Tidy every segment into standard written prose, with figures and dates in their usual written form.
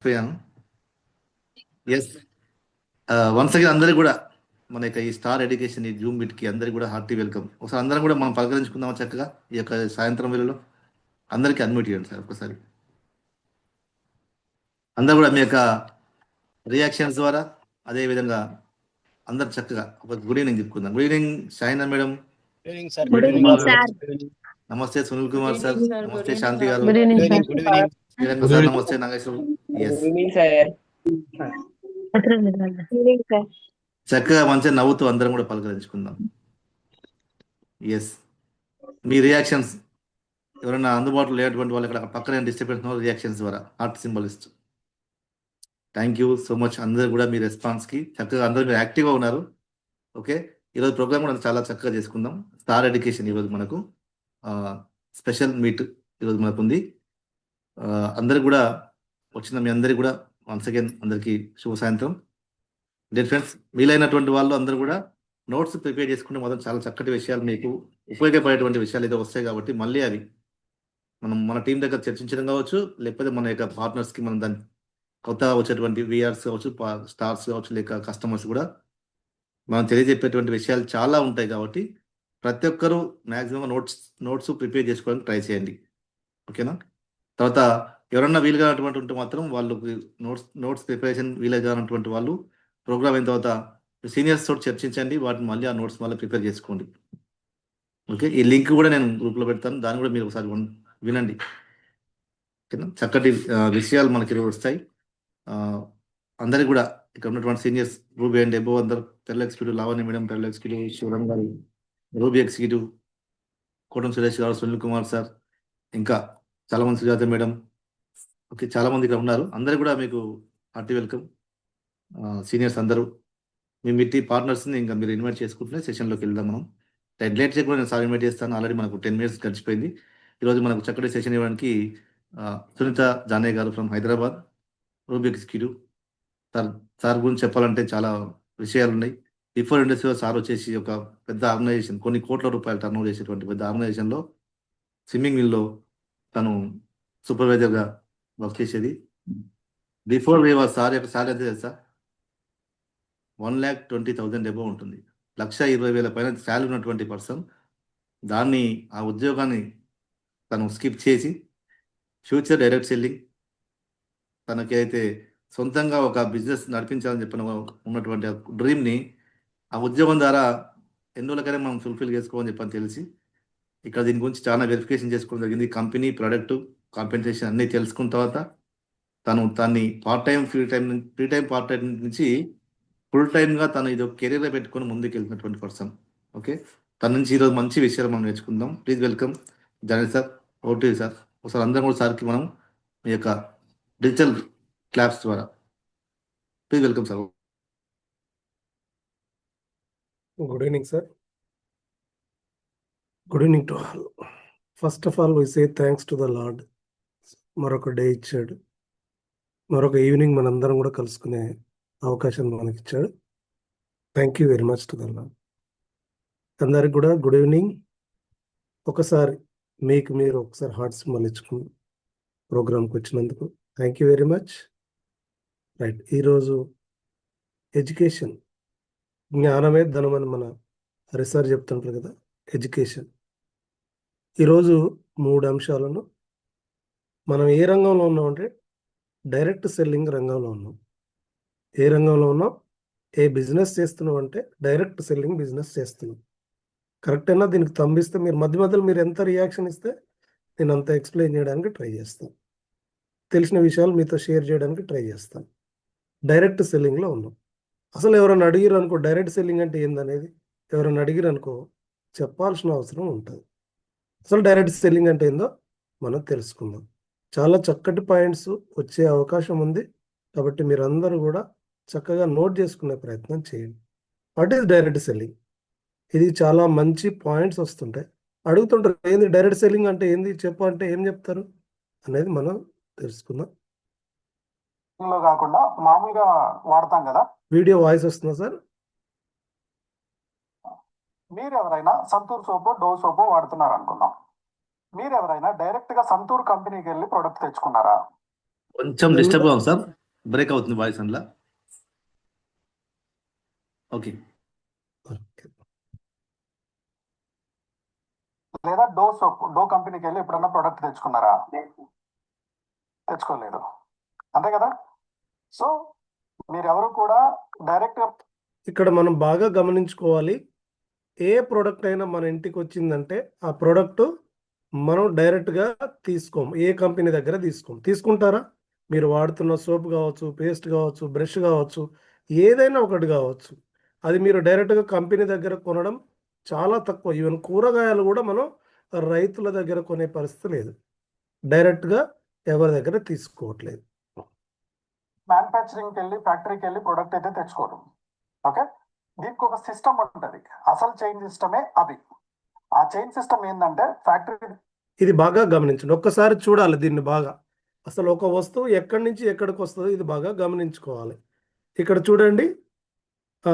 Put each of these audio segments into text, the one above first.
మర్చిపోయాను. Yes, once again అందరికి కూడా మన యొక్క ఈ స్టార్ ఎడ్యుకేషన్ ఈ జూమ్ మీట్కి అందరికి కూడా హార్టీ వెల్కమ్. ఒకసారి అందరం కూడా మనం పలకరించుకుందామా చక్కగా ఈ యొక్క సాయంత్రం వేళలో. అందరికీ అడ్మిట్ చేయండి సార్ ఒకసారి. అందరు కూడా మీ యొక్క రియాక్షన్స్ ద్వారా అదేవిధంగా అందరు చక్కగా ఒక గుడ్ ఈవినింగ్ చెప్పుకుందాం. Good evening Shaina madam. నమస్తే సునీల్ కుమార్ సార్. నమస్తే శాంతి గారు. వీరేంద్ర సార్ నమస్తే. నాగేశ్వరం. చక్కగా మంచిగా నవ్వుతూ అందరం కూడా పలకరించుకుందాం. ఎస్, మీ రియాక్షన్స్ ఎవరైనా అందుబాటులో లేనటువంటి వాళ్ళు ఇక్కడ పక్కనే డిస్టర్బెన్స్ రియాక్షన్స్ ద్వారా heart symbolist. Thank you so much అందరూ కూడా మీ రెస్పాన్స్కి. చక్కగా అందరూ మీరు యాక్టివ్గా ఉన్నారు. ఓకే, ఈరోజు ప్రోగ్రామ్ కూడా చాలా చక్కగా చేసుకుందాం. స్టార్ ఎడ్యుకేషన్ ఈరోజు మనకు స్పెషల్ మీట్ ఈరోజు మనకు ఉంది. అందరికి కూడా వచ్చిన మీ అందరికి కూడా వన్స్ అగైన్ అందరికీ శుభ సాయంత్రం. డియర్ ఫ్రెండ్స్, వీలైనటువంటి వాళ్ళు అందరూ కూడా నోట్స్ ప్రిపేర్ చేసుకుంటే మొదలు చాలా చక్కటి విషయాలు మీకు ఉపయోగపడేటువంటి విషయాలు ఏదో వస్తాయి కాబట్టి మళ్ళీ అవి మన టీం దగ్గర చర్చించడం కావచ్చు, లేకపోతే మన యొక్క పార్ట్నర్స్కి మనం దాన్ని కొత్తగా వచ్చేటువంటి విఆర్స్ కావచ్చు, స్టార్స్ కావచ్చు, లేక కస్టమర్స్ కూడా మనం తెలియజెప్పేటువంటి విషయాలు చాలా ఉంటాయి కాబట్టి ప్రతి ఒక్కరూ మ్యాక్సిమం నోట్స్ ప్రిపేర్ చేసుకోవడానికి ట్రై చేయండి. ఓకేనా? తర్వాత ఎవరన్నా వీలుగా ఉంటే మాత్రం వాళ్ళకి నోట్స్ ప్రిపరేషన్ వీలుగా ఉన్నటువంటి వాళ్ళు ప్రోగ్రామ్ అయిన తర్వాత సీనియర్స్ తోటి చర్చించండి. వాటిని మళ్ళీ ఆ నోట్స్ మళ్ళీ ప్రిపేర్ చేసుకోండి. ఓకే, ఈ లింక్ కూడా నేను గ్రూప్లో పెడతాను, దాన్ని కూడా మీరు ఒకసారి వినండి. ఓకేనా? చక్కటి విషయాలు మనకి వస్తాయి. అందరికి కూడా ఇక్కడ ఉన్నటువంటి సీనియర్స్ రూబీ అండ్ ఎబో అందరు, తెల్ల ఎగ్జిక్యూటివ్ లావణ్య మేడం, తెల్ల ఎగ్జిక్యూటివ్ శివరామ్ గారు, రూబీ ఎగ్జిక్యూటివ్ కోటం సురేష్ గారు, సునీల్ కుమార్ సార్, ఇంకా చాలా మంది సుజాత మేడం. ఓకే, చాలా మంది ఇక్కడ ఉన్నారు. అందరు కూడా మీకు హార్టీ వెల్కమ్. సీనియర్స్ అందరూ మీ మిట్టి పార్ట్నర్స్ని ఇంకా మీరు ఇన్వైట్ చేసుకుంటున్న సెషన్లోకి వెళ్దాం. మనం డెడ్ చెక్ కూడా నేను సార్ ఇన్వైట్ చేస్తాను. ఆల్రెడీ మనకు 10 minutes గడిచిపోయింది. ఈరోజు మనకు చక్కటి సెషన్ ఇవ్వడానికి సునీత జానయ్య గారు from Hyderabad, ruby executive. Sir గురించి చెప్పాలంటే చాలా విషయాలు ఉన్నాయి. బిఫోర్ ఇండస్ట్రీలో సార్ వచ్చేసి ఒక పెద్ద ఆర్గనైజేషన్, కొన్ని కోట్ల రూపాయలు టర్న్ ఓవర్ చేసేటువంటి పెద్ద ఆర్గనైజేషన్లో స్విమ్మింగ్ మిల్లో తను సూపర్వైజర్గా వర్క్ చేసేది. బిఫోర్ సార్ యొక్క సాలరీ ఎంత తెలుసా? 1,20,000 అబోవ్ ఉంటుంది. 1,20,000 పైన శాలరీ ఉన్నటువంటి పర్సన్ దాన్ని, ఆ ఉద్యోగాన్ని తను స్కిప్ చేసి ఫ్యూచర్ డైరెక్ట్ సెల్లింగ్, తనకైతే సొంతంగా ఒక బిజినెస్ నడిపించాలని చెప్పిన ఉన్నటువంటి డ్రీమ్ని ఆ ఉద్యోగం ద్వారా ఎన్నోళ్ళకైనా మనం ఫుల్ఫిల్ చేసుకోవాలని చెప్పని తెలిసి ఇక్కడ దీని గురించి చాలా వెరిఫికేషన్ చేసుకోవడం జరిగింది. కంపెనీ, ప్రొడక్ట్, కాంపెన్సేషన్ అన్నీ తెలుసుకున్న తర్వాత దాన్ని part time, free time part time నుంచి ఫుల్ టైమ్గా తను ఇది ఒక కెరీర్గా పెట్టుకొని ముందుకు వెళ్తున్నటువంటి పర్సన్. ఓకే, తన నుంచి ఈరోజు మంచి విషయాలు మనం నేర్చుకుందాం. Please welcome Janayya sir. ఓటీ సార్. ఒకసారి అందరం కూడా సార్కి మనం మీ యొక్క డిజిటల్ క్లాప్స్ ద్వారా please welcome sir. Good evening sir. Good evening to all. First of all we say thanks to the lord. మరొక డే ఇచ్చాడు, మరొక ఈవినింగ్ మనందరం కూడా కలుసుకునే అవకాశం మనకి ఇచ్చాడు. Thank you very much to the lord. అందరికి కూడా గుడ్ ఈవినింగ్. ఒకసారి మీకు మీరు ఒకసారి హార్ట్ సింబల్ ఇచ్చుకుని ప్రోగ్రామ్కి వచ్చినందుకు thank you very much. Right, ఈరోజు ఎడ్యుకేషన్, జ్ఞానమే ధనం అని మన హరిసార్ చెప్తుంటారు కదా. ఎడ్యుకేషన్ ఈరోజు 3 అంశాలను, మనం ఏ రంగంలో ఉన్నామంటే డైరెక్ట్ సెల్లింగ్ రంగంలో ఉన్నాం. ఏ రంగంలో ఉన్నాం? ఏ బిజినెస్ చేస్తున్నాం అంటే డైరెక్ట్ సెల్లింగ్ బిజినెస్ చేస్తున్నాం. కరెక్టేనా? దీనికి తంబిస్తే మీరు మధ్యలో మీరు ఎంత రియాక్షన్ ఇస్తే నేను అంత ఎక్స్ప్లెయిన్ చేయడానికి ట్రై చేస్తాను. తెలిసిన విషయాలు మీతో షేర్ చేయడానికి ట్రై చేస్తాను. డైరెక్ట్ సెల్లింగ్లో ఉన్నాం. అసలు ఎవరైనా అడిగిరు అనుకో డైరెక్ట్ సెల్లింగ్ అంటే ఏందనేది ఎవరైనా అడిగిరు అనుకో చెప్పాల్సిన అవసరం ఉంటుంది. అసలు డైరెక్ట్ సెల్లింగ్ అంటే ఏందో మనం తెలుసుకుందాం. చాలా చక్కటి పాయింట్స్ వచ్చే అవకాశం ఉంది కాబట్టి మీరందరూ కూడా చక్కగా నోట్ చేసుకునే ప్రయత్నం చేయండి. What is direct selling? ఇది చాలా మంచి పాయింట్స్ వస్తుంటాయి, అడుగుతుంటారు ఏంది డైరెక్ట్ సెల్లింగ్ అంటే ఏంది చెప్పు అంటే ఏం చెప్తారు అనేది మనం తెలుసుకుందాం. కాకుండా మామూలుగా వాడతాం కదా. వీడియో వాయిస్ వస్తుందా సార్? మీరు ఎవరైనా సంతూర్ సోపు, డోవ్ సోపు వాడుతున్నారు అనుకుందాం. మీరు ఎవరైనా డైరెక్ట్ గా సంతూర్ కంపెనీకి వెళ్ళి ప్రొడక్ట్ తెచ్చుకున్నారా? కొంచెం డిస్టర్బ్ అవుతుంది సార్. బ్రేక్ అవుతుంది వాయిస్ అందులో. ఓకే. ఓకే. లేదా డో సోప్, డో కంపెనీకి వెళ్ళి ఎప్పుడన్నా ప్రొడక్ట్ తెచ్చుకున్నారా? తెచ్చుకోలేదు, అంతే కదా. సో మీరెవరు కూడా డైరెక్ట్ గా ఇక్కడ మనం బాగా గమనించుకోవాలి. ఏ ప్రోడక్ట్ అయినా మన ఇంటికి వచ్చిందంటే ఆ ప్రోడక్ట్ మనం డైరెక్ట్గా తీసుకోం, ఏ కంపెనీ దగ్గర తీసుకోం. తీసుకుంటారా? మీరు వాడుతున్న సోప్ కావచ్చు, పేస్ట్ కావచ్చు, బ్రష్ కావచ్చు, ఏదైనా ఒకటి కావచ్చు, అది మీరు డైరెక్ట్గా కంపెనీ దగ్గర కొనడం చాలా తక్కువ. ఈవెన్ కూరగాయలు కూడా మనం రైతుల దగ్గర కొనే పరిస్థితి లేదు, డైరెక్ట్గా ఎవరి దగ్గర తీసుకోవట్లేదు. మ్యానుఫ్యాక్చరింగ్కి వెళ్ళి ఫ్యాక్టరీకి వెళ్ళి ప్రొడక్ట్ అయితే తెచ్చుకోరు. ఓకే, దీనికి ఒక సిస్టమ్ ఉంటుంది. అసలు చైన్ సిస్టమే అది. ఆ చైన్ సిస్టమ్ ఏంటంటే ఫ్యాక్టరీ ఇది బాగా గమనించండి, ఒక్కసారి చూడాలి దీన్ని బాగా. అసలు ఒక వస్తువు ఎక్కడి నుంచి ఎక్కడికి వస్తుందో ఇది బాగా గమనించుకోవాలి. ఇక్కడ చూడండి, ఆ,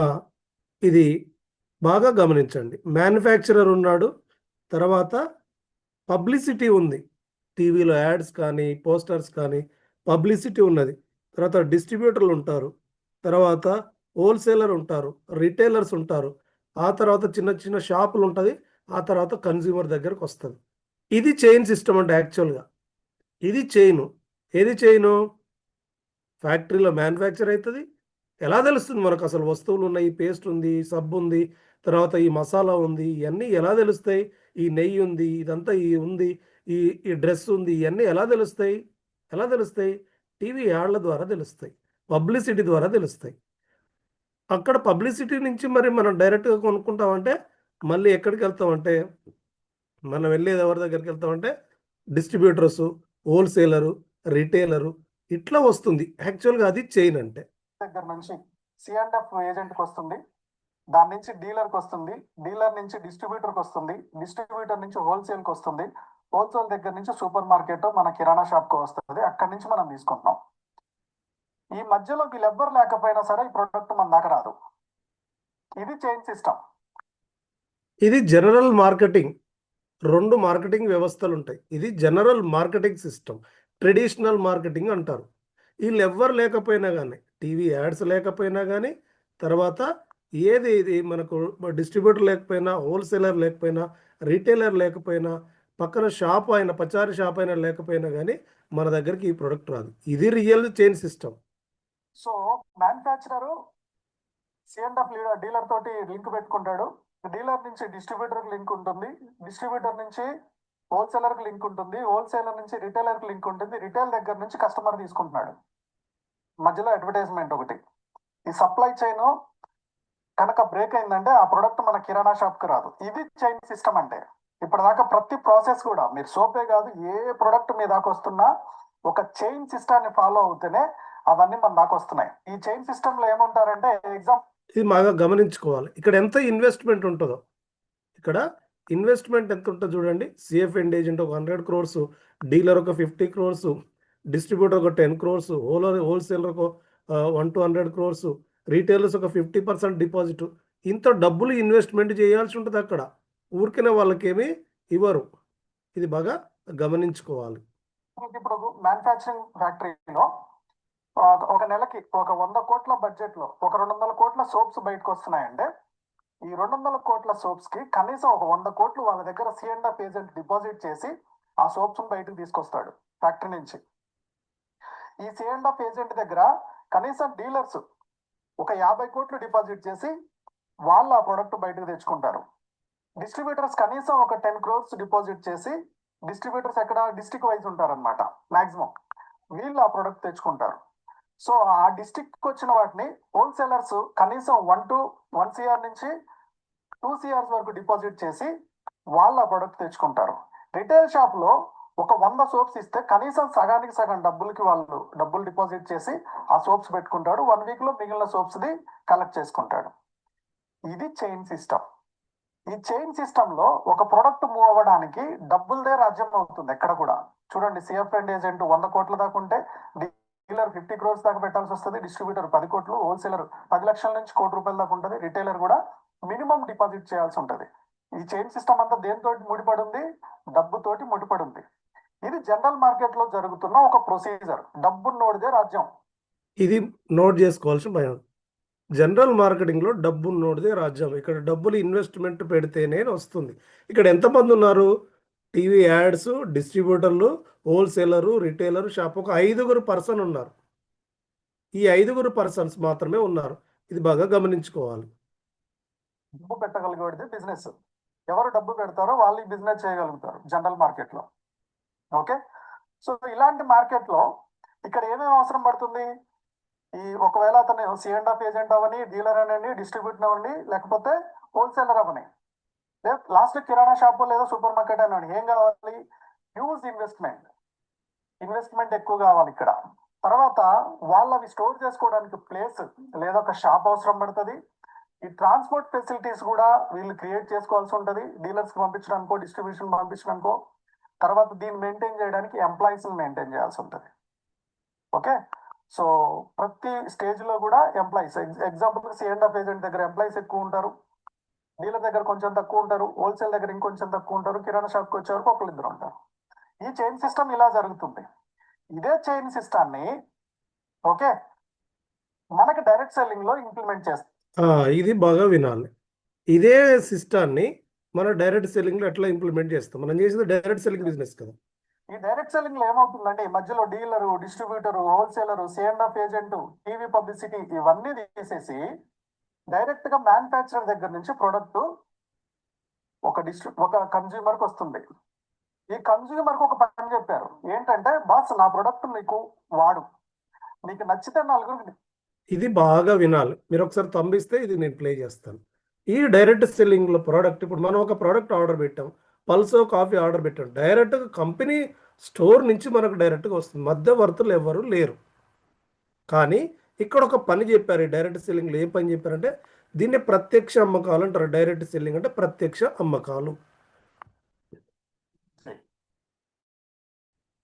ఇది బాగా గమనించండి. మ్యానుఫ్యాక్చరర్ ఉన్నాడు, తర్వాత పబ్లిసిటీ ఉంది, టీవీలో యాడ్స్ కానీ పోస్టర్స్ కానీ పబ్లిసిటీ ఉన్నది. తర్వాత డిస్ట్రిబ్యూటర్లు ఉంటారు, తర్వాత హోల్సేలర్ ఉంటారు, రిటైలర్స్ ఉంటారు, ఆ తర్వాత చిన్న చిన్న షాపులు ఉంటుంది, ఆ తర్వాత కన్జ్యూమర్ దగ్గరకు వస్తుంది. ఇది చైన్ సిస్టమ్ అంటే యాక్చువల్గా ఇది చైను. ఏది చైను? ఫ్యాక్టరీలో మ్యానుఫ్యాక్చర్ అవుతుంది. ఎలా తెలుస్తుంది మనకు అసలు వస్తువులు ఉన్నాయి, పేస్ట్ ఉంది, సబ్బు ఉంది, తర్వాత ఈ మసాలా ఉంది, ఇవన్నీ ఎలా తెలుస్తాయి? ఈ నెయ్యి ఉంది, ఇదంతా ఈ ఉంది, ఈ ఈ డ్రెస్ ఉంది, ఇవన్నీ ఎలా తెలుస్తాయి? ఎలా తెలుస్తాయి? టీవీ యాడ్ల ద్వారా తెలుస్తాయి, పబ్లిసిటీ ద్వారా తెలుస్తాయి. అక్కడ పబ్లిసిటీ నుంచి మరి మనం డైరెక్ట్గా కొనుక్కుంటామంటే మళ్ళీ ఎక్కడికి వెళ్తామంటే, మనం వెళ్ళేది ఎవరి దగ్గరికి వెళ్తామంటే డిస్ట్రిబ్యూటర్సు, హోల్సేలరు, రిటైలరు, ఇట్లా వస్తుంది. యాక్చువల్గా అది చైన్ అంటే. దగ్గర నుంచి C&F ఏజెంట్కి వస్తుంది, దాని నుంచి డీలర్కి వస్తుంది, డీలర్ నుంచి డిస్ట్రిబ్యూటర్కి వస్తుంది, డిస్ట్రిబ్యూటర్ నుంచి హోల్సేల్కి వస్తుంది, హోల్సేల్ దగ్గర నుంచి సూపర్ మార్కెట్ మన కిరాణా షాప్కి వస్తుంది. అక్కడి నుంచి మనం తీసుకుంటున్నాం. ఈ మధ్యలో వీళ్ళెవ్వరు లేకపోయినా సరే ఈ ప్రొడక్ట్ మన దాకా రాదు. ఇది చైన్ సిస్టమ్. ఇది జనరల్ మార్కెటింగ్. రెండు మార్కెటింగ్ వ్యవస్థలు ఉంటాయి. ఇది general marketing system, traditional marketing అంటారు. వీళ్ళు ఎవ్వరు లేకపోయినా కానీ, టీవీ యాడ్స్ లేకపోయినా కానీ, తర్వాత ఏది ఇది మనకు డిస్ట్రిబ్యూటర్ లేకపోయినా, హోల్సేలర్ లేకపోయినా, రీటైలర్ లేకపోయినా, పక్కన షాప్ అయినా పచారీ షాప్ అయినా లేకపోయినా కానీ మన దగ్గరికి ఈ ప్రొడక్ట్ రాదు. ఇది real chain system. So manufacturer C&F dealer తోటి లింక్ పెట్టుకుంటాడు, డీలర్ నుంచి డిస్ట్రిబ్యూటర్ లింక్ ఉంటుంది, డిస్ట్రిబ్యూటర్ నుంచి హోల్సేలర్ కి లింక్ ఉంటుంది, హోల్సేలర్ నుంచి రిటైలర్ కి లింక్ ఉంటుంది, రిటైల్ దగ్గర నుంచి కస్టమర్ తీసుకుంటున్నాడు. మధ్యలో అడ్వర్టైజ్మెంట్ ఒకటి. ఈ సప్లై చైన్ కనుక బ్రేక్ అయిందంటే ఆ ప్రొడక్ట్ మన కిరాణా షాప్ కి రాదు. ఇది చైన్ సిస్టమ్ అంటే. ఇప్పటిదాకా ప్రతి ప్రాసెస్ కూడా మీరు సోపే కాదు, ఏ ప్రొడక్ట్ మీ దాకా వస్తున్నా ఒక చైన్ సిస్టాన్ని ఫాలో అవుతేనే అవన్నీ మన దాకా వస్తున్నాయి. ఈ చైన్ సిస్టమ్ లో ఏముంటారంటే ఎగ్జాంపుల్ ఇది బాగా గమనించుకోవాలి. ఇక్కడ ఎంత ఇన్వెస్ట్మెంట్ ఉంటుందో, ఇక్కడ ఇన్వెస్ట్మెంట్ ఎంత ఉంటుందో చూడండి. CF&D ఏజెంట్ ఒక 100 crores, డీలర్ ఒక 50 crores, డిస్ట్రిబ్యూటర్ ఒక 10 crores, హోల్సేలర్ ఒక 1 to 100 crores, రీటైలర్స్ ఒక 50% డిపాజిట్. ఇంత డబ్బులు ఇన్వెస్ట్మెంట్ చేయాల్సి ఉంటుంది అక్కడ. ఊరికనే వాళ్ళకేమీ ఇవ్వరు. ఇది బాగా గమనించుకోవాలి. ఇప్పుడు మ్యానుఫ్యాక్చరింగ్ ఫ్యాక్టరీలో ఒక నెలకి ఒక 100 కోట్ల బడ్జెట్ లో ఒక 200 కోట్ల సోప్స్ బయటకు వస్తున్నాయంటే ఈ 200 కోట్ల సోప్స్ కి కనీసం ఒక 100 కోట్లు వాళ్ళ దగ్గర C&F ఏజెంట్ డిపాజిట్ చేసి ఆ సోప్స్ బయటకు తీసుకొస్తాడు ఫ్యాక్టరీ నుంచి. ఈ C&F ఏజెంట్ దగ్గర కనీసం డీలర్స్ ఒక 50 కోట్లు డిపాజిట్ చేసి వాళ్ళు ఆ ప్రొడక్ట్ బయటకు తెచ్చుకుంటారు. డిస్ట్రిబ్యూటర్స్ కనీసం ఒక 10 crores డిపాజిట్ చేసి, డిస్ట్రిబ్యూటర్స్ ఎక్కడ డిస్ట్రిక్ట్ వైజ్ ఉంటారనమాట మాక్సిమం, వీళ్ళు ఆ ప్రొడక్ట్ తెచ్చుకుంటారు. సో ఆ డిస్ట్రిక్ట్ వచ్చిన వాటిని హోల్సేలర్స్ కనీసం 1 CR నుంచి 2 CRs వరకు డిపాజిట్ చేసి వాళ్ళు ఆ ప్రొడక్ట్ తెచ్చుకుంటారు. రిటైల్ షాప్ లో ఒక 100 సోప్స్ ఇస్తే కనీసం సగానికి సగం డబ్బులకి వాళ్ళు డబ్బులు డిపాజిట్ చేసి ఆ సోప్స్ పెట్టుకుంటాడు. 1 week లో మిగిలిన సోప్స్ ది కలెక్ట్ చేసుకుంటాడు. ఇది చైన్ సిస్టమ్. ఈ చైన్ సిస్టమ్ లో ఒక ప్రొడక్ట్ మూవ్ అవ్వడానికి డబ్బులదే రాజ్యం అవుతుంది ఎక్కడ కూడా. చూడండి, CF&D ఏజెంట్ 100 కోట్ల దాకా ఉంటే డీలర్ 50 crores దాకా పెట్టాల్సి వస్తుంది, డిస్ట్రిబ్యూటర్ 10 కోట్లు, హోల్సేలర్ 10 లక్షల నుంచి ₹1 కోటి దాకా ఉంటుంది, రిటైలర్ కూడా మినిమం డిపాజిట్ చేయాల్సి ఉంటుంది. ఈ చైన్ సిస్టమ్ అంతా దేనితో ముడిపడి ఉంది? డబ్బుతోటి ముడిపడి ఉంది. ఇది జనరల్ మార్కెట్ లో జరుగుతున్న ఒక ప్రొసీజర్. డబ్బు నోడిదే రాజ్యం. ఇది నోట్ చేసుకోవాల్సిన భయం. జనరల్ మార్కెటింగ్లో డబ్బు ఉన్నోడిదే రాజ్యం. ఇక్కడ డబ్బులు ఇన్వెస్ట్మెంట్ పెడితేనే వస్తుంది. ఇక్కడ ఎంతమంది ఉన్నారు? టీవీ యాడ్స్, డిస్ట్రిబ్యూటర్లు, హోల్సేలరు, రిటైలరు, షాప్, ఒక 5 పర్సన్ ఉన్నారు. ఈ 5 పర్సన్స్ మాత్రమే ఉన్నారు. ఇది బాగా గమనించుకోవాలి. డబ్బు పెట్టగలిగేది బిజినెస్. ఎవరు డబ్బు పెడతారో వాళ్ళు ఈ బిజినెస్ చేయగలుగుతారు జనరల్ మార్కెట్ లో. ఓకే, సో ఇలాంటి మార్కెట్ లో ఇక్కడ ఏమేమి అవసరం పడుతుంది? ఈ ఒకవేళ అతను C&F ఏజెంట్ అవని, డీలర్ అనండి, డిస్ట్రిబ్యూటర్ అవ్వండి, లేకపోతే హోల్సేలర్ అవని, లాస్ట్ కిరాణా షాపు లేదా సూపర్ మార్కెట్ అనండి, ఏం కావాలి? హ్యూజ్ ఇన్వెస్ట్మెంట్ ఎక్కువ కావాలి ఇక్కడ. తర్వాత వాళ్ళవి స్టోర్ చేసుకోవడానికి ప్లేస్ లేదా ఒక షాప్ అవసరం పడుతుంది. ఈ ట్రాన్స్పోర్ట్ ఫెసిలిటీస్ కూడా వీళ్ళు క్రియేట్ చేసుకోవాల్సి ఉంటుంది, డీలర్స్ కి పంపించడానికో, డిస్ట్రిబ్యూషన్ పంపించడానికో. తర్వాత దీన్ని మెయింటైన్ చేయడానికి ఎంప్లాయీస్ మెయింటైన్ చేయాల్సి ఉంటుంది. ఓకే, సో ప్రతి స్టేజ్ లో కూడా ఎంప్లాయీస్, ఎగ్జాంపుల్ C&F ఏజెంట్ దగ్గర ఎంప్లాయీస్ ఎక్కువ ఉంటారు, డీలర్ దగ్గర కొంచెం తక్కువ ఉంటారు, హోల్సేల్ దగ్గర ఇంకొంచెం తక్కువ ఉంటారు, కిరాణా షాప్కి వచ్చే వరకు ఒకళ్ళిద్దరు ఉంటారు. ఈ చైన్ సిస్టమ్ ఇలా జరుగుతుంది. ఇదే చైన్ సిస్టాన్ని ఓకే మనకి డైరెక్ట్ సెల్లింగ్ లో ఇంప్లిమెంట్ చేస్తాం. ఇది బాగా వినాలి. ఇదే సిస్టాన్ని మన డైరెక్ట్ సెల్లింగ్లో ఎట్లా ఇంప్లిమెంట్ చేస్తాం? మనం చేసేది డైరెక్ట్ సెల్లింగ్ బిజినెస్ కదా. ఈ డైరెక్ట్ సెల్లింగ్ లో ఏమవుతుందంటే మధ్యలో dealer, distributor, wholesaler, C&F agent, TV publicity ఇవన్నీ తీసేసి డైరెక్ట్ గా మ్యానుఫ్యాక్చరర్ దగ్గర నుంచి ప్రొడక్ట్ ఒక కన్జ్యూమర్ కి వస్తుంది. ఈ కన్జ్యూమర్ కు ఒక పని చెప్పారు ఏంటంటే, బాస్ నా ప్రొడక్ట్ నీకు వాడు, నీకు నచ్చితే నలుగురికి. ఇది బాగా వినాలి. మీరు ఒకసారి తంబిస్తే ఇది నేను ప్లే చేస్తాను. ఈ డైరెక్ట్ సెల్లింగ్లో ప్రోడక్ట్, ఇప్పుడు మనం ఒక ప్రోడక్ట్ ఆర్డర్ పెట్టాం, పల్సో కాఫీ ఆర్డర్ పెట్టాం, డైరెక్ట్గా కంపెనీ స్టోర్ నుంచి మనకు డైరెక్ట్గా వస్తుంది. మధ్యవర్తులు ఎవరు లేరు. కానీ ఇక్కడ ఒక పని చెప్పారు. ఈ డైరెక్ట్ సెల్లింగ్లో ఏ పని చెప్పారంటే, దీన్ని ప్రత్యక్ష అమ్మకాలు అంటారు. డైరెక్ట్ సెల్లింగ్ అంటే ప్రత్యక్ష అమ్మకాలు.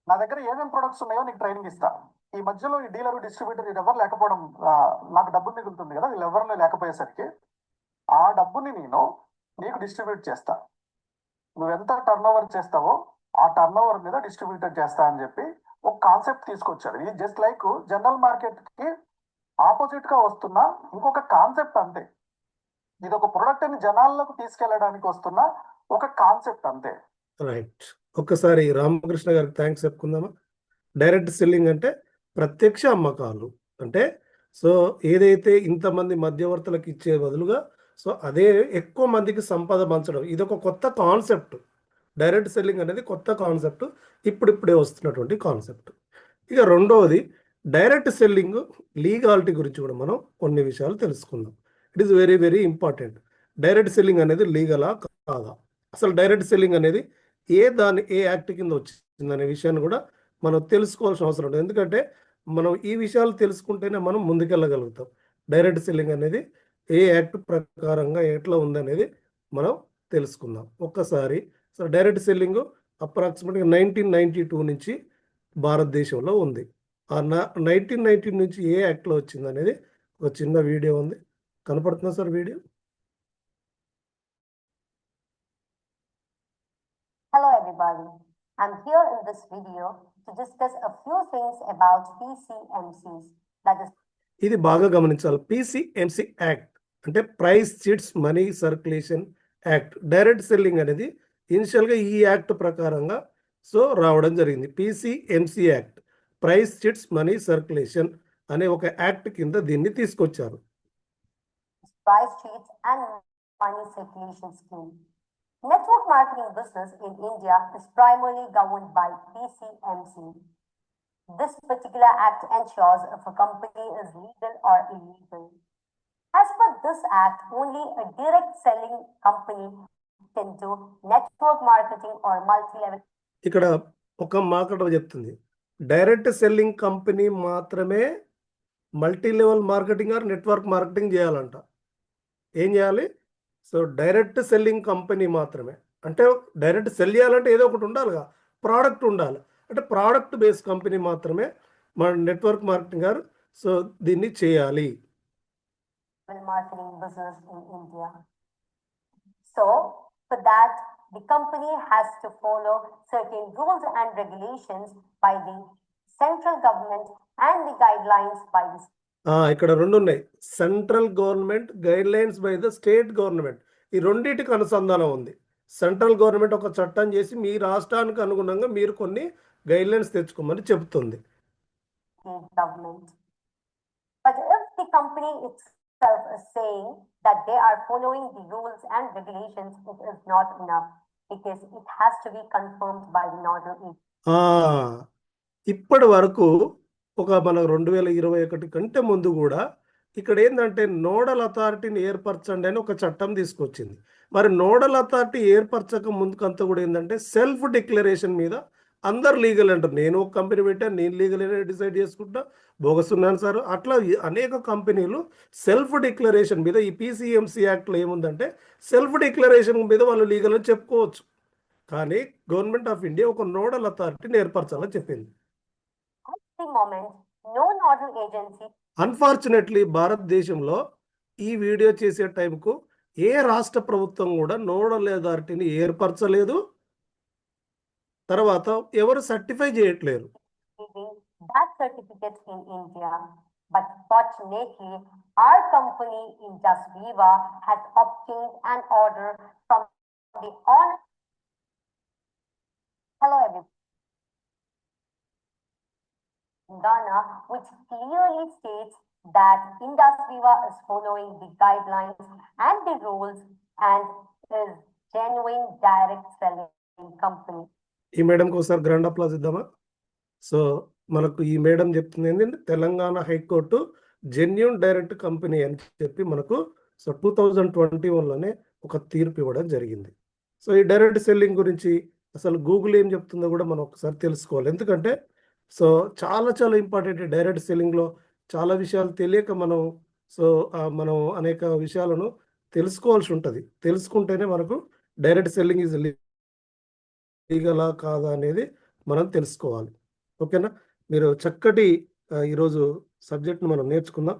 నా దగ్గర ఏమేమి ప్రొడక్ట్స్ ఉన్నాయో నీకు ట్రైనింగ్ ఇస్తా. ఈ మధ్యలో ఈ డీలర్, డిస్ట్రిబ్యూటర్ ఎవరు లేకపోవడం, నాకు డబ్బు మిగులుతుంది కదా, వీళ్ళు ఎవరు లేకపోయేసరికి ఆ డబ్బుని నేను నీకు డిస్ట్రిబ్యూట్ చేస్తా. నువ్వెంత టర్న్ ఓవర్ చేస్తావో ఆ టర్న్ ఓవర్ మీద డిస్ట్రిబ్యూటర్ చేస్తా అని చెప్పి ఒక కాన్సెప్ట్ తీసుకొచ్చారు. ఇది జస్ట్ లైక్ జనరల్ మార్కెట్ కి ఆపోజిట్ గా వస్తున్న ఇంకొక కాన్సెప్ట్ అంతే. ఇది ఒక ప్రొడక్ట్ ని జనాల్లోకి తీసుకెళ్ళడానికి వస్తున్న ఒక కాన్సెప్ట్ అంతే. రైట్. ఒక్కసారి రామకృష్ణ గారికి థ్యాంక్స్ చెప్పుకుందామా? డైరెక్ట్ సెల్లింగ్ అంటే ప్రత్యక్ష అమ్మకాలు. అంటే సో ఏదైతే ఇంతమంది మధ్యవర్తులకు ఇచ్చే బదులుగా సో అదే ఎక్కువ మందికి సంపద పంచడం. ఇది ఒక కొత్త కాన్సెప్ట్. డైరెక్ట్ సెల్లింగ్ అనేది కొత్త కాన్సెప్ట్, ఇప్పుడిప్పుడే వస్తున్నటువంటి కాన్సెప్ట్. ఇక రెండవది, డైరెక్ట్ సెల్లింగ్ లీగాలిటీ గురించి కూడా మనం కొన్ని విషయాలు తెలుసుకుందాం. It is very very important. Direct selling అనేది లీగలా కాదా, అసలు డైరెక్ట్ సెల్లింగ్ అనేది ఏ యాక్ట్ కింద వచ్చిందనే విషయాన్ని కూడా మనం తెలుసుకోవాల్సిన అవసరం ఉంటుంది. ఎందుకంటే మనం ఈ విషయాలు తెలుసుకుంటేనే మనం ముందుకెళ్ళగలుగుతాం. డైరెక్ట్ సెల్లింగ్ అనేది ఏ యాక్ట్ ప్రకారంగా ఎట్లా ఉందనేది మనం తెలుసుకుందాం. ఒక్కసారి సో డైరెక్ట్ సెల్లింగ్ అప్రాక్సిమేట్గా 1992 నుంచి భారతదేశంలో ఉంది. ఆ 1990 నుంచి ఏ యాక్ట్లో వచ్చింది అనేది ఒక చిన్న వీడియో ఉంది. కనపడుతుందా sir video? Hello everybody, I'm here in this video to discuss a few things about PCMCs, that is ఇది బాగా గమనించాలి. PCMC యాక్ట్ అంటే price chits money circulation act. Direct selling అనేది ఇనిషియల్గా ఈ యాక్ట్ ప్రకారంగా సో రావడం జరిగింది. PCMC act, price chits money circulation అనే ఒక యాక్ట్ కింద దీన్ని తీసుకొచ్చారు. price sheets and money circulation scheme. Network marketing business in India is primarily governed by PCMC. This particular act ensures if a company is legal or illegal. As per this act, only a direct selling company can do network marketing or multi-level. ఇక్కడ ఒక మాట చెప్తుంది, direct selling company మాత్రమే multi level marketing or network marketing చేయాలంట. ఏం చేయాలి? So direct selling company మాత్రమే. అంటే డైరెక్ట్ సెల్ చేయాలంటే ఏదో ఒకటి ఉండాలిగా, ప్రోడక్ట్ ఉండాలి. అంటే ప్రోడక్ట్ బేస్డ్ కంపెనీ మాత్రమే మన నెట్వర్క్ మార్కెటింగ్ గారు సో దీన్ని చేయాలి. Marketing business in India. So, for that, the company has to follow certain rules and regulations by the central government and the guidelines by the ఇక్కడ రెండు ఉన్నాయి. Central government guide lines by the state government. ఈ రెండింటికి అనుసంధానం ఉంది. Central government ఒక చట్టం చేసి మీ రాష్ట్రానికి అనుగుణంగా మీరు కొన్ని గైడ్ లైన్స్ తెచ్చుకోమని చెబుతుంది. state government. But if the company itself is saying that they are following the rules and regulations, it is not enough because it has to be confirmed by the nodal agency. ఇప్పటి వరకు ఒక మన 2021 కంటే ముందు కూడా ఇక్కడ ఏంటంటే nodal అథారిటీని ఏర్పరచండి అని ఒక చట్టం తీసుకొచ్చింది. మరి నోడల్ అథారిటీ ఏర్పరచక ముందుకంతా కూడా ఏంటంటే సెల్ఫ్ డిక్లరేషన్ మీద అందరు లీగల్ అంటారు. నేను ఒక కంపెనీ పెట్టాను, నేను లీగల్ అయినా డిసైడ్ చేసుకుంటా, బోగస్ ఉన్నాను సార్. అట్లా అనేక కంపెనీలు సెల్ఫ్ డిక్లరేషన్ మీద ఈ PCMC యాక్ట్లో ఏముందంటే సెల్ఫ్ డిక్లరేషన్ మీద వాళ్ళు లీగల్ అని చెప్పుకోవచ్చు. కానీ గవర్నమెంట్ ఆఫ్ ఇండియా ఒక నోడల్ అథారిటీని ఏర్పరచాలని చెప్పింది. At the moment, no nodal agency unfortunately భారతదేశంలో ఈ వీడియో చేసే టైంకు ఏ రాష్ట్ర ప్రభుత్వం కూడా నోడల్ అథారిటీని ఏర్పరచలేదు. తర్వాత ఎవరు certify చేయట్లేరు. giving that certificate in India. But fortunately, our company Indus Viva has obtained an order from the honor. Hello everyone. Ghana, which clearly states that Indus Viva is following the guidelines and the rules and is genuine direct selling company. ఈ మేడంకి ఒకసారి grand applause ఇద్దామా? So మనకు ఈ madam చెప్తుంది ఏంటంటే Telangana high court genuine direct company అని చెప్పి మనకు 2021లోనే ఒక తీర్పు ఇవ్వడం జరిగింది. సో ఈ డైరెక్ట్ సెల్లింగ్ గురించి అసలు గూగుల్ ఏం చెప్తుందో కూడా మనం ఒకసారి తెలుసుకోవాలి. ఎందుకంటే సో చాలా చాలా ఇంపార్టెంట్. డైరెక్ట్ సెల్లింగ్లో చాలా విషయాలు తెలియక మనం అనేక విషయాలను తెలుసుకోవాల్సి ఉంటుంది. తెలుసుకుంటేనే మనకు డైరెక్ట్ సెల్లింగ్ ఈజ్ లీగలా కాదా అనేది మనం తెలుసుకోవాలి. ఓకేనా? మీరు చక్కటి ఈరోజు సబ్జెక్ట్ని మనం నేర్చుకుందాం.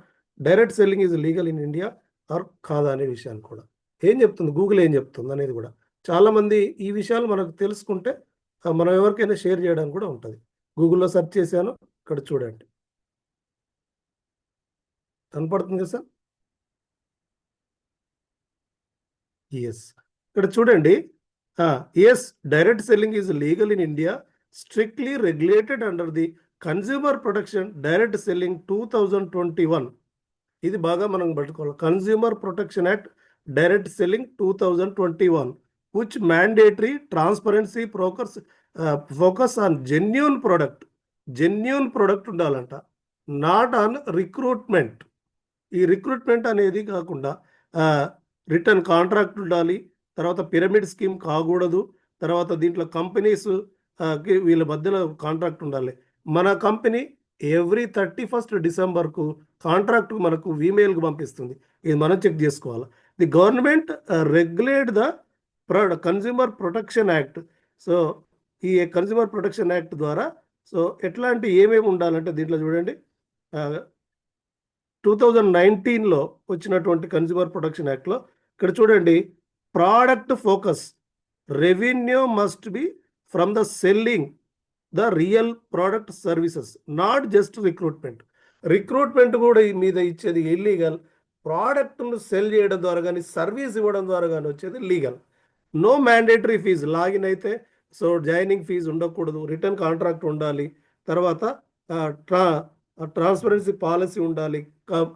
Direct selling is legal in India or కాదా అనే విషయాన్ని కూడా ఏం చెప్తుంది, గూగుల్ ఏం చెప్తుంది అనేది కూడా చాలామంది ఈ విషయాలు మనకు తెలుసుకుంటే మనం ఎవరికైనా షేర్ చేయడానికి కూడా ఉంటుంది. గూగుల్లో సెర్చ్ చేశాను, ఇక్కడ చూడండి కనపడుతుంది సార్. ఎస్, ఇక్కడ చూడండి. Yes, direct selling is legal in India, strictly regulated under the consumer protection direct selling 2021. ఇది బాగా మనం పట్టుకోవాలి. Consumer protection act direct selling 2021 which mandatory transparency focus on genuine product ఉండాలంట, నాట్ ఆన్ రిక్రూట్మెంట్. ఈ recruitment అనేది కాకుండా return contract ఉండాలి, తర్వాత పిరమిడ్ స్కీమ్ కాకూడదు, తర్వాత దీంట్లో కంపెనీస్ వీళ్ళ మధ్యలో కాంట్రాక్ట్ ఉండాలి. మన కంపెనీ ఎవ్రీ 31st డిసెంబర్కు కాంట్రాక్ట్ మనకు ఈమెయిల్కి పంపిస్తుంది. ఇది మనం చెక్ చేసుకోవాలి. The government regulate the consumer protection act. So ఈ కన్స్యూమర్ ప్రొటెక్షన్ యాక్ట్ ద్వారా సో ఎట్లాంటి ఏమేమి ఉండాలంటే దీంట్లో చూడండి 2019లో వచ్చినటువంటి కన్స్యూమర్ ప్రొటెక్షన్ యాక్ట్లో ఇక్కడ చూడండి, product focus, revenue must be from the selling the real product services, not just recruitment. Recruitment కూడా మీద ఇచ్చేది ఇల్లీగల్. ప్రోడక్ట్ను సెల్ చేయడం ద్వారా కానీ సర్వీస్ ఇవ్వడం ద్వారా కానీ వచ్చేది legal. No mandatory fees, login అయితే సో జాయినింగ్ ఫీజు ఉండకూడదు, రిటర్న్ కాంట్రాక్ట్ ఉండాలి, తర్వాత ట్రాన్స్పరెన్సీ పాలసీ ఉండాలి,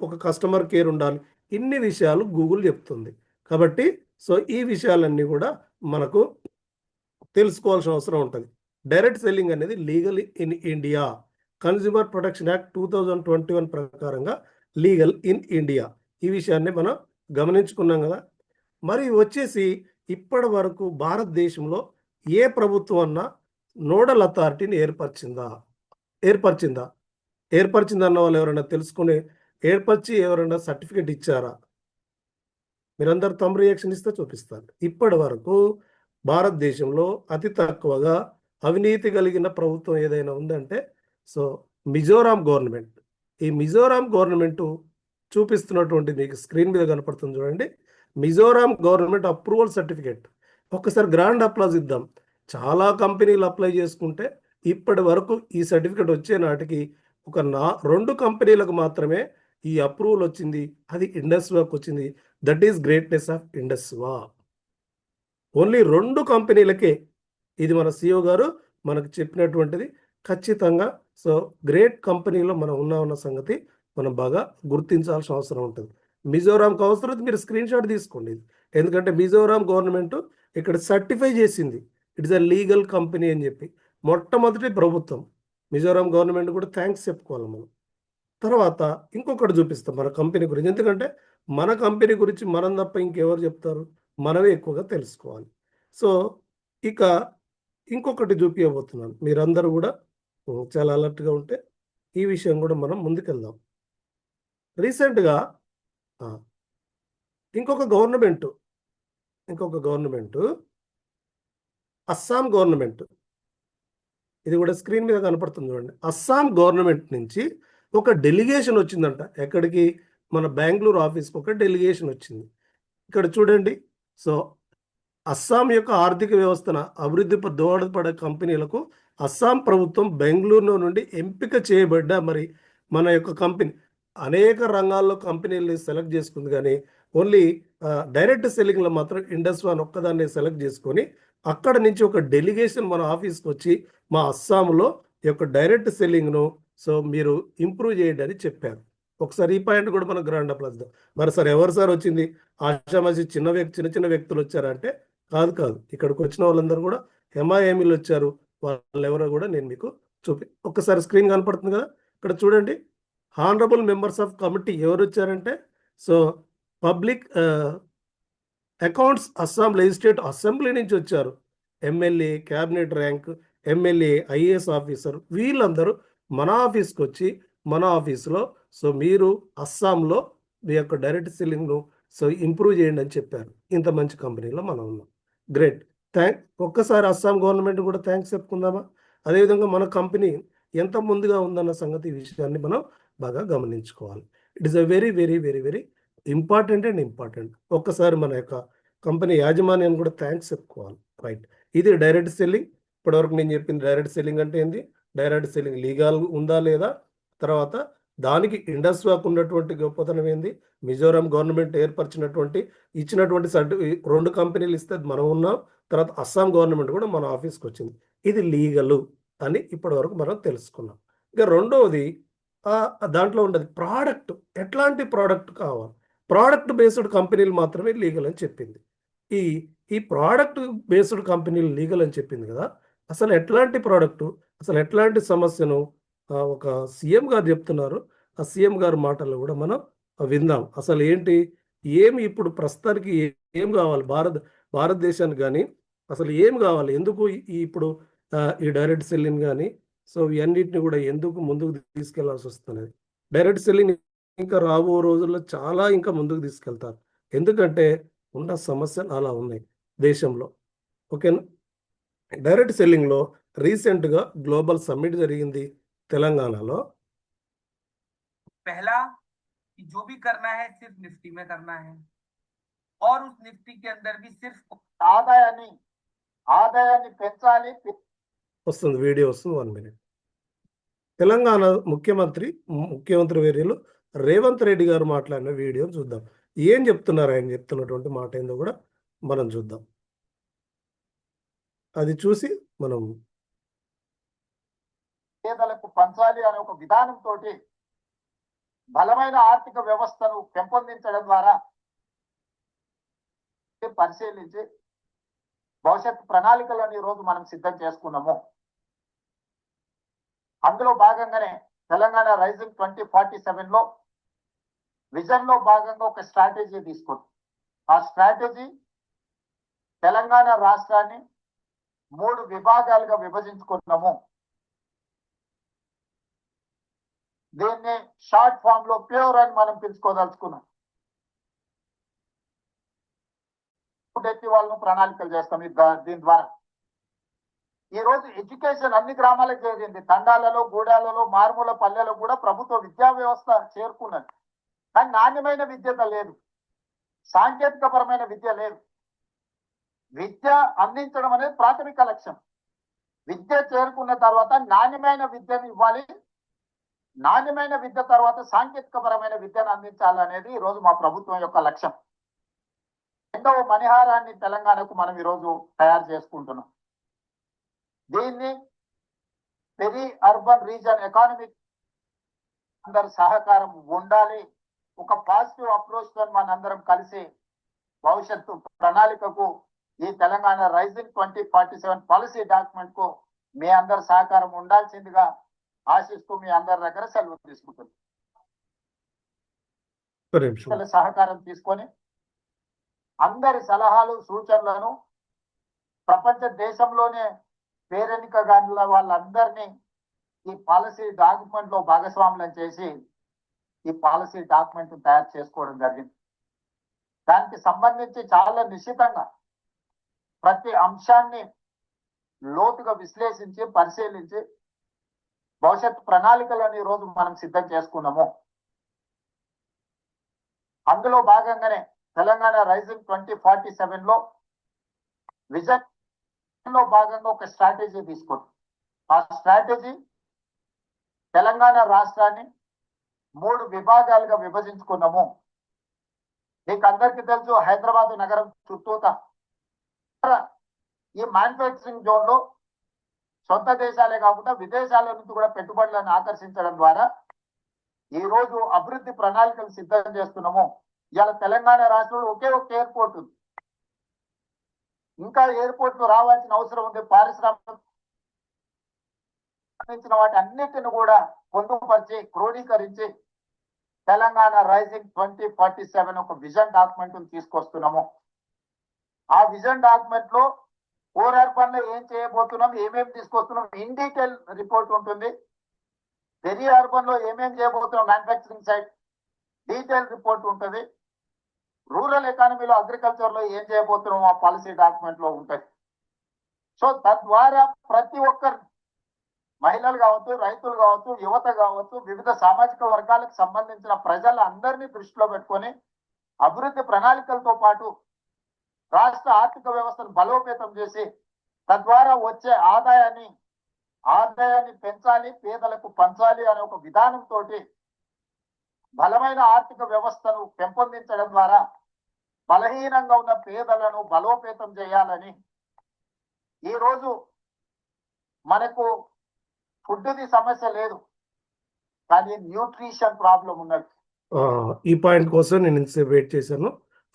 ఒక కస్టమర్ కేర్ ఉండాలి. ఇన్ని విషయాలు గూగుల్ చెప్తుంది. కాబట్టి సో ఈ విషయాలన్నీ కూడా మనకు తెలుసుకోవాల్సిన అవసరం ఉంటుంది. డైరెక్ట్ సెల్లింగ్ అనేది legal in India, consumer protection act 2021 ప్రకారంగా లీగల్ ఇన్ ఇండియా. ఈ విషయాన్ని మనం గమనించుకున్నాం కదా. మరి వచ్చేసి ఇప్పటి వరకు భారతదేశంలో ఏ ప్రభుత్వం అన్నా నోడల్ అథారిటీని ఏర్పరిచిందన్న వాళ్ళు ఎవరైనా తెలుసుకుని ఏర్పరిచి ఎవరైనా సర్టిఫికేట్ ఇచ్చారా? మీరందరూ తమ రియాక్షన్ ఇస్తే చూపిస్తారు. ఇప్పటి వరకు భారతదేశంలో అతి తక్కువగా అవినీతి కలిగిన ప్రభుత్వం ఏదైనా ఉందంటే సో మిజోరాం గవర్నమెంట్. ఈ మిజోరాం గవర్నమెంట్ చూపిస్తున్నటువంటి మీకు స్క్రీన్ మీద కనపడుతుంది చూడండి, మిజోరాం గవర్నమెంట్ అప్రూవల్ సర్టిఫికేట్. ఒక్కసారి గ్రాండ్ అప్లాజ్ ఇద్దాం. చాలా కంపెనీలు అప్లై చేసుకుంటే ఇప్పటి వరకు ఈ సర్టిఫికేట్ వచ్చే నాటికి ఒక 2 కంపెనీలకు మాత్రమే ఈ అప్రూవల్ వచ్చింది. అది ఇండస్వాకు వచ్చింది. That is greatness of IndusViva. Only 2 కంపెనీలకే ఇది మన సిఇఓ గారు మనకు చెప్పినటువంటిది. ఖచ్చితంగా సో గ్రేట్ కంపెనీలో మనం ఉన్న సంగతి మనం బాగా గుర్తించాల్సిన అవసరం ఉంటుంది. మిజోరాంకి అవసరం మీరు స్క్రీన్ షాట్ తీసుకోండి. ఎందుకంటే మిజోరాం గవర్నమెంట్ ఇక్కడ సర్టిఫై చేసింది ఇట్స్ అ లీగల్ కంపెనీ అని చెప్పి. మొట్టమొదటి ప్రభుత్వం మిజోరాం గవర్నమెంట్ కూడా థ్యాంక్స్ చెప్పుకోవాలి మనం. తర్వాత ఇంకొకటి చూపిస్తాం మన కంపెనీ గురించి. ఎందుకంటే మన కంపెనీ గురించి మనం తప్ప ఇంకెవరు చెప్తారు, మనమే ఎక్కువగా తెలుసుకోవాలి. సో ఇక ఇంకొకటి చూపించబోతున్నాను. మీరందరూ కూడా చాలా అలర్ట్గా ఉంటే ఈ విషయం కూడా మనం ముందుకెళ్దాం. రీసెంట్గా ఇంకొక గవర్నమెంట్ అస్సాం గవర్నమెంట్, ఇది కూడా స్క్రీన్ మీద కనపడుతుంది చూడండి. అస్సాం గవర్నమెంట్ నుంచి ఒక డెలిగేషన్ వచ్చిందంట. ఎక్కడికి? మన బెంగళూరు ఆఫీస్కి ఒక డెలిగేషన్ వచ్చింది. ఇక్కడ చూడండి. సో అస్సాం యొక్క ఆర్థిక వ్యవస్థను అభివృద్ధి దోహదపడే కంపెనీలకు అస్సాం ప్రభుత్వం బెంగళూరు నుండి ఎంపిక చేయబడ్డ మరి మన యొక్క కంపెనీ అనేక రంగాల్లో కంపెనీలని సెలెక్ట్ చేసుకుంది, కానీ ఓన్లీ డైరెక్ట్ సెల్లింగ్లో మాత్రం ఇండస్వాన్ ఒక్కదాన్ని సెలెక్ట్ చేసుకొని అక్కడ నుంచి ఒక డెలిగేషన్ మన ఆఫీస్కి వచ్చి మా అస్సాంలో ఈ యొక్క డైరెక్ట్ సెల్లింగ్ను సో మీరు ఇంప్రూవ్ చేయండి అని చెప్పారు. ఒకసారి ఈ పాయింట్ కూడా మనం గ్రాండ్ అప్లాజ్ దాం. మరి సార్ ఎవరు సార్ వచ్చింది? ఆశామాసి చిన్న చిన్న వ్యక్తులు వచ్చారంటే కాదు. ఇక్కడికి వచ్చిన వాళ్ళందరూ కూడా ఎంఐఎంఈలు వచ్చారు. వాళ్ళు ఎవరో కూడా నేను మీకు ఒక్కసారి స్క్రీన్ కనపడుతుంది కదా, ఇక్కడ చూడండి. హానరబుల్ మెంబర్స్ ఆఫ్ కమిటీ ఎవరు వచ్చారంటే so public accounts Assam legislative assembly నుంచి వచ్చారు. MLA, cabinet rank MLA, IAS officer వీళ్ళందరూ మన ఆఫీస్కి వచ్చి మన ఆఫీస్లో సో మీరు అస్సాంలో మీ యొక్క డైరెక్ట్ సెల్లింగ్ను సో ఇంప్రూవ్ చేయండి అని చెప్పారు. ఇంత మంచి కంపెనీలో మనం ఉన్నాం. గ్రేట్. ఒక్కసారి అస్సాం గవర్నమెంట్ కూడా థ్యాంక్స్ చెప్పుకుందామా? అదేవిధంగా మన కంపెనీ ఎంత ముందుగా ఉందన్న సంగతి ఈ విషయాన్ని మనం బాగా గమనించుకోవాలి. It is a very very very very important. ఒక్కసారి మన యొక్క కంపెనీ యాజమాన్యాన్ని కూడా థ్యాంక్స్ చెప్పుకోవాలి. రైట్. ఇది డైరెక్ట్ సెల్లింగ్. ఇప్పటివరకు నేను చెప్పింది డైరెక్ట్ సెల్లింగ్ అంటే ఏంది, డైరెక్ట్ సెల్లింగ్ లీగల్ ఉందా లేదా, తర్వాత దానికి ఇండస్వాకు ఉన్నటువంటి గొప్పతనం ఏంది, మిజోరాం గవర్నమెంట్ ఇచ్చినటువంటి 2 కంపెనీలు ఇస్తే మనం ఉన్నాం, తర్వాత అస్సాం గవర్నమెంట్ కూడా మన ఆఫీస్కి వచ్చింది. ఇది లీగలు అని ఇప్పటి వరకు మనం తెలుసుకున్నాం. ఇక రెండవది దాంట్లో ఉండదు ప్రోడక్ట్. ఎట్లాంటి ప్రోడక్ట్ కావాలి? ప్రోడక్ట్ బేస్డ్ కంపెనీలు మాత్రమే లీగల్ అని చెప్పింది. ఈ ప్రోడక్ట్ బేస్డ్ కంపెనీలు లీగల్ అని చెప్పింది కదా, అసలు ఎట్లాంటి ప్రోడక్టు, అసలు ఎట్లాంటి సమస్యను ఒక సీఎం గారు చెప్తున్నారు. ఆ సీఎం గారి మాటల్లో కూడా మనం విందాం. అసలు ఏమి ఇప్పుడు ప్రస్తుతానికి ఏం కావాలి భారతదేశానికి, కానీ అసలు ఏం కావాలి, ఎందుకు ఇప్పుడు ఈ డైరెక్ట్ సెల్లింగ్ కానీ సో ఇవన్నిటిని కూడా ఎందుకు ముందుకు తీసుకెళ్లాల్సి వస్తున్నది. డైరెక్ట్ సెల్లింగ్ ఇంకా రాబో రోజుల్లో చాలా ఇంకా ముందుకు తీసుకెళ్తారు. ఎందుకంటే ఉన్న సమస్యలు అలా ఉన్నాయి దేశంలో. ఓకేనా? డైరెక్ట్ సెల్లింగ్లో రీసెంట్గా గ్లోబల్ సమ్మిట్ జరిగింది తెలంగాణలో. पहला कि जो भी करना है सिर्फ निफ्टी में करना है और उस निफ्टी के अंदर भी सिर्फ ఆదాయాన్ని పెంచాలి. వస్తుంది వీడియో వస్తుంది, 1 minute. తెలంగాణ ముఖ్యమంత్రి వర్యులు రేవంత్ రెడ్డి గారు మాట్లాడిన వీడియో చూద్దాం. ఏం చెప్తున్నారు, ఆయన చెప్తున్నటువంటి మాట ఏందో కూడా మనం చూద్దాం. అది చూసి మనం పేదలకు పంచాలి అనే ఒక విధానంతో బలమైన ఆర్థిక వ్యవస్థను పెంపొందించడం ద్వారా పరిశీలించి భవిష్యత్ ప్రణాళికలను ఈ రోజు మనం సిద్ధం చేసుకున్నాము. అందులో భాగంగానే తెలంగాణ రైజింగ్ 2047లో విజన్ లో భాగంగా ఒక స్ట్రాటజీ తీసుకుంది. ఆ స్ట్రాటజీ తెలంగాణ రాష్ట్రాన్ని 3 విభాగాలుగా విభజించుకున్నాము. దీన్ని షార్ట్ ఫామ్ లో ప్యూర్ అని మనం పిలుచుకోదలుచుకున్నాం. వాళ్ళను ప్రణాళికలు చేస్తాం దీని ద్వారా. ఈ రోజు ఎడ్యుకేషన్ అన్ని గ్రామాలకు జరిగింది. తండాలలో, గూడాలలో, మారుమూల పల్లెలో కూడా ప్రభుత్వ విద్యా వ్యవస్థ చేరుకున్నది. కానీ నాణ్యమైన విద్య లేదు, సాంకేతికపరమైన విద్య లేదు. విద్య అందించడం అనేది ప్రాథమిక లక్ష్యం. విద్య చేరుకున్న తర్వాత నాణ్యమైన విద్యను ఇవ్వాలి. నాణ్యమైన విద్య తర్వాత సాంకేతికపరమైన విద్యను అందించాలనేది ఈ రోజు మా ప్రభుత్వం యొక్క లక్ష్యం. రెండవ మణిహారాన్ని తెలంగాణకు మనం ఈరోజు తయారు చేసుకుంటున్నాం. దీన్ని పెరి అర్బన్ రీజన్ ఎకానమిక్ అందరి సహకారం ఉండాలి. ఒక పాజిటివ్ అప్రోచ్ తో మనందరం కలిసి భవిష్యత్తు ప్రణాళికకు ఈ తెలంగాణ రైజింగ్ 2047 పాలసీ డాక్యుమెంట్ కు మీ అందరి సహకారం ఉండాల్సిందిగా ఆశిస్తూ మీ అందరి దగ్గర సెలవు తీసుకుంటుంది. ఒక్క నిమిషం. సహకారం తీసుకొని అందరి సలహాలు సూచనలను ప్రపంచ దేశంలోనే పేరెనికగానుల వాళ్ళందరినీ ఈ పాలసీ డాక్యుమెంట్ లో భాగస్వాములను చేసి ఈ పాలసీ డాక్యుమెంట్ తయారు చేసుకోవడం జరిగింది. దానికి సంబంధించి చాలా నిశ్చితంగా ప్రతి అంశాన్ని లోతుగా విశ్లేషించి పరిశీలించి భవిష్యత్ ప్రణాళికలను ఈ రోజు మనం సిద్ధం చేసుకున్నాము. అందులో భాగంగానే తెలంగాణ రైజింగ్ 2047 లో విజన్ లో భాగంగా ఒక స్ట్రాటజీ తీసుకుంది. ఆ స్ట్రాటజీ తెలంగాణ రాష్ట్రాన్ని 3 విభాగాలుగా విభజించుకున్నాము. మీకు అందరికీ తెలుసు, హైదరాబాద్ నగరం చుట్టూత ఈ మ్యానుఫ్యాక్చరింగ్ జోన్ లో సొంత దేశాలే కాకుండా విదేశాల నుంచి కూడా పెట్టుబడులను ఆకర్షించడం ద్వారా ఈ రోజు అభివృద్ధి ప్రణాళికలు సిద్ధం చేస్తున్నాము. ఇవాళ తెలంగాణ రాష్ట్రంలో ఒకే ఒక ఎయిర్పోర్ట్ ఉంది. ఇంకా ఎయిర్పోర్ట్లు రావాల్సిన అవసరం ఉంది. పారిశ్రామిక వాటి అన్నిటిని కూడా పొందుపరిచి క్రోడీకరించి తెలంగాణ రైజింగ్ 2047 ఒక విజన్ డాక్యుమెంట్ తీసుకొస్తున్నాము. ఆ విజన్ డాక్యుమెంట్ లో 4 అర్బన్ లో ఏం చేయబోతున్నాం, ఏమేమి తీసుకొస్తున్నాం ఇన్ డీటెయిల్ రిపోర్ట్ ఉంటుంది. పెరి అర్బన్ లో ఏమేమి చేయబోతున్నాం మ్యానుఫ్యాక్చరింగ్ సైడ్ డీటెయిల్ రిపోర్ట్ ఉంటుంది. రూరల్ ఎకానమీలో అగ్రికల్చర్ లో ఏం చేయబోతున్నాం ఆ పాలసీ డాక్యుమెంట్ లో ఉంటుంది. సో తద్వారా ప్రతి ఒక్కరు మహిళలు కావచ్చు, రైతులు కావచ్చు, యువత కావచ్చు, వివిధ సామాజిక వర్గాలకు సంబంధించిన ప్రజలందరినీ దృష్టిలో పెట్టుకొని అభివృద్ధి ప్రణాళికలతో పాటు రాష్ట్ర ఆర్థిక వ్యవస్థను బలోపేతం చేసి తద్వారా వచ్చే ఆదాయాన్ని పెంచాలి, పేదలకు పంచాలి అనే ఒక విధానంతో బలమైన ఆర్థిక వ్యవస్థను పెంపొందించడం ద్వారా బలహీనంగా ఉన్న పేదలను బలోపేతం చేయాలని ఈ రోజు మనకు ఫుడ్ది సమస్య లేదు, కానీ న్యూట్రిషన్ ప్రాబ్లం ఉన్నది. ఈ పాయింట్ కోసం నేను ఇంతసేపు వెయిట్ చేశాను.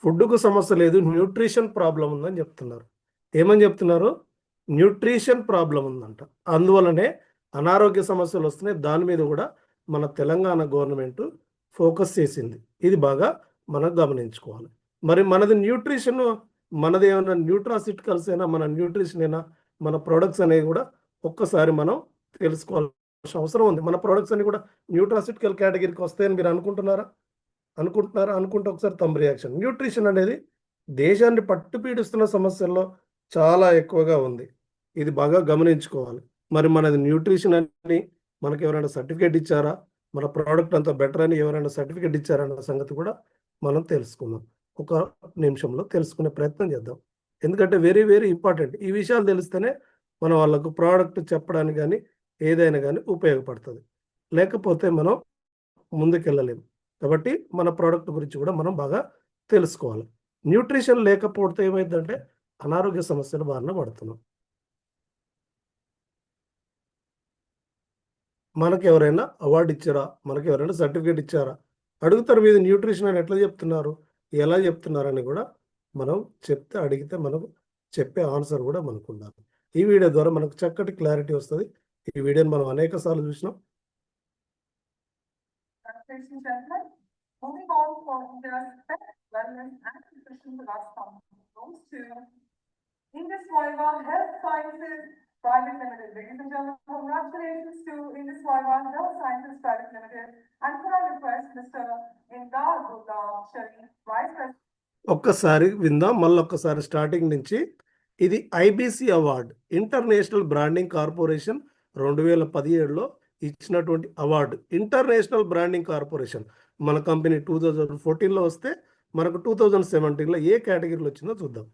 ఫుడ్కు సమస్య లేదు, న్యూట్రిషన్ ప్రాబ్లం ఉందని చెప్తున్నారు. ఏమని చెప్తున్నారు? న్యూట్రిషన్ ప్రాబ్లం ఉందంట. అందువల్లనే అనారోగ్య సమస్యలు వస్తున్నాయి. దాని మీద కూడా మన తెలంగాణ గవర్నమెంట్ ఫోకస్ చేసింది. ఇది బాగా మనం గమనించుకోవాలి. మరి మనది న్యూట్రిషన్, మనది ఏమైనా న్యూట్రాసిటికల్స్ అయినా, మన న్యూట్రిషన్ అయినా, మన ప్రొడక్ట్స్ అనేవి కూడా ఒక్కసారి మనం తెలుసుకోవాల్సిన అవసరం ఉంది. మన ప్రొడక్ట్స్ అన్ని కూడా న్యూట్రాసిటికల్ కేటగిరీకి వస్తాయని మీరు అనుకుంటున్నారా? అనుకుంటే ఒకసారి తమ రియాక్షన్. న్యూట్రిషన్ అనేది దేశాన్ని పట్టు పీడిస్తున్న సమస్యల్లో చాలా ఎక్కువగా ఉంది. ఇది బాగా గమనించుకోవాలి. మరి మనది న్యూట్రిషన్ అని మనకి ఎవరైనా సర్టిఫికేట్ ఇచ్చారా, మన ప్రోడక్ట్ అంతా బెటర్ అని ఎవరైనా సర్టిఫికేట్ ఇచ్చారా అన్న సంగతి కూడా మనం తెలుసుకుందాం. ఒక నిమిషంలో తెలుసుకునే ప్రయత్నం చేద్దాం. ఎందుకంటే వెరీ వెరీ ఇంపార్టెంట్. ఈ విషయాలు తెలిస్తేనే మనం వాళ్ళకు ప్రోడక్ట్ చెప్పడానికి కానీ ఏదైనా కానీ ఉపయోగపడుతుంది. లేకపోతే మనం ముందుకెళ్ళలేము. కాబట్టి మన ప్రోడక్ట్ గురించి కూడా మనం బాగా తెలుసుకోవాలి. న్యూట్రిషన్ లేకపోతే ఏమైందంటే అనారోగ్య సమస్యల బారిన పడుతున్నాం. మనకు ఎవరైనా అవార్డు ఇచ్చారా, మనకి ఎవరైనా సర్టిఫికేట్ ఇచ్చారా అడుగుతారు. మీద న్యూట్రిషన్ అని ఎట్లా చెప్తున్నారు, ఎలా చెప్తున్నారు అని కూడా మనం అడిగితే మనకు చెప్పే ఆన్సర్ కూడా మనకు ఉండాలి. ఈ వీడియో ద్వారా మనకు చక్కటి క్లారిటీ వస్తుంది. ఈ వీడియోని మనం అనేక సార్లు చూసినాం. Moving on for the wellness and nutrition platform goes to Indus Viva Health Sciences Private Limited. Ladies and gentlemen, congratulations to Indus Viva Health Sciences Private Limited. And for our request, Mr. Indar Gupta Sharif, Vice President. ఒక్కసారి విందాం, మళ్ళొక్కసారి starting నుంచి. ఇది IBC award, international branding corporation 2017లో ఇచ్చినటువంటి award. International branding corporation మన company 2014లో వస్తే మనకు 2017లో ఏ కేటగిరీలో వచ్చిందో చూద్దాం.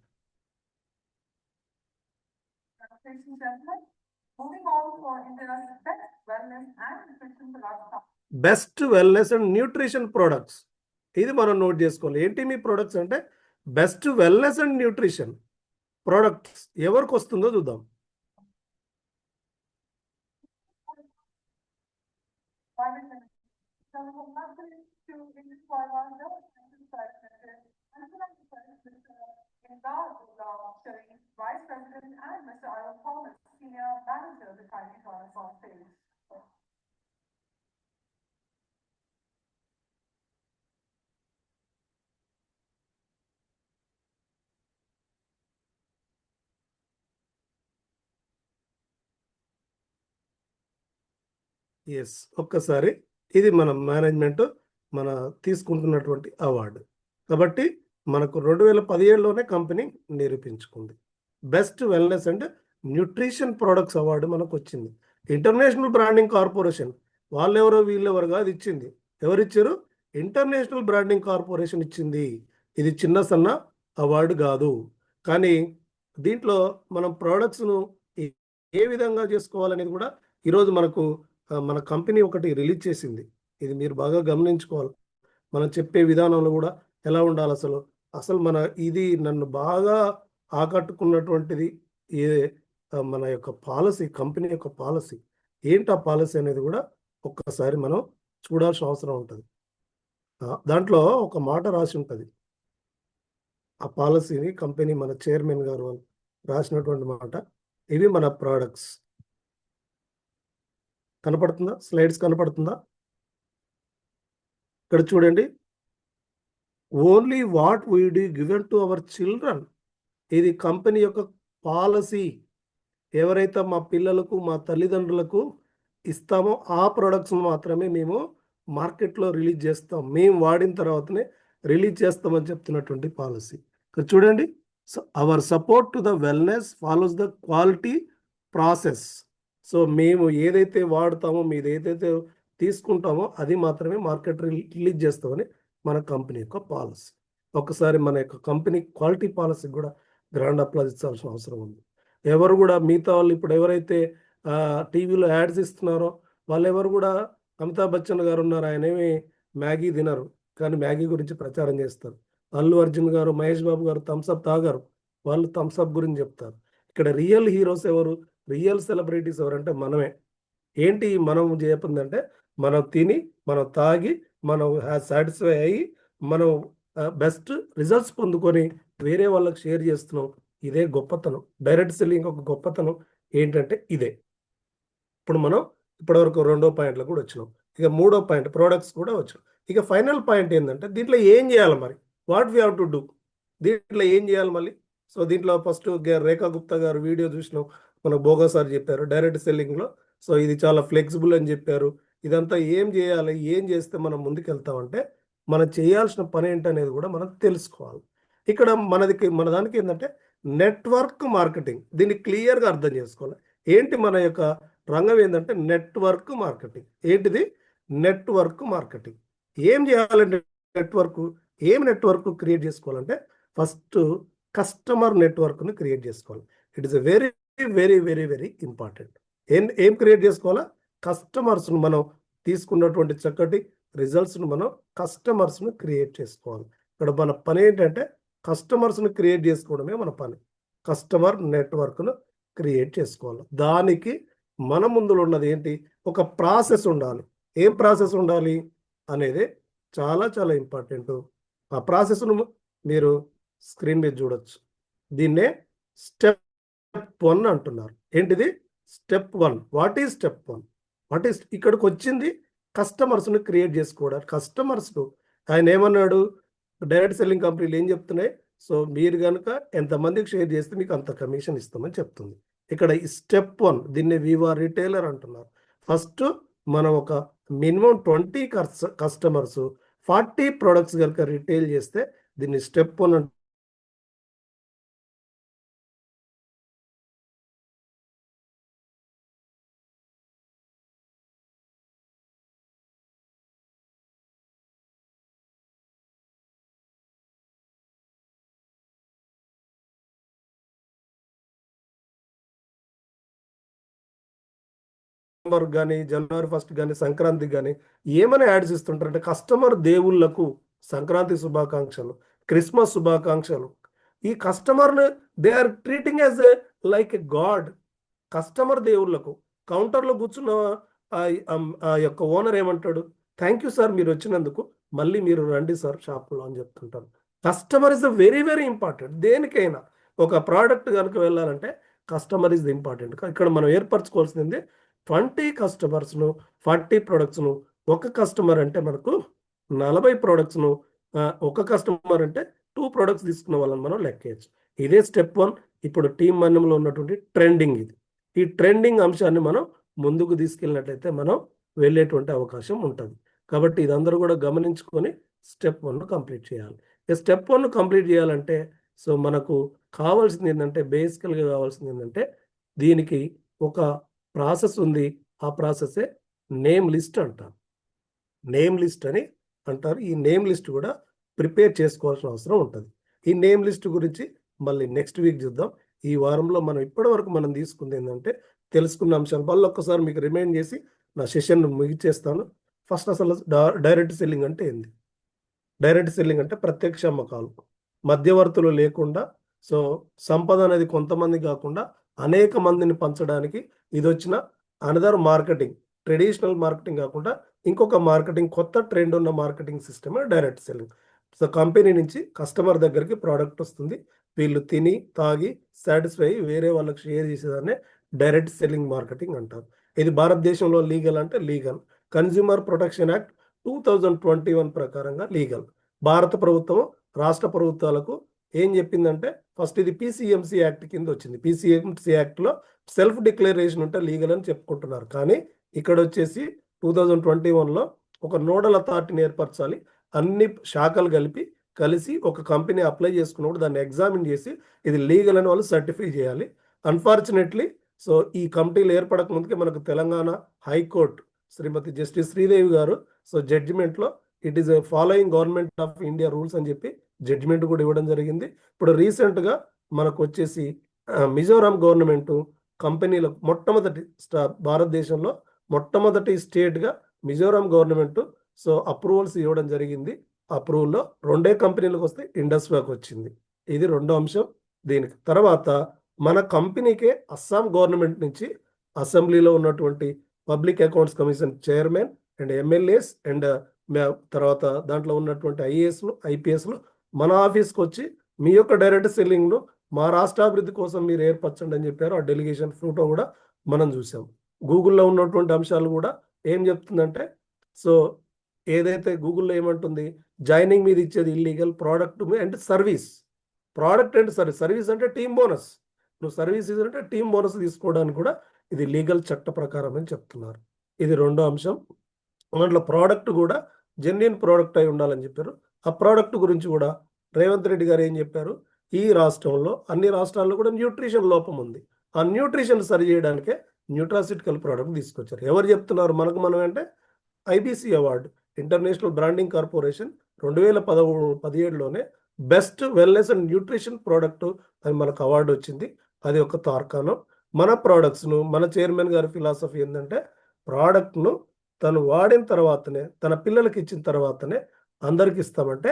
Moving on for India's best wellness and nutrition platform best wellness and nutrition products. ఇది మనం నోట్ చేసుకోవాలి. ఏంటి మీ ప్రొడక్ట్స్ అంటే best wellness and nutrition products ఎవరికి వస్తుందో చూద్దాం. Private limited. Telephone marketing to English Taiwan, no, private limited. And showing Vice President and Mr. Aaron Thomas, Senior Manager of the Tiny Taurus on stage. Yes, ఒక్కసారి ఇది మన management మన తీసుకుంటున్నటువంటి award. కాబట్టి మనకు 2017లోనే కంపెనీ నిరూపించుకుంది. Best wellness and nutrition products award మనకు వచ్చింది. ఇంటర్నేషనల్ బ్రాండింగ్ కార్పొరేషన్ వాళ్ళెవరో వీళ్ళెవరు కాదు ఇచ్చింది. ఎవరిచ్చారు? ఇంటర్నేషనల్ బ్రాండింగ్ కార్పొరేషన్ ఇచ్చింది. ఇది చిన్న సన్న అవార్డు కాదు. కానీ దీంట్లో మనం ప్రోడక్ట్స్ను ఏ విధంగా చేసుకోవాలనేది కూడా ఈరోజు మనకు మన కంపెనీ ఒకటి రిలీజ్ చేసింది. ఇది మీరు బాగా గమనించుకోవాలి. మనం చెప్పే విధానంలో కూడా ఎలా ఉండాలి అసలు. అసలు మన ఇది నన్ను బాగా ఆకట్టుకున్నటువంటిది మన యొక్క పాలసీ, కంపెనీ యొక్క పాలసీ ఏంటి, ఆ పాలసీ అనేది కూడా ఒక్కసారి మనం చూడాల్సిన అవసరం ఉంటుంది. దాంట్లో ఒక మాట రాసి ఉంటుంది. ఆ పాలసీని కంపెనీ మన చైర్మన్ గారు రాసినటువంటి మాట. ఇవి మన ప్రోడక్ట్స్. కనపడుతుందా? స్లైడ్స్ కనపడుతుందా? ఇక్కడ చూడండి. Only what we do given to our children. ఇది కంపెనీ యొక్క పాలసీ. ఎవరైతే మా పిల్లలకు మా తల్లిదండ్రులకు ఇస్తామో ఆ ప్రొడక్ట్స్ మాత్రమే మేము మార్కెట్లో రిలీజ్ చేస్తాం. మేము వాడిన తర్వాతనే రిలీజ్ చేస్తామని చెప్తున్నటువంటి పాలసీ. ఇక్కడ చూడండి. Our support to the wellness follows the quality process. So మేము ఏదైతే వాడతామో, మీరు ఏదైతే తీసుకుంటామో అది మాత్రమే మార్కెట్ రిలీజ్ చేస్తామని మన కంపెనీ యొక్క పాలసీ. ఒకసారి మన యొక్క కంపెనీ క్వాలిటీ పాలసీ కూడా గ్రాండ్ అప్లాజ్ ఇచ్చాల్సిన అవసరం ఉంది. ఎవరు కూడా మిగతా వాళ్ళు ఇప్పుడు ఎవరైతే టీవీలో యాడ్స్ ఇస్తున్నారో వాళ్ళు ఎవరు కూడా అమితాబ్ బచ్చన్ గారు ఉన్నారు, ఆయనేమి మ్యాగీ తినరు కానీ మ్యాగీ గురించి ప్రచారం చేస్తారు. అల్లు అర్జున్ గారు, మహేష్ బాబు గారు థమ్స్అప్ తాగారు, వాళ్ళు థమ్స్అప్ గురించి చెప్తారు. ఇక్కడ రియల్ హీరోస్ ఎవరు, రియల్ సెలబ్రిటీస్ ఎవరంటే మనమే. ఏంటి మనం చెప్పిందంటే మనం తిని, మనం తాగి, మనం సాటిస్ఫై అయ్యి, మనం బెస్ట్ రిజల్ట్స్ పొందుకొని వేరే వాళ్ళకి షేర్ చేస్తున్నాం. ఇదే గొప్పతనం. డైరెక్ట్ సెల్లింగ్ ఒక గొప్పతనం ఏంటంటే ఇదే. ఇప్పుడు మనం ఇప్పటివరకు 2వ పాయింట్లో కూడా వచ్చినాం. ఇక 3వ పాయింట్ ప్రోడక్ట్స్ కూడా వచ్చాం. ఇక ఫైనల్ పాయింట్ ఏంటంటే దీంట్లో ఏం చేయాలి మరి, what we have to do, దీంట్లో ఏం చేయాలి మళ్ళీ. సో దీంట్లో ఫస్ట్ రేఖా గుప్తా గారు వీడియో చూసినాం, మన బోగా సార్ చెప్పారు డైరెక్ట్ సెల్లింగ్లో. సో ఇది చాలా ఫ్లెక్సిబుల్ అని చెప్పారు. ఇదంతా ఏం చేయాలి, ఏం చేస్తే మనం ముందుకు వెళ్తామంటే మనం చేయాల్సిన పని ఏంటనేది కూడా మనం తెలుసుకోవాలి. ఇక్కడ మన దానికి ఏంటంటే నెట్వర్క్ మార్కెటింగ్. దీన్ని క్లియర్గా అర్థం చేసుకోవాలి. ఏంటి మన యొక్క రంగం ఏంటంటే నెట్వర్క్ మార్కెటింగ్. ఏంటిది? Network marketing. ఏం చేయాలంటే నెట్వర్క్ క్రియేట్ చేసుకోవాలంటే ఫస్ట్ కస్టమర్ నెట్వర్క్ను క్రియేట్ చేసుకోవాలి. It is a very very very very important. ఏం క్రియేట్ చేసుకోవాలా? కస్టమర్స్ను మనం తీసుకున్నటువంటి చక్కటి రిజల్ట్స్ను మనం కస్టమర్స్ను క్రియేట్ చేసుకోవాలి. ఇక్కడ మన పని ఏంటంటే కస్టమర్స్ను క్రియేట్ చేసుకోవడమే మన పని. కస్టమర్ నెట్వర్క్ను క్రియేట్ చేసుకోవాలి. దానికి మన ముందులో ఉన్నది ఏంటి? ఒక ప్రాసెస్ ఉండాలి. ఏం ప్రాసెస్ ఉండాలి అనేది చాలా చాలా ఇంపార్టెంట్. ఆ ప్రాసెస్ను మీరు స్క్రీన్ మీద చూడొచ్చు. దీన్నే స్టెప్ 1 అంటున్నారు. ఏంటిది? Step 1. What is step 1? What is ఇక్కడికి వచ్చింది కస్టమర్స్ను క్రియేట్ చేసుకోవడానికి. కస్టమర్స్ను ఆయన ఏమన్నాడు, డైరెక్ట్ సెల్లింగ్ కంపెనీలు ఏం చెప్తున్నాయి, సో మీరు కనుక ఎంతమందికి షేర్ చేస్తే మీకు అంత కమిషన్ ఇస్తామని చెప్తుంది. ఇక్కడ ఈ స్టెప్ 1 దీన్ని వివా రిటైలర్ అంటున్నారు. ఫస్ట్ మనం ఒక మినిమం 20 కస్టమర్స్ 40 ప్రొడక్ట్స్ కనుక రిటైల్ చేస్తే దీన్ని స్టెప్ 1 డిసెంబర్ కానీ జనవరి 1 కానీ సంక్రాంతికి కానీ ఏమైనా యాడ్స్ ఇస్తుంటారు అంటే కస్టమర్ దేవుళ్ళకు సంక్రాంతి శుభాకాంక్షలు, క్రిస్మస్ శుభాకాంక్షలు. ఈ కస్టమర్ని they are treating as a like a god. Customer దేవుళ్ళకు కౌంటర్లో కూర్చున్న ఆ యొక్క ఓనర్ ఏమంటాడు, థ్యాంక్ యూ సార్ మీరు వచ్చినందుకు, మళ్ళీ మీరు రండి సార్ షాప్లో అని చెప్తుంటారు. Customer is the very very important. దేనికైనా ఒక ప్రోడక్ట్ కనుక వెళ్ళాలంటే కస్టమర్ ఇస్ ద ఇంపార్టెంట్. ఇక్కడ మనం ఏర్పరచుకోవాల్సింది 20 కస్టమర్స్ను 40 ప్రొడక్ట్స్ను. ఒక కస్టమర్ అంటే మనకు 40 ప్రొడక్ట్స్ను, ఒక కస్టమర్ అంటే 2 ప్రొడక్ట్స్ తీసుకున్న వాళ్ళని మనం లెక్కేయచ్చు. ఇదే స్టెప్ 1. ఇప్పుడు టీమ్ మన్యంలో ఉన్నటువంటి ట్రెండింగ్ ఇది. ఈ ట్రెండింగ్ అంశాన్ని మనం ముందుకు తీసుకెళ్ళినట్లయితే మనం వెళ్ళేటువంటి అవకాశం ఉంటుంది. కాబట్టి ఇదందరూ కూడా గమనించుకొని స్టెప్ 1 కంప్లీట్ చేయాలి. ఈ స్టెప్ 1 కంప్లీట్ చేయాలంటే సో మనకు కావాల్సింది ఏంటంటే బేసికల్గా కావాల్సింది ఏంటంటే దీనికి ఒక ప్రాసెస్ ఉంది. ఆ ప్రాసెసే నేమ్ లిస్ట్ అంటారు. నేమ్ లిస్ట్ అని అంటారు. ఈ నేమ్ లిస్ట్ కూడా ప్రిపేర్ చేసుకోవాల్సిన అవసరం ఉంటుంది. ఈ నేమ్ లిస్ట్ గురించి మళ్ళీ నెక్స్ట్ వీక్ చూద్దాం. ఈ వారంలో మనం ఇప్పటివరకు మనం తీసుకుంది ఏంటంటే తెలుసుకున్న అంశాలు మళ్ళీ ఒక్కసారి మీకు రిమైండ్ చేసి నా సెషన్ ముగిచేస్తాను. ఫస్ట్ అసలు డైరెక్ట్ సెల్లింగ్ అంటే ఏంది? డైరెక్ట్ సెల్లింగ్ అంటే ప్రత్యక్ష అమ్మకాలు, మధ్యవర్తులు లేకుండా, సో సంపద అనేది కొంతమంది కాకుండా అనేక మందిని పంచడానికి ఇది వచ్చిన అనదర్ మార్కెటింగ్. ట్రెడిషనల్ మార్కెటింగ్ కాకుండా ఇంకొక మార్కెటింగ్, కొత్త ట్రెండ్ ఉన్న marketing system direct selling. So company నుంచి కస్టమర్ దగ్గరికి ప్రోడక్ట్ వస్తుంది, వీళ్ళు తిని తాగి సాటిస్ఫై అయ్యి వేరే వాళ్ళకి షేర్ చేసేదాన్ని డైరెక్ట్ సెల్లింగ్ మార్కెటింగ్ అంటారు. ఇది భారతదేశంలో లీగల్ అంటే లీగల్. కన్జ్యూమర్ ప్రొటెక్షన్ యాక్ట్ 2021 ప్రకారంగా లీగల్. భారత ప్రభుత్వం రాష్ట్ర ప్రభుత్వాలకు ఏం చెప్పిందంటే ఫస్ట్ ఇది పిసిఎంసి యాక్ట్ కింద వచ్చింది. పిసిఎంసి యాక్ట్లో సెల్ఫ్ డిక్లరేషన్ ఉంటే లీగల్ అని చెప్పుకుంటున్నారు. కానీ ఇక్కడ వచ్చేసి 2021లో ఒక నోడల్ అథారిటీని ఏర్పరచాలి. అన్ని శాఖలు కలిసి ఒక కంపెనీ అప్లై చేసుకున్నప్పుడు దాన్ని ఎగ్జామిన్ చేసి ఇది లీగల్ అని వాళ్ళు సర్టిఫై చేయాలి. అన్ఫార్చునేట్లీ సో ఈ కమిటీలు ఏర్పడక ముందుకే మనకు Telangana high court Srimathi justice Sridevi garu so జడ్జిమెంట్లో it is following government of India rules అని చెప్పి జడ్జిమెంట్ కూడా ఇవ్వడం జరిగింది. ఇప్పుడు రీసెంట్గా మనకు వచ్చేసి మిజోరాం గవర్నమెంట్ కంపెనీలకు మొట్టమొదటి భారతదేశంలో మొట్టమొదటి స్టేట్గా మిజోరాం గవర్నమెంట్ సో అప్రూవల్స్ ఇవ్వడం జరిగింది. అప్రూవల్లో 2 కంపెనీలకు వస్తే ఇండస్ట్రీకి వచ్చింది. ఇది రెండో అంశం. దీనికి తర్వాత మన కంపెనీకే అస్సాం గవర్నమెంట్ నుంచి అసెంబ్లీలో ఉన్నటువంటి public accounts commission chairman and MLAs and తర్వాత దాంట్లో ఉన్నటువంటి ఐఏఎస్లు ఐపీఎస్లు మన ఆఫీస్కి వచ్చి మీ యొక్క డైరెక్ట్ సెల్లింగ్ను మా రాష్ట్రాభివృద్ధి కోసం మీరు ఏర్పరచండి అని చెప్పారు. ఆ డెలిగేషన్ ఫోటో కూడా మనం చూసాం. గూగుల్లో ఉన్నటువంటి అంశాలు కూడా ఏం చెప్తుందంటే సో ఏదైతే గూగుల్లో ఏమంటుంది, జాయినింగ్ మీద ఇచ్చేది illegal, product and service, product and service అంటే టీమ్ బోనస్, నువ్వు సర్వీస్ అంటే టీమ్ బోనస్ తీసుకోవడానికి కూడా ఇది లీగల్ చట్ట ప్రకారం అని చెప్తున్నారు. ఇది రెండో అంశం. దాంట్లో ప్రోడక్ట్ కూడా జెన్యున్ ప్రోడక్ట్ అయి ఉండాలని చెప్పారు. ఆ ప్రోడక్ట్ గురించి కూడా రేవంత్ రెడ్డి గారు ఏం చెప్పారు, ఈ రాష్ట్రంలో అన్ని రాష్ట్రాల్లో కూడా న్యూట్రిషన్ లోపం ఉంది. ఆ న్యూట్రిషన్ సరి చేయడానికే న్యూట్రాసిటికల్ ప్రోడక్ట్ తీసుకొచ్చారు. ఎవరు చెప్తున్నారు మనం అంటే IBC award, international branding corporation 2017లోనే best wellness and nutrition product అని మనకు అవార్డు వచ్చింది. అది ఒక తార్కాణం. మన ప్రోడక్ట్స్ను మన చైర్మన్ గారి ఫిలాసఫీ ఏంటంటే ప్రోడక్ట్ను తను వాడిన తర్వాతనే తన పిల్లలకి ఇచ్చిన తర్వాతనే అందరికి ఇస్తామంటే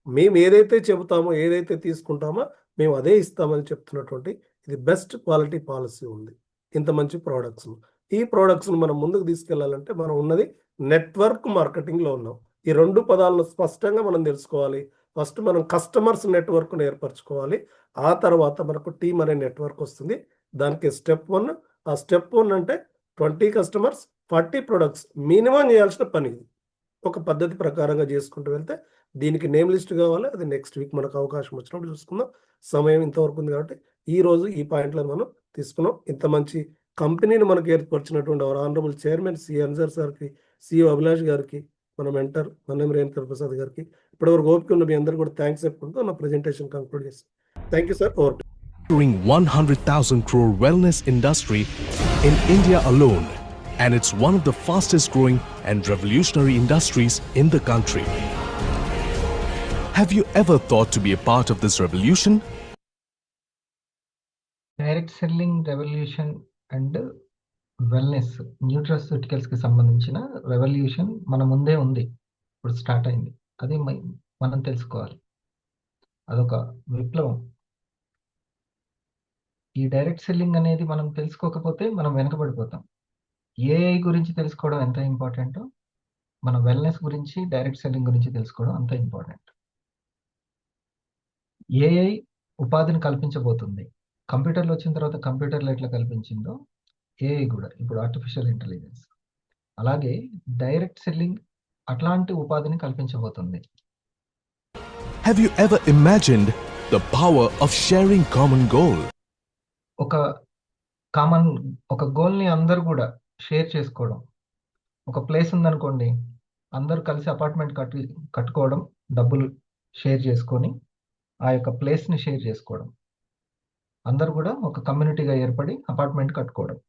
మేము ఏదైతే చెబుతామో ఏదైతే తీసుకుంటామో మేము అదే ఇస్తామని చెప్తున్నటువంటి ఇది బెస్ట్ క్వాలిటీ పాలసీ ఉంది. ఇంత మంచి ప్రోడక్ట్స్ను ఈ ప్రోడక్ట్స్ను మనం ముందుకు తీసుకెళ్లాలంటే మనం ఉన్నది నెట్వర్క్ మార్కెటింగ్లో ఉన్నాం. ఈ 2 పదాలను స్పష్టంగా మనం తెలుసుకోవాలి. ఫస్ట్ మనం కస్టమర్స్ నెట్వర్క్ను ఏర్పరచుకోవాలి. ఆ తర్వాత మనకు టీమ్ అనే నెట్వర్క్ వస్తుంది. దానికి స్టెప్ 1. ఆ స్టెప్ 1 అంటే 20 కస్టమర్స్ 40 ప్రొడక్ట్స్ మినిమం చేయాల్సిన పని. ఇది ఒక పద్ధతి ప్రకారంగా చేసుకుంటూ వెళ్తే దీనికి నేమ్ లిస్ట్ కావాలి. అది నెక్స్ట్ వీక్ మనకు అవకాశం వచ్చినప్పుడు చూసుకుందాం. సమయం ఇంతవరకు ఉంది కాబట్టి ఈ రోజు ఈ పాయింట్లను మనం తీసుకున్నాం. ఇంత మంచి కంపెనీని మనకు ఏర్పరిచినటువంటి our honourable chairman C Ansar సార్కి, సిఇఓ అభిలాష్ గారికి, మన మెంటర్ మన్నం రేణుకర్ ప్రసాద్ గారికి, ఇప్పటివరకు ఓపిక ఉన్న మీ అందరూ కూడా థ్యాంక్స్ చెప్పుకుంటూ నా ప్రెజెంటేషన్ కంక్లూడ్ చేస్తాను. Thank you sir. Over. Entering 100,000 crore wellness industry in India alone, and it's one of the fastest growing and revolutionary industries in the country. Have you ever thought to be a part of this revolution? Direct selling revolution and wellness nutraceuticals కి సంబంధించిన revolution మన ముందే ఉంది, ఇప్పుడు start అయింది. అది మనం తెలుసుకోవాలి. అదొక విప్లవం. ఈ డైరెక్ట్ సెల్లింగ్ అనేది మనం తెలుసుకోకపోతే మనం వెనకబడిపోతాం. ఏఐ గురించి తెలుసుకోవడం ఎంత ఇంపార్టెంటో మన వెల్నెస్ గురించి డైరెక్ట్ సెల్లింగ్ గురించి తెలుసుకోవడం అంత ఇంపార్టెంట్. ఏఐ ఉపాధిని కల్పించబోతుంది. కంప్యూటర్లు వచ్చిన తర్వాత కంప్యూటర్లు ఎట్లా కల్పించిందో ఏఐ కూడా ఇప్పుడు ఆర్టిఫిషియల్ ఇంటెలిజెన్స్, అలాగే డైరెక్ట్ సెల్లింగ్ అట్లాంటి ఉపాధిని కల్పించబోతుంది. Have you ever imagined the power of sharing common goal? ఒక గోల్ని అందరూ కూడా షేర్ చేసుకోవడం. ఒక ప్లేస్ ఉందనుకోండి, అందరూ కలిసి అపార్ట్మెంట్ కట్టుకోవడం, డబ్బులు షేర్ చేసుకొని ఆ యొక్క ప్లేస్ని షేర్ చేసుకోవడం. అందరూ కూడా ఒక కమ్యూనిటీగా ఏర్పడి అపార్ట్మెంట్ కట్టుకోవడం.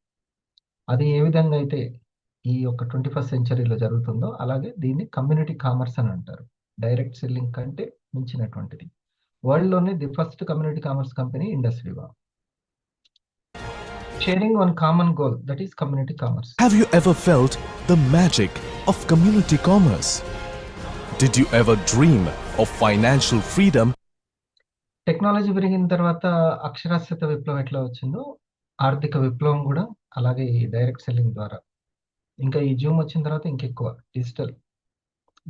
అది ఏ విధంగా అయితే ఈ యొక్క 21st సెంచరీలో జరుగుతుందో అలాగే దీన్ని కమ్యూనిటీ కామర్స్ అని అంటారు. డైరెక్ట్ సెల్లింగ్ కంటే మించినటువంటిది. వరల్డ్లోనే the first community commerce company IndusViva. Sharing one common goal, that is community commerce. Have you ever felt the magic of community commerce? Did you ever dream of financial freedom? Technology పెరిగిన తర్వాత అక్షరాస్యత విప్లవం ఎట్లా వచ్చిందో ఆర్థిక విప్లవం కూడా అలాగే ఈ డైరెక్ట్ సెల్లింగ్ ద్వారా, ఇంకా ఈ జూమ్ వచ్చిన తర్వాత ఇంకెక్కువ డిజిటల్.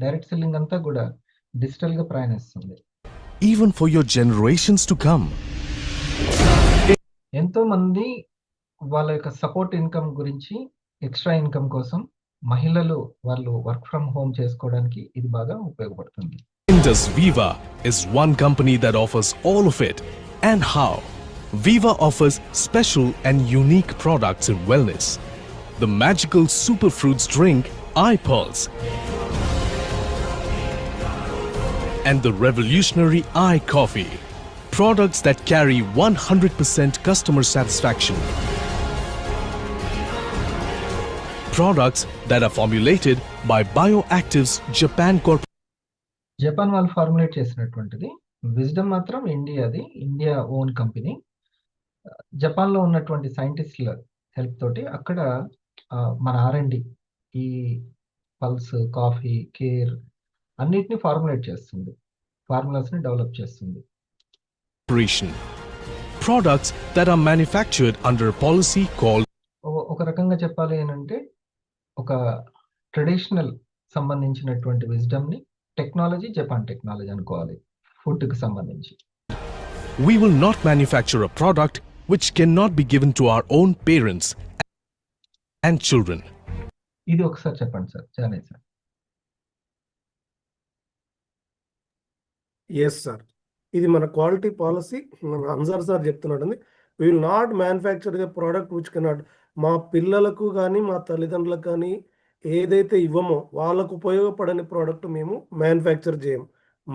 డైరెక్ట్ సెల్లింగ్ అంతా కూడా డిజిటల్ గా ప్రయాణిస్తుంది. Even for your generations to come. ఎంతో మంది వాళ్ళ యొక్క సపోర్ట్ ఇన్కమ్ గురించి, ఎక్స్ట్రా ఇన్కమ్ కోసం మహిళలు వాళ్ళు వర్క్ ఫ్రమ్ హోమ్ చేసుకోవడానికి ఇది బాగా ఉపయోగపడుతుంది. Indus Viva is one company that offers all of it. And how? Viva offers special and unique products in wellness. The magical superfruits drink iPulse and the revolutionary iCoffee. Products that carry 100% customer satisfaction. Products that are formulated by Bioactives Japan Corp. Japan వాళ్ళు formulate చేసినటువంటిది. Wisdom మాత్రం India own company. జపాన్లో ఉన్నటువంటి సైంటిస్టుల help తోటి అక్కడ మన R&D ఈ pulse, coffee, care అన్నిటిని ఫార్ములేట్ చేస్తుంది, ఫార్ములాస్ని డెవలప్ చేస్తుంది. Products that are manufactured under a policy called. ఒక రకంగా చెప్పాలి ఏంటంటే ఒక ట్రెడిషనల్ సంబంధించినటువంటి విజ్డమ్ని టెక్నాలజీ, జపాన్ టెక్నాలజీ అనుకోవాలి ఫుడ్కి సంబంధించి. We will not manufacture a product which cannot be given to our own parents and children. ఇది ఒకసారి చెప్పండి సార్, జానే సార్. ఎస్ సార్, ఇది మన క్వాలిటీ పాలసీ. మన అన్సార్ సార్ చెప్తున్నాడండి, we will not manufacture the product which cannot. మా పిల్లలకు కానీ మా తల్లిదండ్రులకు కానీ ఏదైతే ఇవ్వమో వాళ్ళకు ఉపయోగపడని ప్రోడక్ట్ మేము మ్యానుఫ్యాక్చర్ చేయము.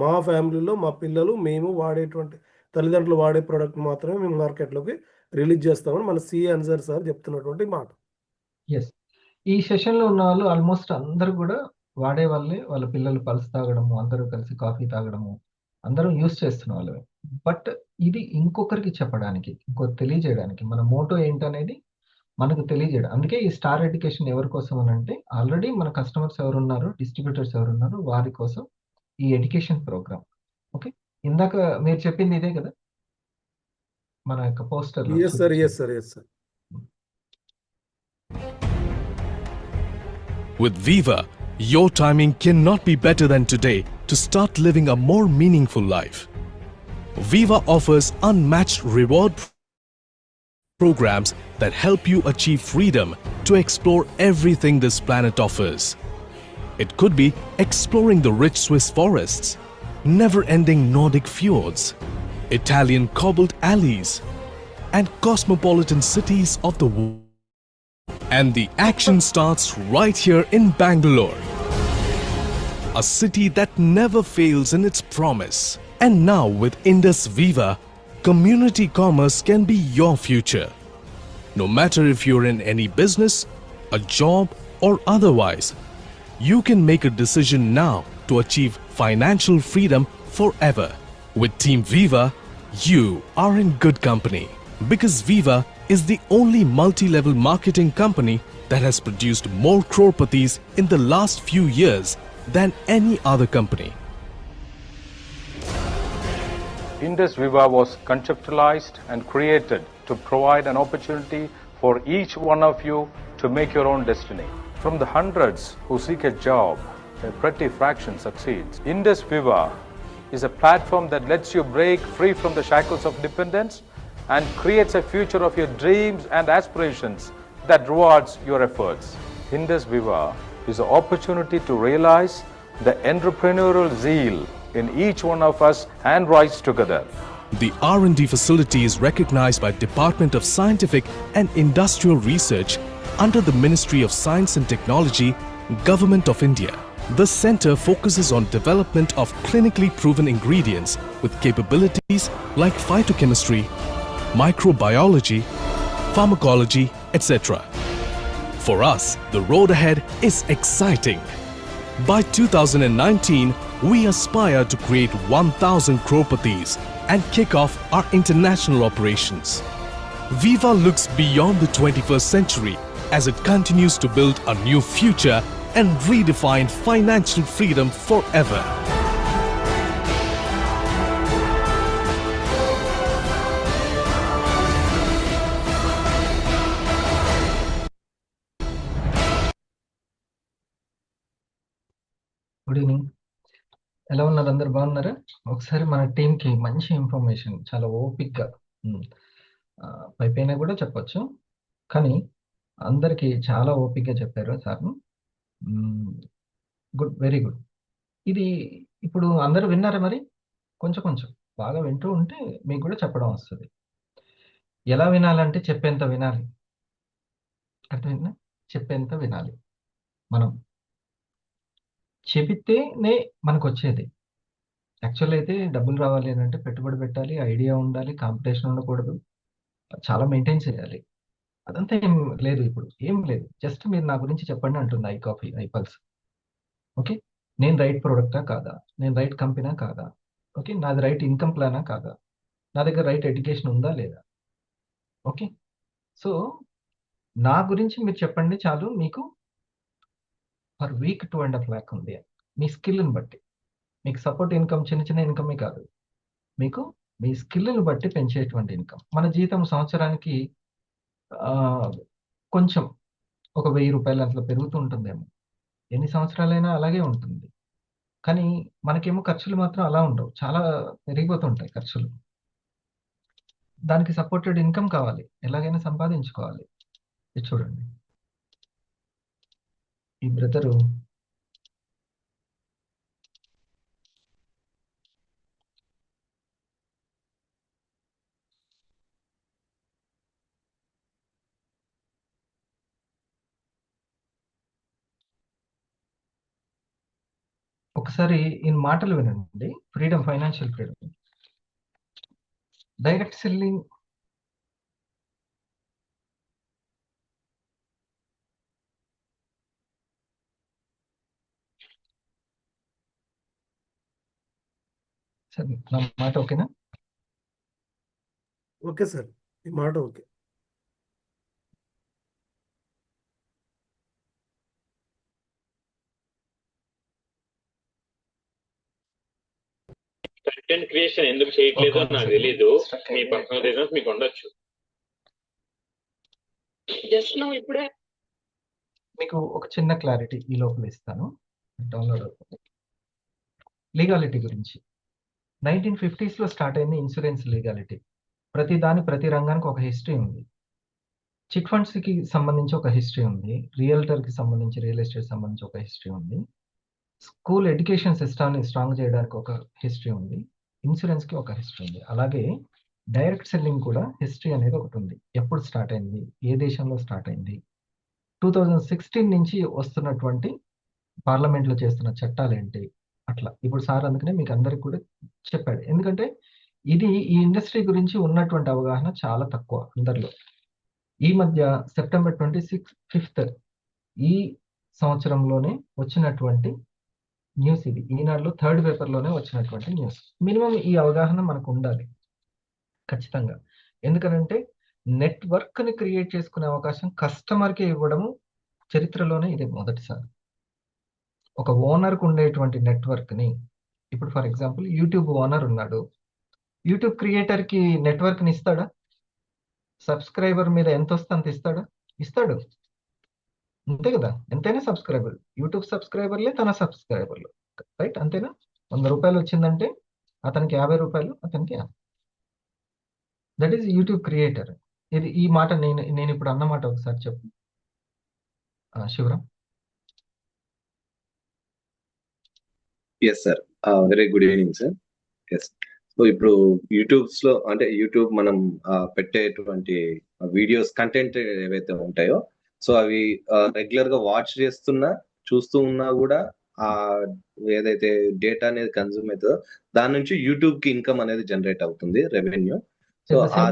మా ఫ్యామిలీలో మా పిల్లలు మేము వాడేటువంటి తల్లిదండ్రులు వాడే ప్రోడక్ట్ మాత్రమే మేము మార్కెట్లోకి రిలీజ్ చేస్తామని మన సిఏ అన్సార్ సార్ చెప్తున్నటువంటి మాట. ఎస్, ఈ సెషన్లో ఉన్న వాళ్ళు ఆల్మోస్ట్ అందరూ కూడా వాడే వాళ్ళే. వాళ్ళ పిల్లలు పల్స్ తాగడము, అందరూ కలిసి కాఫీ తాగడము, అందరూ యూస్ చేస్తున్న వాళ్ళే. బట్ ఇది ఇంకొకరికి చెప్పడానికి, తెలియజేయడానికి మన మోటో ఏంటనేది మనకు తెలియజేయడం. అందుకే ఈ స్టార్ ఎడ్యుకేషన్ ఎవరి కోసం అని అంటే, ఆల్రెడీ మన కస్టమర్స్ ఎవరున్నారు, డిస్ట్రిబ్యూటర్స్ ఎవరున్నారు, వారి కోసం ఈ ఎడ్యుకేషన్ ప్రోగ్రామ్. ఓకే, ఇందాక మీరు చెప్పింది ఇదే కదా మన యొక్క poster. Yes sir, yes sir, yes sir. With Viva, your timing cannot be better than today to start living a more meaningful life. Viva offers unmatched reward programs that help you achieve freedom to explore everything this planet offers. It could be exploring the rich Swiss forests, never-ending Nordic fjords, Italian cobbled alleys, and cosmopolitan cities of the world. And the action starts right here in Bangalore, a city that never fails in its promise. And now with Indus Viva, community commerce can be your future. No matter if you're in any business, a job, or otherwise, you can make a decision now to achieve financial freedom forever. With Team Viva, you are in good company, because Viva is the only multi-level marketing company that has produced more crorepathies in the last few years than any other company. Indus Viva was conceptualized and created to provide an opportunity for each one of you to make your own destiny. From the hundreds who seek a job, a pretty fraction succeeds. Indus Viva is a platform that lets you break free from the shackles of dependence and creates a future of your dreams and aspirations that rewards your efforts. Indus Viva is an opportunity to realize the entrepreneurial zeal in each one of us and rise together. The R&D facility is recognized by Department of Scientific and Industrial Research under the Ministry of Science and Technology, Government of India. The center focuses on development of clinically proven ingredients with capabilities like phytochemistry, microbiology, pharmacology, etc. For us, the road ahead is exciting. By 2019, we aspire to create 1,000 crorepathies and kick off our international operations. Viva looks beyond the 21st century as it continues to build a new future and redefine financial freedom forever. Good evening. ఎలా ఉన్నారు? అందరు బాగున్నారా? ఒకసారి మన టీంకి మంచి information చాలా ఓపిక్గా పైపైన కూడా చెప్పొచ్చు, కానీ అందరికీ చాలా ఓపిక్గా చెప్పారు సార్. Good, very good. ఇది ఇప్పుడు అందరూ విన్నారా? మరి కొంచెం కొంచెం బాగా వింటూ ఉంటే మీకు కూడా చెప్పడం వస్తుంది. ఎలా వినాలంటే చెప్పేంత వినాలి. అర్థమైందా? చెప్పేంత వినాలి. మనం చెబితేనే మనకు వచ్చేది. యాక్చువల్ అయితే డబ్బులు రావాలి అని అంటే పెట్టుబడి పెట్టాలి, ఐడియా ఉండాలి, కాంపిటీషన్ ఉండకూడదు, చాలా మెయింటైన్ చేయాలి. అదంతా ఏం లేదు, ఇప్పుడు ఏం లేదు. జస్ట్ మీరు నా గురించి చెప్పండి అంటుంది I coffee, I pulse. Okay, నేను రైట్ ప్రోడక్టా కాదా, నేను రైట్ కంపెనా కాదా, ఓకే, నాది రైట్ ఇన్కమ్ ప్లానా కాదా, నా దగ్గర రైట్ ఎడ్యుకేషన్ ఉందా లేదా. ఓకే, సో నా గురించి మీరు చెప్పండి చాలు. మీకు పర్ వీక్ 2.5 lakh ఉంది మీ స్కిల్ని బట్టి. మీకు సపోర్ట్ ఇన్కమ్ చిన్న చిన్న ఇన్కమే కాదు, మీకు మీ స్కిల్ని బట్టి పెంచేటువంటి ఇన్కమ్. మన జీతం సంవత్సరానికి కొంచెం ఒక 1000 రూపాయలు అట్లా పెరుగుతూ ఉంటుందేమో, ఎన్ని సంవత్సరాలైనా అలాగే ఉంటుంది. కానీ మనకేమో ఖర్చులు మాత్రం అలా ఉండవు, చాలా పెరిగిపోతుంటాయి ఖర్చులు. దానికి సపోర్టెడ్ ఇన్కమ్ కావాలి, ఎలాగైనా సంపాదించుకోవాలి. ఇది చూడండి, ఈ బ్రదరు ఒకసారి ఈ మాటలు వినండి. Freedom, financial freedom, direct selling. సరే, నా మాట ఓకేనా? ఓకే సార్, ఈ మాట ఓకే. కంటెంట్ క్రియేషన్ ఎందుకు చేయట్లేదో నాకు తెలీదు. మీ పర్సనల్ రీజన్స్ మీకు ఉండొచ్చు. జస్ట్ నో ఇప్పుడే మీకు ఒక చిన్న క్లారిటీ ఈ లోపల ఇస్తాను, డౌన్లోడ్ అవుతుంది. లీగాలిటీ గురించి 1950s లో స్టార్ట్ అయింది ఇన్సూరెన్స్ లీగాలిటీ. ప్రతి రంగానికి ఒక హిస్టరీ ఉంది. చిట్ ఫండ్స్ కి సంబంధించి ఒక హిస్టరీ ఉంది, రియల్టర్ కి సంబంధించి, రియల్ ఎస్టేట్ సంబంధించి ఒక హిస్టరీ ఉంది, స్కూల్ ఎడ్యుకేషన్ సిస్టమ్ని స్ట్రాంగ్ చేయడానికి ఒక హిస్టరీ ఉంది, ఇన్సూరెన్స్ కి ఒక హిస్టరీ ఉంది. అలాగే డైరెక్ట్ సెల్లింగ్ కూడా హిస్టరీ అనేది ఒకటి ఉంది. ఎప్పుడు స్టార్ట్ అయింది, ఏ దేశంలో స్టార్ట్ అయింది, 2016 నుంచి వస్తున్నటువంటి పార్లమెంట్లో చేస్తున్న చట్టాలు ఏంటి, అట్లా. ఇప్పుడు సార్ అందుకనే మీకు అందరికి కూడా చెప్పాడు, ఎందుకంటే ఇది ఈ ఇండస్ట్రీ గురించి ఉన్నటువంటి అవగాహన చాలా తక్కువ అందరిలో. ఈ మధ్య సెప్టెంబర్ 25th ఈ సంవత్సరంలోనే వచ్చినటువంటి న్యూస్ ఇది. ఈనాడులో 3rd పేపర్లోనే వచ్చినటువంటి న్యూస్. మినిమం ఈ అవగాహన మనకు ఉండాలి ఖచ్చితంగా. ఎందుకంటే నెట్వర్క్ ని క్రియేట్ చేసుకునే అవకాశం కస్టమర్కి ఇవ్వడము చరిత్రలోనే ఇదే మొదటిసారి. ఒక ఓనర్కు ఉండేటువంటి నెట్వర్క్ ని, ఇప్పుడు ఫర్ ఎగ్జాంపుల్ యూట్యూబ్ ఓనర్ ఉన్నాడు, యూట్యూబ్ క్రియేటర్ కి నెట్వర్క్ ని ఇస్తాడా? సబ్స్క్రైబర్ మీద ఎంత వస్తే అంత ఇస్తాడా? ఇస్తాడు, అంతే కదా. ఎంతైనా సబ్స్క్రైబర్, యూట్యూబ్ సబ్స్క్రైబర్లే తన సబ్స్క్రైబర్లు, రైట్? అంతేనా? 100 రూపాయలు వచ్చిందంటే అతనికి 50 రూపాయలు, అతనికి దట్ ఈస్ యూట్యూబ్ క్రియేటర్. ఇది ఈ మాట నేను ఇప్పుడు అన్నమాట ఒకసారి చెప్పు Sivaram. Yes sir, very good evening sir. Yes, so ఇప్పుడు యూట్యూబ్స్ లో అంటే యూట్యూబ్ మనం పెట్టేటువంటి వీడియోస్ కంటెంట్ ఏవైతే ఉంటాయో, సో అవి రెగ్యులర్ గా వాచ్ చేస్తున్నా చూస్తూ ఉన్నా కూడా ఆ ఏదైతే డేటా అనేది కన్జ్యూమ్ అవుతుందో దాని నుంచి యూట్యూబ్ కి ఇన్కమ్ అనేది జనరేట్ అవుతుంది, రెవెన్యూ. సో ఆ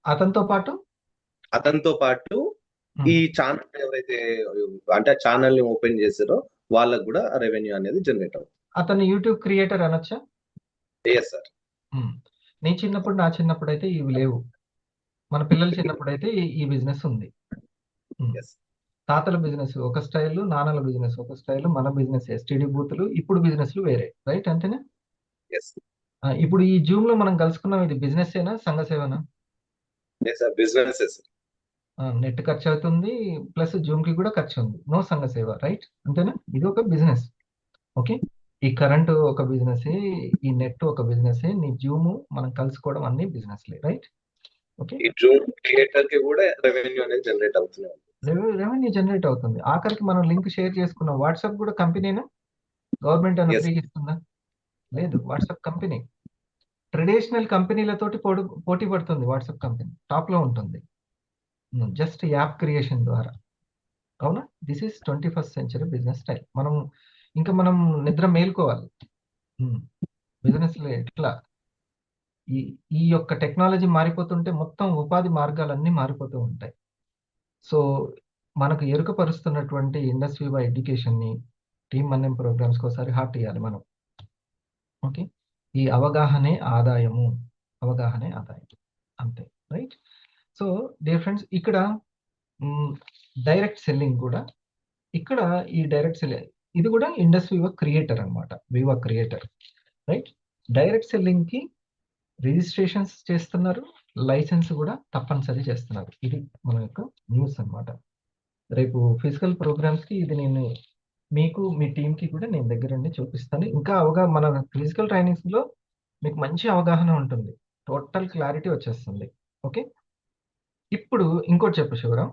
అతనితో పాటు ఈ ఛానల్ ఎవరైతే అంటే ఛానల్ ని ఓపెన్ చేసారో వాళ్ళకు కూడా రెవెన్యూ అనేది జనరేట్ అవుతుంది. అతను యూట్యూబ్ క్రియేటర్ అనొచ్చా? Yes sir. నా చిన్నప్పుడు అయితే ఇవి లేవు. మన పిల్లలు చిన్నప్పుడు అయితే ఈ బిజినెస్ ఉంది. తాతల బిజినెస్ ఒక స్టైల్, నాన్నల బిజినెస్ ఒక స్టైల్, మన బిజినెస్ ఎస్టీడీ బూతులు, ఇప్పుడు బిజినెస్లు వేరే, రైట్? అంతేనా? ఇప్పుడు ఈ జూమ్ లో మనం కలుసుకున్నాం, ఇది బిజినెస్ ఏనా, సంఘ సేవనా? బిజినెస్. నెట్ ఖర్చు అవుతుంది, ప్లస్ జూమ్ కి కూడా ఖర్చు ఉంది, నో సంఘ సేవ, రైట్? అంతేనా? ఇది ఒక బిజినెస్. ఓకే, ఈ కరెంట్ ఒక బిజినెస్, ఈ నెట్ ఒక బిజినెస్, నీ జూమ్ మనం కలుసుకోవడం అన్ని బిజినెస్లే, రైట్? ఓకే, ఈ జూమ్ క్రియేటర్ కి కూడా రెవెన్యూ అనేది జనరేట్ అవుతుంది. రెవెన్యూ జనరేట్ అవుతుంది. ఆఖరికి మనం లింక్ షేర్ చేసుకున్నాం, వాట్సాప్ కూడా కంపెనీనా? గవర్నమెంట్ అన్న ఫ్రీగా ఇస్తుందా? లేదు, వాట్సాప్ కంపెనీ. ట్రెడిషనల్ కంపెనీలతోటి పోటీ పడుతుంది వాట్సాప్ కంపెనీ, టాప్ లో ఉంటుంది జస్ట్ యాప్ క్రియేషన్ ద్వారా. అవునా? This is 21st century business style. మనం నిద్ర మేల్కోవాలి. బిజినెస్ లో ఎట్లా ఈ యొక్క టెక్నాలజీ మారిపోతుంటే మొత్తం ఉపాధి మార్గాలన్నీ మారిపోతూ ఉంటాయి. సో మనకు ఎరుకపరుస్తున్నటువంటి ఇండస్ట్రీ బై ఎడ్యుకేషన్ ని, టీమ్ మన్యం ప్రోగ్రామ్స్ కి ఒకసారి హార్ట్ ఇవ్వాలి మనం. ఓకే, ఈ అవగాహనే ఆదాయము, అంతే, రైట్? సో డియర్ ఫ్రెండ్స్, ఇక్కడ డైరెక్ట్ సెల్లింగ్ కూడా, ఇక్కడ ఈ డైరెక్ట్ సెల్లింగ్ ఇది కూడా ఇండస్ట్రీ క్రియేటర్ అనమాట, వివా క్రియేటర్, రైట్? డైరెక్ట్ సెల్లింగ్ కి రిజిస్ట్రేషన్స్ చేస్తున్నారు, లైసెన్స్ కూడా తప్పనిసరి చేస్తున్నారు. ఇది మన యొక్క న్యూస్ అన్నమాట. రేపు ఫిజికల్ ప్రోగ్రామ్స్ కి ఇది నేను మీకు, మీ టీమ్ కి కూడా నేను దగ్గరుండి చూపిస్తాను. ఇంకా మన ఫిజికల్ ట్రైనింగ్స్ లో మీకు మంచి అవగాహన ఉంటుంది, టోటల్ క్లారిటీ వచ్చేస్తుంది. ఓకే, ఇప్పుడు ఇంకోటి చెప్పు శివరాం.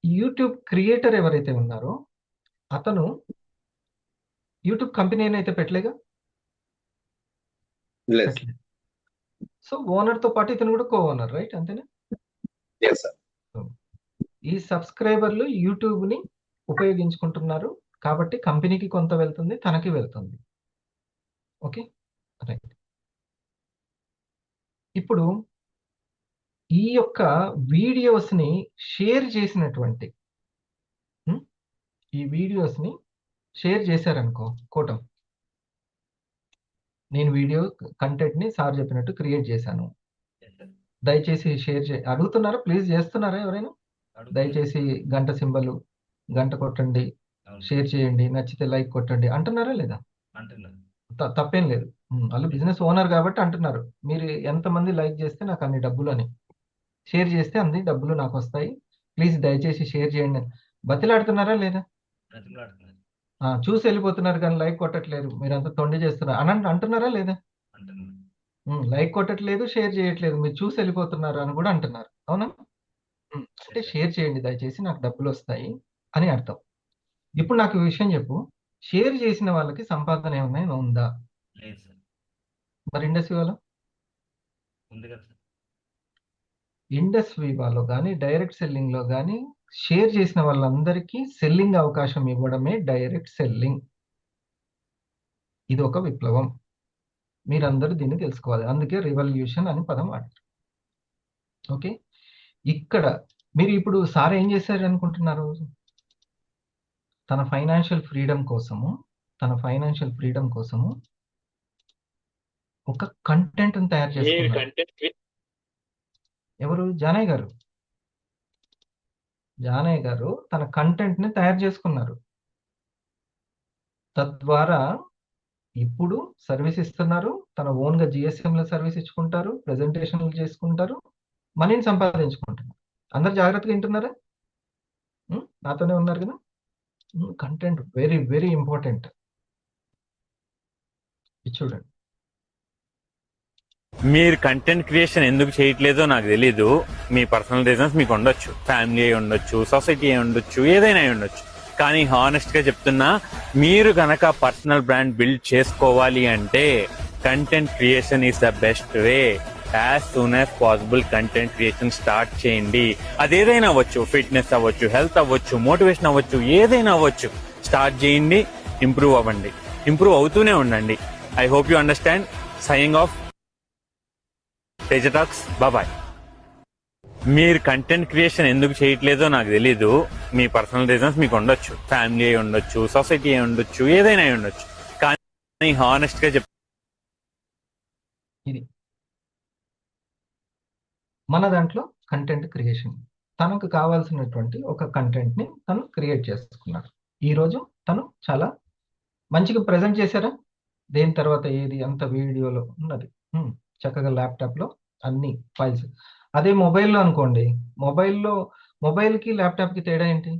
యూట్యూబ్ క్రియేటర్ ఎవరైతే ఉన్నారో అతను యూట్యూబ్ కంపెనీ అయితే పెట్టలేగా? సో ఓనర్ తో పాటు ఇతను కూడా కో ఓనర్, రైట్? అంతేనా? ఈ సబ్స్క్రైబర్లు యూట్యూబ్ ని ఉపయోగించుకుంటున్నారు కాబట్టి కంపెనీకి కొంత వెళ్తుంది, తనకి వెళ్తుంది. Okay, right. ఇప్పుడు ఈ యొక్క వీడియోస్ ని షేర్ చేసినటువంటి, ఈ వీడియోస్ ని షేర్ చేశారనుకో, కోటం, నేను వీడియో కంటెంట్ ని సార్ చెప్పినట్టు క్రియేట్ చేశాను, దయచేసి షేర్ అడుగుతున్నారా? ప్లీజ్ చేస్తున్నారా ఎవరైనా? దయచేసి గంట సింబల్, గంట కొట్టండి, షేర్ చేయండి, నచ్చితే లైక్ కొట్టండి అంటున్నారా లేదా? తప్పేం లేదు, వాళ్ళు బిజినెస్ ఓనర్ కాబట్టి అంటున్నారు. మీరు ఎంతమంది లైక్ చేస్తే నాకు అన్ని డబ్బులు అని, షేర్ చేస్తే అన్ని డబ్బులు నాకు వస్తాయి, ప్లీజ్ దయచేసి షేర్ చేయండి బతిలాడుతున్నారా లేదా? చూసి వెళ్ళిపోతున్నారు కానీ లైక్ కొట్టట్లేదు, మీరంతా తొండి చేస్తున్నారు అని అంటున్నారా లేదా? లైక్ కొట్టట్లేదు, షేర్ చేయట్లేదు, మీరు చూసి వెళ్ళిపోతున్నారు అని కూడా అంటున్నారు. అవునా? అంటే షేర్ చేయండి దయచేసి, నాకు డబ్బులు వస్తాయి అని అర్థం. ఇప్పుడు నాకు ఈ విషయం చెప్పు, షేర్ చేసిన వాళ్ళకి సంపాదన ఏమైనా ఉందా? మరి ఇండస్ వివాలో ఇండస్ వివాలో కానీ డైరెక్ట్ సెల్లింగ్ లో కానీ షేర్ చేసిన వాళ్ళందరికీ సెల్లింగ్ అవకాశం ఇవ్వడమే డైరెక్ట్ సెల్లింగ్. ఇది ఒక విప్లవం, మీరందరూ దీన్ని తెలుసుకోవాలి. అందుకే రివల్యూషన్ అని పదం వాడారు. ఓకే, ఇక్కడ మీరు ఇప్పుడు సార్ ఏం చేశారు అనుకుంటున్నారు? తన ఫైనాన్షియల్ ఫ్రీడమ్ కోసము ఒక కంటెంట్ తయారు మీరు చేసుకున్నారు. కంటెంట్ ఎవరు? జానయ్య గారు. జానయ్య గారు తన కంటెంట్ ని తయారు చేసుకున్నారు. తద్వారా ఇప్పుడు సర్వీస్ ఇస్తున్నారు. తన ఓన్ గా GSM లో సర్వీస్ ఇచ్చుకుంటారు, ప్రెజెంటేషన్లు చేసుకుంటారు, మనీని సంపాదించుకుంటున్నారు. అందరు జాగ్రత్తగా వింటున్నారా? నాతోనే ఉన్నారు కదా. Content very very important. ఇది చూడండి. మీరు కంటెంట్ క్రియేషన్ ఎందుకు చేయట్లేదో నాకు తెలీదు. మీ పర్సనల్ రీజన్స్ మీకు ఉండొచ్చు, ఫ్యామిలీ అయి ఉండొచ్చు, సొసైటీ అయి ఉండొచ్చు, ఏదైనా అయి ఉండొచ్చు. కానీ హానెస్ట్ గా చెప్తున్నా, మీరు కనుక పర్సనల్ బ్రాండ్ బిల్డ్ చేసుకోవాలి అంటే content creation is the best way. As soon as possible content creation start చేయండి. అదేదైనా అవ్వచ్చు, ఫిట్నెస్ అవ్వచ్చు, హెల్త్ అవ్వచ్చు, మోటివేషన్ అవ్వచ్చు, ఏదైనా అవ్వచ్చు. స్టార్ట్ చేయండి, ఇంప్రూవ్ అవ్వండి, ఇంప్రూవ్ అవుతూనే ఉండండి. I hope you understand. Signing off, Teja Talks, bye. మీరు కంటెంట్ క్రియేషన్ ఎందుకు చేయట్లేదో నాకు తెలీదు. మీ పర్సనల్ రీజన్స్ మీకు ఉండొచ్చు, ఫ్యామిలీ అయి ఉండొచ్చు, సొసైటీ అయి ఉండొచ్చు, ఏదైనా అయి ఉండొచ్చు. కానీ హానెస్ట్ గా ఇది మన దాంట్లో కంటెంట్ క్రియేషన్. తనకు కావాల్సినటువంటి ఒక కంటెంట్ ని తను క్రియేట్ చేసుకున్నారు. ఈ రోజు తను చాలా మంచిగా ప్రజెంట్ చేశారా? దేని తర్వాత ఏది అంత వీడియోలో ఉన్నది. చక్కగా ల్యాప్టాప్ లో అన్ని ఫైల్స్. అదే మొబైల్లో అనుకోండి, మొబైల్ కి ల్యాప్టాప్ కి తేడా ఏంటి?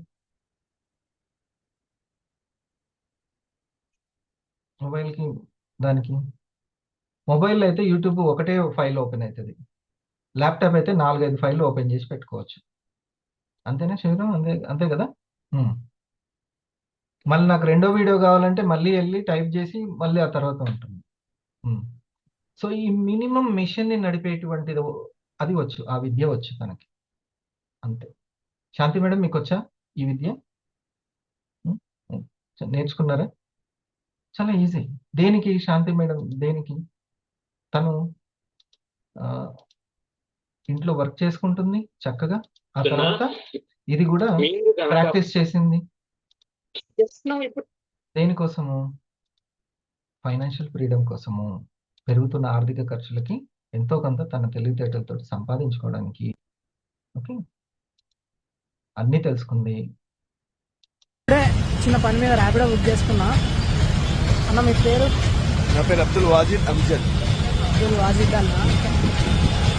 మొబైల్ కి దానికి, మొబైల్లో అయితే యూట్యూబ్ ఒకటే ఫైల్ ఓపెన్ అవుతుంది, ల్యాప్టాప్ అయితే 4-5 ఫైల్ ఓపెన్ చేసి పెట్టుకోవచ్చు. అంతేనా శివరాం? అంతే కదా. మళ్ళీ నాకు రెండో వీడియో కావాలంటే మళ్ళీ వెళ్ళి టైప్ చేసి మళ్ళీ ఆ తర్వాత ఉంటుంది. సో ఈ మినిమం మిషన్ ని నడిపేటువంటిది అది వచ్చు, ఆ విద్య వచ్చు తనకి. అంతే. శాంతి మేడం, మీకు వచ్చా ఈ విద్య? నేర్చుకున్నారా? చాలా ఈజీ. దేనికి శాంతి మేడం? దేనికి? తను ఇంట్లో వర్క్ చేసుకుంటుంది చక్కగా. ఆ తర్వాత ఇది కూడా ప్రాక్టీస్ చేసింది. దేనికోసము? ఫైనాన్షియల్ ఫ్రీడమ్ కోసము. పెరుగుతున్న ఆర్థిక ఖర్చులకి ఎంతో కొంత తన తెలివితేటలతో సంపాదించుకోవడానికి. ఓకే, అన్ని తెలుసుకుంది. చిన్న పని మీద ర్యాపిడో బుక్ చేసుకున్నా. అన్న మీ పేరు? నా పేరు అబ్దుల్ వాజిద్ అమ్జద్. అబ్దుల్ వాజిద్ అన్న.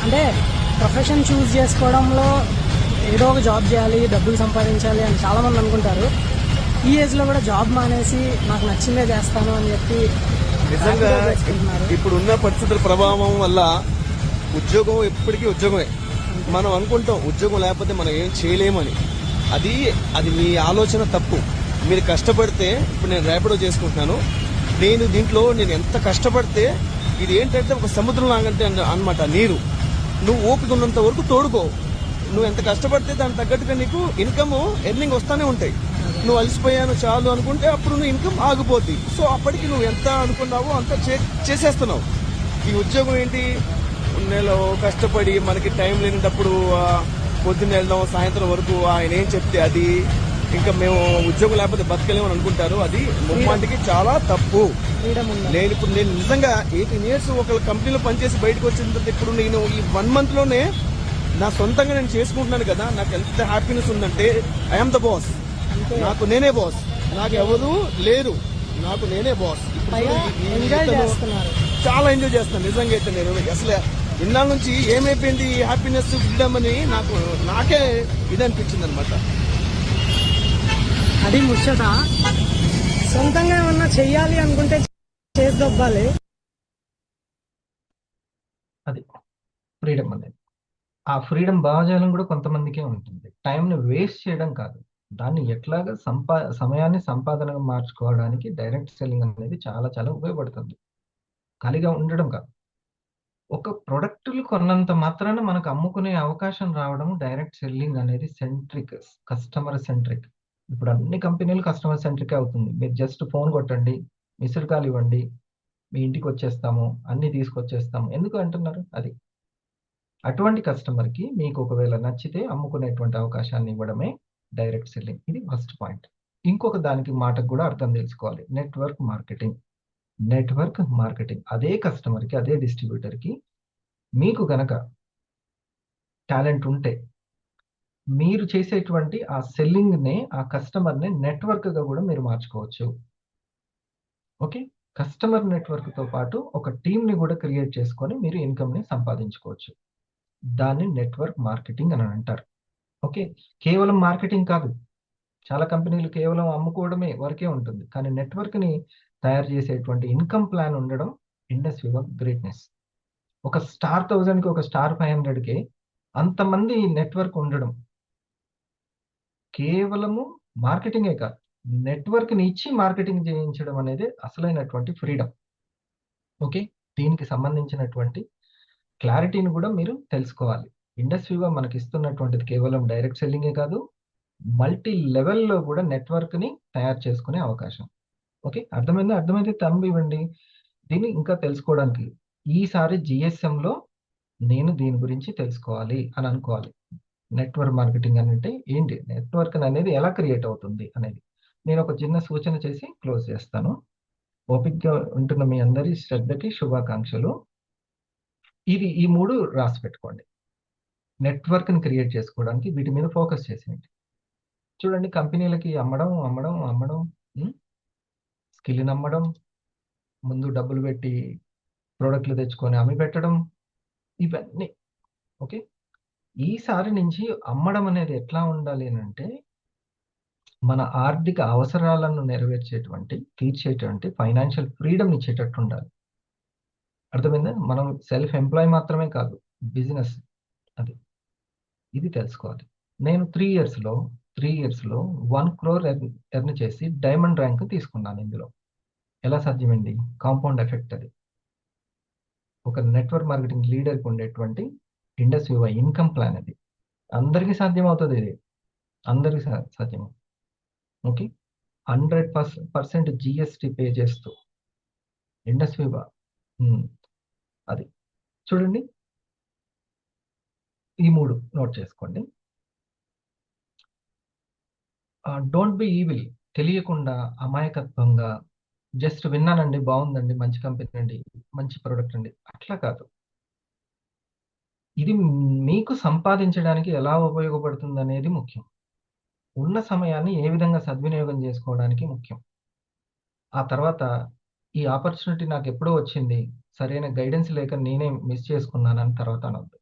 అంటే ప్రొఫెషన్ చూస్ చేసుకోవడంలో ఏదో ఒక జాబ్ చేయాలి, డబ్బులు సంపాదించాలి అని చాలా మంది అనుకుంటారు. ఈ ఏజ్ లో కూడా జాబ్ మానేసి నాకు నచ్చిందే చేస్తాను అని చెప్పి నిజంగా ఇప్పుడున్న పరిస్థితుల ప్రభావం వల్ల ఉద్యోగం ఎప్పటికీ ఉద్యోగమే. మనం అనుకుంటాం ఉద్యోగం లేకపోతే మనం ఏం చేయలేమని. అది మీ ఆలోచన తప్పు. మీరు కష్టపడితే, ఇప్పుడు నేను ర్యాపిడో చేసుకుంటున్నాను, దీంట్లో నేను ఎంత కష్టపడితే, ఇది ఏంటంటే ఒక సముద్రం లాగంటే అన్నమాట నీరు. నువ్వు ఓపిక ఉన్నంత వరకు తోడుకో. నువ్వు ఎంత కష్టపడితే దానికి తగ్గట్టుగా నీకు ఇన్కమ్, ఎర్నింగ్ వస్తానే ఉంటాయి. నువ్వు అలసిపోయాను చాలు అనుకుంటే అప్పుడు నువ్వు ఇన్కమ్ ఆగిపోద్ది. సో అప్పటికి నువ్వు ఎంత అనుకున్నావో అంత చేసేస్తున్నావు. ఈ ఉద్యోగం ఏంటి? నెలలో కష్టపడి మనకి టైం లేనప్పుడు పొద్దున్న వెళ్దాం, సాయంత్రం వరకు ఆయన ఏం చెప్తే అది, ఇంకా మేము ఉద్యోగం లేకపోతే బతకలేమని అనుకుంటారు. అది ముమ్మాటికి చాలా తప్పు. నేను నిజంగా 18 years ఒక కంపెనీలో పనిచేసి బయటకు వచ్చిన తర్వాత ఇప్పుడు నేను ఈ 1 month లోనే నా సొంతంగా నేను చేసుకుంటున్నాను కదా. నాకు ఎంత హ్యాపీనెస్ ఉందంటే, ఐఎమ్ ద బాస్. నాకు నేనే బాస్, నాకు ఎవరు లేరు, నాకు నేనే బాస్. చాలా ఎంజాయ్ చేస్తాను నిజంగా. అయితే నేను అసలు ఇన్నాళ్ళ నుంచి ఏమైపోయింది ఈ హ్యాపీనెస్, ఫ్రీడమ్ అని నాకే ఇది అనిపించింది అనమాట. అది ముచ్చట. సొంతంగా ఏమన్నా చెయ్యాలి అనుకుంటే చేసి దొబ్బాలి. అది ఫ్రీడమ్ అనేది. ఆ ఫ్రీడమ్ భావజాలం కూడా కొంతమందికే ఉంటుంది. టైంని వేస్ట్ చేయడం కాదు, దాన్ని ఎట్లాగా సమయాన్ని సంపాదనగా మార్చుకోవడానికి డైరెక్ట్ సెల్లింగ్ అనేది చాలా చాలా ఉపయోగపడుతుంది. ఖాళీగా ఉండడం కాదు. ఒక ప్రొడక్టులు కొన్నంత మాత్రాన మనకు అమ్ముకునే అవకాశం రావడం డైరెక్ట్ సెల్లింగ్ అనేది సెంట్రిక్, కస్టమర్ సెంట్రిక్. ఇప్పుడు అన్ని కంపెనీలు కస్టమర్ సెంట్రిక్ అవుతుంది. మీరు జస్ట్ ఫోన్ కొట్టండి, మిస్డ్ కాల్ ఇవ్వండి, మీ ఇంటికి వచ్చేస్తాము, అన్ని తీసుకొచ్చేస్తాము. ఎందుకు అంటున్నారు? అది అటువంటి కస్టమర్కి మీకు ఒకవేళ నచ్చితే అమ్ముకునేటువంటి అవకాశాన్ని ఇవ్వడమే డైరెక్ట్ సెల్లింగ్. ఇది ఫస్ట్ పాయింట్. ఇంకొక దానికి మాటకు కూడా అర్థం తెలుసుకోవాలి. Network marketing. Network marketing. అదే కస్టమర్కి, అదే డిస్ట్రిబ్యూటర్కి మీకు గనక టాలెంట్ ఉంటే మీరు చేసేటువంటి ఆ సెల్లింగ్నే, ఆ కస్టమర్ని నెట్వర్క్గా కూడా మీరు మార్చుకోవచ్చు. ఓకే, కస్టమర్ నెట్వర్క్తో పాటు ఒక టీంని కూడా క్రియేట్ చేసుకొని మీరు ఇన్కమ్ని సంపాదించుకోవచ్చు. దాన్ని నెట్వర్క్ మార్కెటింగ్ అని అంటారు. ఓకే, కేవలం మార్కెటింగ్ కాదు. చాలా కంపెనీలు కేవలం అమ్ముకోవడమే వరకే ఉంటుంది. కానీ నెట్వర్క్ని తయారు చేసేటువంటి ఇన్కమ్ ప్లాన్ ఉండడం ఇండస్ వివా గ్రేట్నెస్. ఒక స్టార్ 1000కి, ఒక స్టార్ 500కి అంతమంది నెట్వర్క్ ఉండడం కేవలము మార్కెటింగే కాదు, నెట్వర్క్ని ఇచ్చి మార్కెటింగ్ చేయించడం అనేది అసలైనటువంటి ఫ్రీడమ్. ఓకే, దీనికి సంబంధించినటువంటి క్లారిటీని కూడా మీరు తెలుసుకోవాలి. ఇండస్ వివా మనకి ఇస్తున్నటువంటిది కేవలం డైరెక్ట్ సెల్లింగే కాదు, మల్టీ లెవెల్లో కూడా నెట్వర్క్ని తయారు చేసుకునే అవకాశం. ఓకే, అర్థమైతే థంబ్ ఇవ్వండి. దీన్ని ఇంకా తెలుసుకోవడానికి ఈసారి జిఎస్ఎంలో నేను దీని గురించి తెలుసుకోవాలి అని అనుకోవాలి. నెట్వర్క్ మార్కెటింగ్ అంటే ఏంటి, నెట్వర్క్ అనేది ఎలా క్రియేట్ అవుతుంది అనేది నేను ఒక చిన్న సూచన చేసి క్లోజ్ చేస్తాను. ఓపిక్గా ఉంటున్న మీ అందరి శ్రద్ధకి శుభాకాంక్షలు. ఈ 3 రాసి పెట్టుకోండి. నెట్వర్క్ని క్రియేట్ చేసుకోవడానికి వీటి మీద ఫోకస్ చేసేయండి. చూడండి, కంపెనీలకి అమ్మడం, స్కిల్ని అమ్మడం, ముందు డబ్బులు పెట్టి ప్రోడక్ట్లు తెచ్చుకొని అమ్మి పెట్టడం, ఇవన్నీ. ఓకే, ఈసారి నుంచి అమ్మడం అనేది ఎట్లా ఉండాలి అంటే మన ఆర్థిక అవసరాలను తీర్చేటువంటి ఫైనాన్షియల్ ఫ్రీడమ్ ఇచ్చేటట్టు ఉండాలి. అర్థమైందా? మనం సెల్ఫ్ ఎంప్లాయ్ మాత్రమే కాదు, బిజినెస్ అది. ఇది తెలుసుకోవాలి. నేను 3 ఇయర్స్లో 1 crore ఎర్న్ చేసి డైమండ్ ర్యాంక్ తీసుకున్నాను. ఇందులో ఎలా సాధ్యమైంది? Compound effect. అది ఒక నెట్వర్క్ మార్కెటింగ్ లీడర్కి ఉండేటువంటి ఇండస్ వివా ఇన్కమ్ ప్లాన్. అది అందరికీ సాధ్యం అవుతుంది. ఇది అందరికీ సాధ్యం. ఓకే, 100% జిఎస్టి పే చేస్తూ ఇండస్ వివా. అది చూడండి, ఈ 3 నోట్ చేసుకోండి. Don't be evil. తెలియకుండా అమాయకత్వంగా జస్ట్ విన్నానండి, బాగుందండి, మంచి కంపెనీ అండి, మంచి ప్రోడక్ట్ అండి, అట్లా కాదు. ఇది మీకు సంపాదించడానికి ఎలా ఉపయోగపడుతుంది అనేది ముఖ్యం. ఉన్న సమయాన్ని ఏ విధంగా సద్వినియోగం చేసుకోవడానికి ముఖ్యం. ఆ తర్వాత ఈ ఆపర్చునిటీ నాకు ఎప్పుడో వచ్చింది, సరైన గైడెన్స్ లేక నేనే మిస్ చేసుకున్నానని తర్వాత అనొద్దు.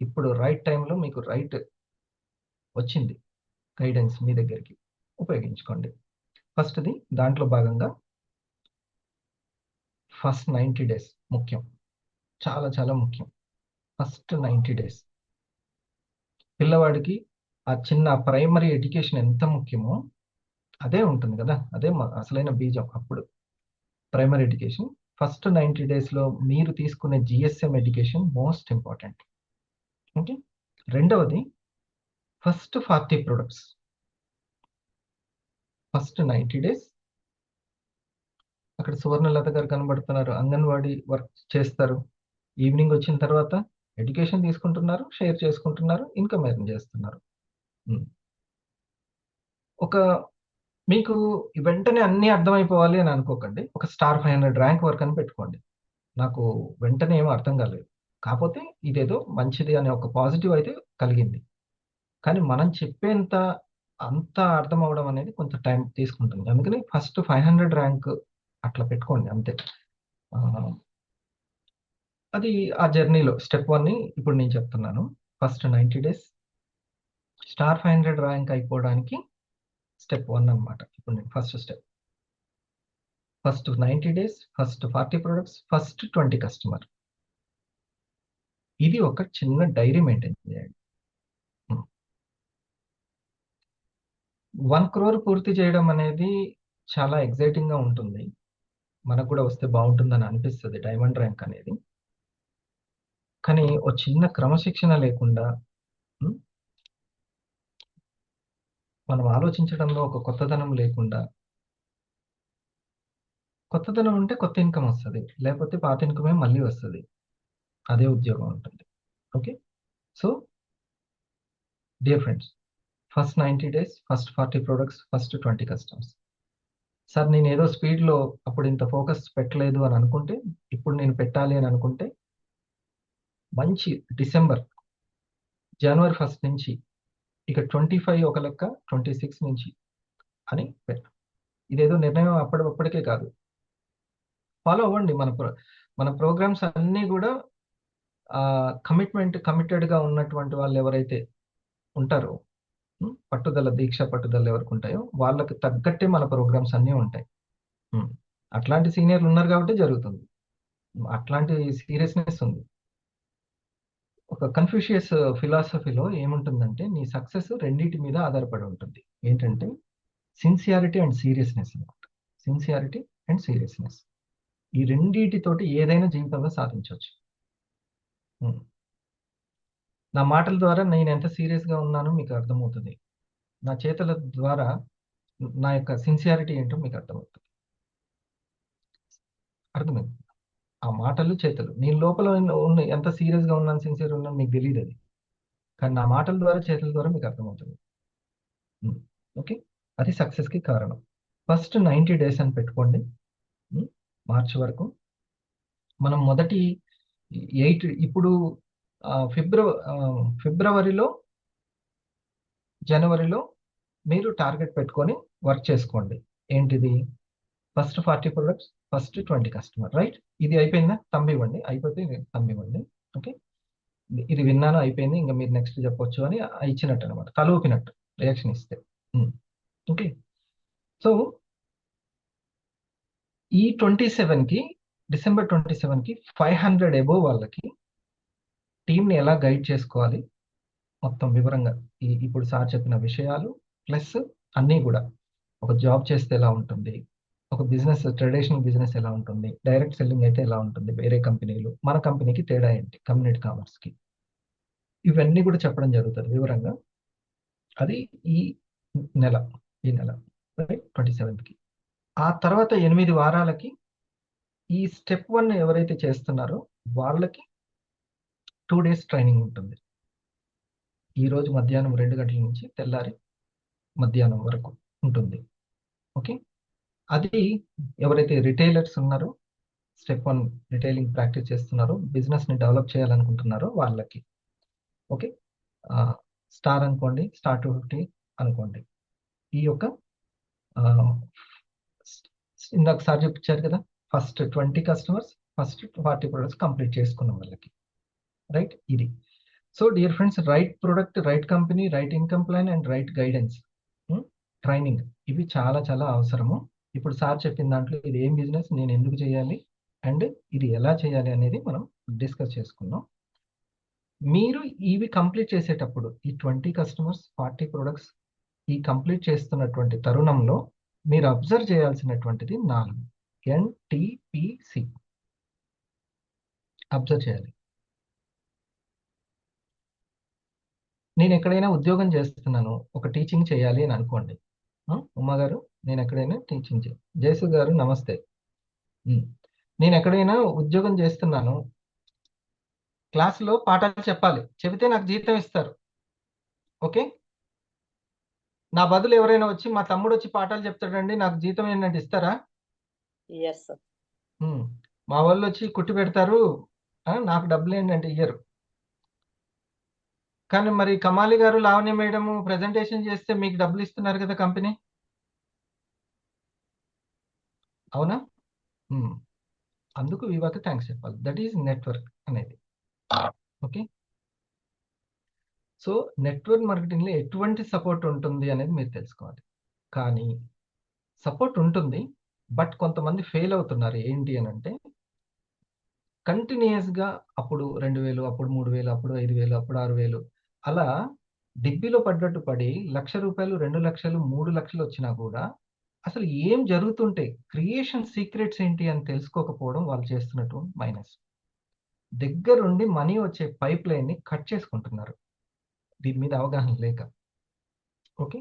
ఇప్పుడు రైట్ టైంలో మీకు రైట్ వచ్చింది, గైడెన్స్ మీ దగ్గరికి, ఉపయోగించుకోండి. ఫస్ట్ది దాంట్లో భాగంగా ఫస్ట్ 90 days ముఖ్యం, చాలా చాలా ముఖ్యం. ఫస్ట్ 90 days పిల్లవాడికి ఆ చిన్న ప్రైమరీ ఎడ్యుకేషన్ ఎంత ముఖ్యమో అదే ఉంటుంది కదా, అదే అసలైన బీజం. అప్పుడు ప్రైమరీ ఎడ్యుకేషన్ ఫస్ట్ 90 daysలో మీరు తీసుకునే GSM education most important. Okay, రెండవది ఫస్ట్ 40 products. ఫస్ట్ 90 days అక్కడ సువర్ణలత గారు కనబడుతున్నారు, అంగన్వాడీ వర్క్ చేస్తారు. ఈవినింగ్ వచ్చిన తర్వాత ఎడ్యుకేషన్ తీసుకుంటున్నారు, షేర్ చేసుకుంటున్నారు, ఇన్కమ్ ఎర్న్ చేస్తున్నారు. ఒక మీకు వెంటనే అన్నీ అర్థమైపోవాలి అని అనుకోకండి. ఒక స్టార్ 500 ర్యాంక్ వరకు అని పెట్టుకోండి. నాకు వెంటనే ఏమో అర్థం కాలేదు, కాకపోతే ఇదేదో మంచిది అనే ఒక పాజిటివ్ అయితే కలిగింది. కానీ మనం చెప్పేంత అంత అర్థం అవడం అనేది కొంత టైం తీసుకుంటుంది. అందుకని ఫస్ట్ 500 ర్యాంక్ అట్లా పెట్టుకోండి అంతే. అది ఆ జర్నీలో స్టెప్ 1ని ఇప్పుడు నేను చెప్తున్నాను. ఫస్ట్ 90 days స్టార్ 500 ర్యాంక్ అయిపోవడానికి స్టెప్ 1 అనమాట. ఇప్పుడు నేను first step, first 90 days, first 40 products, first 20 customer. ఇది ఒక చిన్న డైరీ మెయింటైన్ చేయండి. 1 crore పూర్తి చేయడం అనేది చాలా ఎగ్జైటింగ్గా ఉంటుంది. మనకు కూడా వస్తే బాగుంటుందని అనిపిస్తుంది డైమండ్ ర్యాంక్ అనేది. కానీ ఓ చిన్న క్రమశిక్షణ లేకుండా మనం ఆలోచించడంలో ఒక కొత్తదనం లేకుండా, కొత్తదనం ఉంటే కొత్త ఇన్కమ్ వస్తుంది, లేకపోతే పాత ఇన్కమే మళ్ళీ వస్తుంది, అదే ఉద్యోగం ఉంటుంది. Okay, so dear friends, first 90 days, first 40 products, first 20 customers. Sir నేను ఏదో స్పీడ్లో అప్పుడు ఇంత ఫోకస్ పెట్టలేదు అని అనుకుంటే, ఇప్పుడు నేను పెట్టాలి అని అనుకుంటే మంచి జనవరి 1 నుంచి ఇక 25 ఒక లెక్క, 26 నుంచి అని పెట్టు. ఇదేదో నిర్ణయం అప్పటికే కాదు, ఫాలో అవ్వండి. మన ప్రోగ్రామ్స్ అన్నీ కూడా కమిటెడ్గా ఉన్నటువంటి వాళ్ళు ఎవరైతే ఉంటారో, పట్టుదల దీక్ష పట్టుదల ఎవరికి ఉంటాయో వాళ్ళకి తగ్గట్టే మన ప్రోగ్రామ్స్ అన్నీ ఉంటాయి. అట్లాంటి సీనియర్లు ఉన్నారు కాబట్టి జరుగుతుంది, అట్లాంటి సీరియస్నెస్ ఉంది. ఒక కన్ఫ్యూషియస్ ఫిలాసఫీలో ఏముంటుందంటే నీ సక్సెస్ రెండింటి మీద ఆధారపడి ఉంటుంది. ఏంటంటే సిన్సియారిటీ అండ్ సీరియస్నెస్ అనమాట. సిన్సియారిటీ అండ్ సీరియస్నెస్, ఈ రెండింటితోటి ఏదైనా జీవితంలో సాధించవచ్చు. నా మాటల ద్వారా నేను ఎంత సీరియస్గా ఉన్నానో మీకు అర్థమవుతుంది, నా చేతల ద్వారా నా యొక్క సిన్సియారిటీ ఏంటో మీకు అర్థమవుతుంది. అర్థమైంది? ఆ మాటలు చేతలు, నేను లోపల ఉన్న ఎంత సీరియస్గా ఉన్నాను, సిన్సియర్ ఉన్నాను మీకు తెలియదు అది, కానీ నా మాటల ద్వారా చేతల ద్వారా మీకు అర్థమవుతుంది. ఓకే, అది సక్సెస్కి కారణం. ఫస్ట్ 90 days అని పెట్టుకోండి, మార్చి వరకు. మనం మొదటి 8 ఇప్పుడు ఫిబ్రవరిలో జనవరిలో మీరు టార్గెట్ పెట్టుకొని వర్క్ చేసుకోండి. ఏంటిది? First 40 products, first 20 customers, right? ఇది అయిపోయిందా? తంబివ్వండి. అయిపోతే తంబివ్వండి. ఓకే, ఇది విన్నాను, అయిపోయింది, ఇంకా మీరు నెక్స్ట్ చెప్పొచ్చు అని ఇచ్చినట్టు అనమాట, తలూపినట్టు రియాక్షన్ ఇస్తే. ఓకే, సో ఈ 27కి డిసెంబర్ 27కి 500 అబోవ్ వాళ్ళకి టీంని ఎలా గైడ్ చేసుకోవాలి మొత్తం వివరంగా, ఇప్పుడు సార్ చెప్పిన విషయాలు ప్లస్ అన్నీ కూడా, ఒక జాబ్ చేస్తే ఎలా ఉంటుంది, ఒక బిజినెస్ ట్రెడిషనల్ బిజినెస్ ఎలా ఉంటుంది, డైరెక్ట్ సెల్లింగ్ అయితే ఎలా ఉంటుంది, వేరే కంపెనీలు, మన కంపెనీకి తేడా ఏంటి, కమ్యూనిటీ కామర్స్కి, ఇవన్నీ కూడా చెప్పడం జరుగుతుంది వివరంగా. అది ఈ నెల రైట్, 27కి. ఆ తర్వాత 8 వారాలకి ఈ స్టెప్ 1 ఎవరైతే చేస్తున్నారో వాళ్ళకి 2 days ట్రైనింగ్ ఉంటుంది. ఈరోజు మధ్యాహ్నం 2 గంటల నుంచి తెల్లారి మధ్యాహ్నం వరకు ఉంటుంది. ఓకే, అది ఎవరైతే రిటైలర్స్ ఉన్నారో, స్టెప్ 1 రిటైలింగ్ ప్రాక్టీస్ చేస్తున్నారో, బిజినెస్ని డెవలప్ చేయాలనుకుంటున్నారో వాళ్ళకి. ఓకే, స్టార్ అనుకోండి, స్టార్ 250 అనుకోండి. ఈ యొక్క ఇందాక సార్ చూపించారు కదా, first 20 customers, first 40 products complete చేసుకున్నాం వాళ్ళకి, రైట్? ఇది. So dear friends, right product, right company, right income plan and right guidance, training, ఇవి చాలా చాలా అవసరము. ఇప్పుడు సార్ చెప్పిన దాంట్లో ఇది ఏం బిజినెస్, నేను ఎందుకు చేయాలి అండ్ ఇది ఎలా చేయాలి అనేది మనం డిస్కస్ చేసుకున్నాం. మీరు ఇవి కంప్లీట్ చేసేటప్పుడు ఈ 20 customers, 40 products ఈ కంప్లీట్ చేస్తున్నటువంటి తరుణంలో మీరు అబ్జర్వ్ చేయాల్సినటువంటిది 4 NTPC అబ్జర్వ్ చేయాలి. నేను ఎక్కడైనా ఉద్యోగం చేస్తున్నాను, ఒక టీచింగ్ చేయాలి అని అనుకోండి. ఉమా గారు, నేను ఎక్కడైనా టీచింగ్ జయసు గారు నమస్తే. నేను ఎక్కడైనా ఉద్యోగం చేస్తున్నాను, క్లాసులో పాఠాలు చెప్పాలి, చెబితే నాకు జీతం ఇస్తారు. ఓకే, నా బదులు ఎవరైనా వచ్చి మా తమ్ముడు వచ్చి పాఠాలు చెప్తాడండి, నాకు జీతం ఏంటంటే ఇస్తారా? మా వాళ్ళు వచ్చి కుట్టి పెడతారు, నాకు డబ్బులు ఏంటంటే ఇయ్యరు. కానీ మరి కమాలి గారు, లావణ్య మేడం ప్రెజెంటేషన్ చేస్తే మీకు డబ్బులు ఇస్తున్నారు కదా కంపెనీ, అవునా? అందుకు వివాకి థ్యాంక్స్ చెప్పాలి. దట్ ఈజ్ నెట్వర్క్ అనేది. ఓకే, సో నెట్వర్క్ మార్కెటింగ్లో ఎటువంటి సపోర్ట్ ఉంటుంది అనేది మీరు తెలుసుకోవాలి. కానీ సపోర్ట్ ఉంటుంది, బట్ కొంతమంది ఫెయిల్ అవుతున్నారు. ఏంటి అని అంటే, కంటిన్యూస్గా అప్పుడు 2000, అప్పుడు 3000, అప్పుడు 5000, అప్పుడు 6000 అలా డిబ్బీలో పడ్డట్టు పడి ₹1,00,000, 2,00,000, 3,00,000 వచ్చినా కూడా అసలు ఏం జరుగుతుంటే క్రియేషన్ సీక్రెట్స్ ఏంటి అని తెలుసుకోకపోవడం వాళ్ళు చేస్తున్నట్టు మైనస్. దగ్గరుండి మనీ వచ్చే పైప్ లైన్ని కట్ చేసుకుంటున్నారు దీని మీద అవగాహన లేక. ఓకే,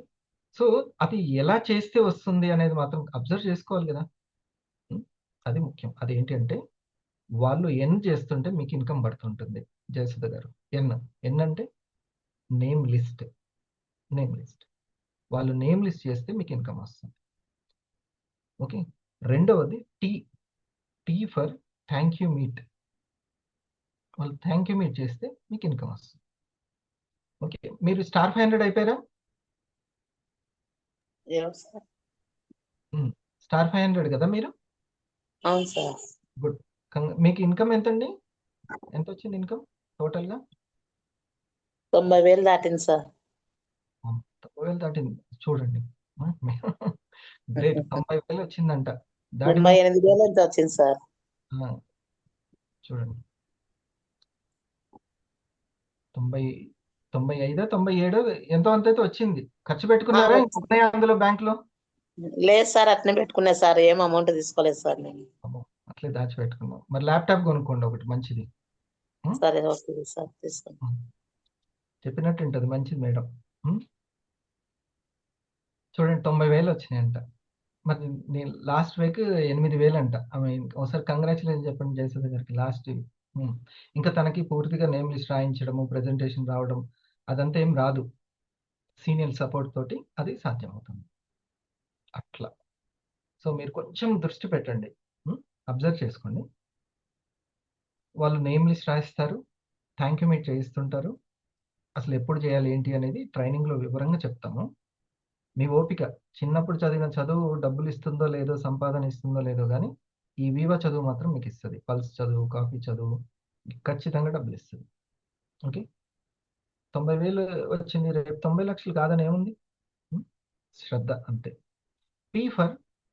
సో అది ఎలా చేస్తే వస్తుంది అనేది మాత్రం అబ్జర్వ్ చేసుకోవాలి కదా, అది ముఖ్యం. అదేంటి అంటే, వాళ్ళు ఎన్ చేస్తుంటే మీకు ఇన్కమ్ పడుతుంటుంది. జయసుధ గారు, ఎన్ అంటే నేమ్ లిస్ట్. వాళ్ళు నేమ్ లిస్ట్ చేస్తే మీకు ఇన్కమ్ వస్తుంది. ఓకే. రెండవది tea for thank you meet. వాళ్ళు థ్యాంక్ యూ మీట్ చేస్తే మీకు ఇన్కమ్ వస్తుంది. ఓకే. మీరు స్టార్ 500 అయిపోయారా? స్టార్ 500 కదా మీరు? అవును సార్. గుడ్. మీకు ఇన్కమ్ ఎంతండి? ఎంత వచ్చింది ఇన్కమ్ టోటల్గా? 90,000 దాటింది సార్. 90,000 దాటింది. చూడండి. గ్రేట్. 90,000 వచ్చిందంట. దాటి 98,000 ఎంత వచ్చింది సార్. చూడండి. 95 97 ఎంతో అంత అయితే వచ్చింది. ఖర్చు పెట్టుకున్నారా? ఉన్నాయా అందులో బ్యాంక్ లో? లేదు సార్, అట్నే పెట్టుకున్నా సార్. ఏం అమౌంట్ తీసుకోలేదు సార్ నేను. అట్లే దాచి పెట్టుకున్నాం. మరి ల్యాప్టాప్ కొనుక్కోండి ఒకటి మంచిది. సరే, ఓకే సార్, తీసుకోండి. చెప్పినట్టు ఉంటుంది, మంచిది మేడం. చూడండి 90,000 వచ్చినాయంట. మరి నేను లాస్ట్ వీక్ 8,000 అంట. ఆమె ఒకసారి కంగ్రాచులేషన్ చెప్పండి జయసుధ గారికి. లాస్ట్ ఇంకా తనకి పూర్తిగా నేమ్ లిస్ట్ రాయించడము, ప్రెజెంటేషన్ రావడం అదంతా ఏం రాదు. సీనియర్ సపోర్ట్ తోటి అది సాధ్యమవుతుంది అట్లా. సో మీరు కొంచెం దృష్టి పెట్టండి, అబ్జర్వ్ చేసుకోండి. వాళ్ళు నేమ్ లిస్ట్ రాయిస్తారు, థ్యాంక్ యూ మీట్ చేయిస్తుంటారు. అసలు ఎప్పుడు చేయాలి ఏంటి అనేది ట్రైనింగ్లో వివరంగా చెప్తాము. మీ ఓపిక, చిన్నప్పుడు చదివిన చదువు డబ్బులు ఇస్తుందో లేదో, సంపాదన ఇస్తుందో లేదో, కానీ ఈ వివా చదువు మాత్రం మీకు ఇస్తుంది. పల్స్ చదువు, కాఫీ చదువు ఖచ్చితంగా డబ్బులు ఇస్తుంది. ఓకే. 90,000 వచ్చింది, రేపు 90 లక్షలు కాదని ఏముంది? శ్రద్ధ అంతే. P for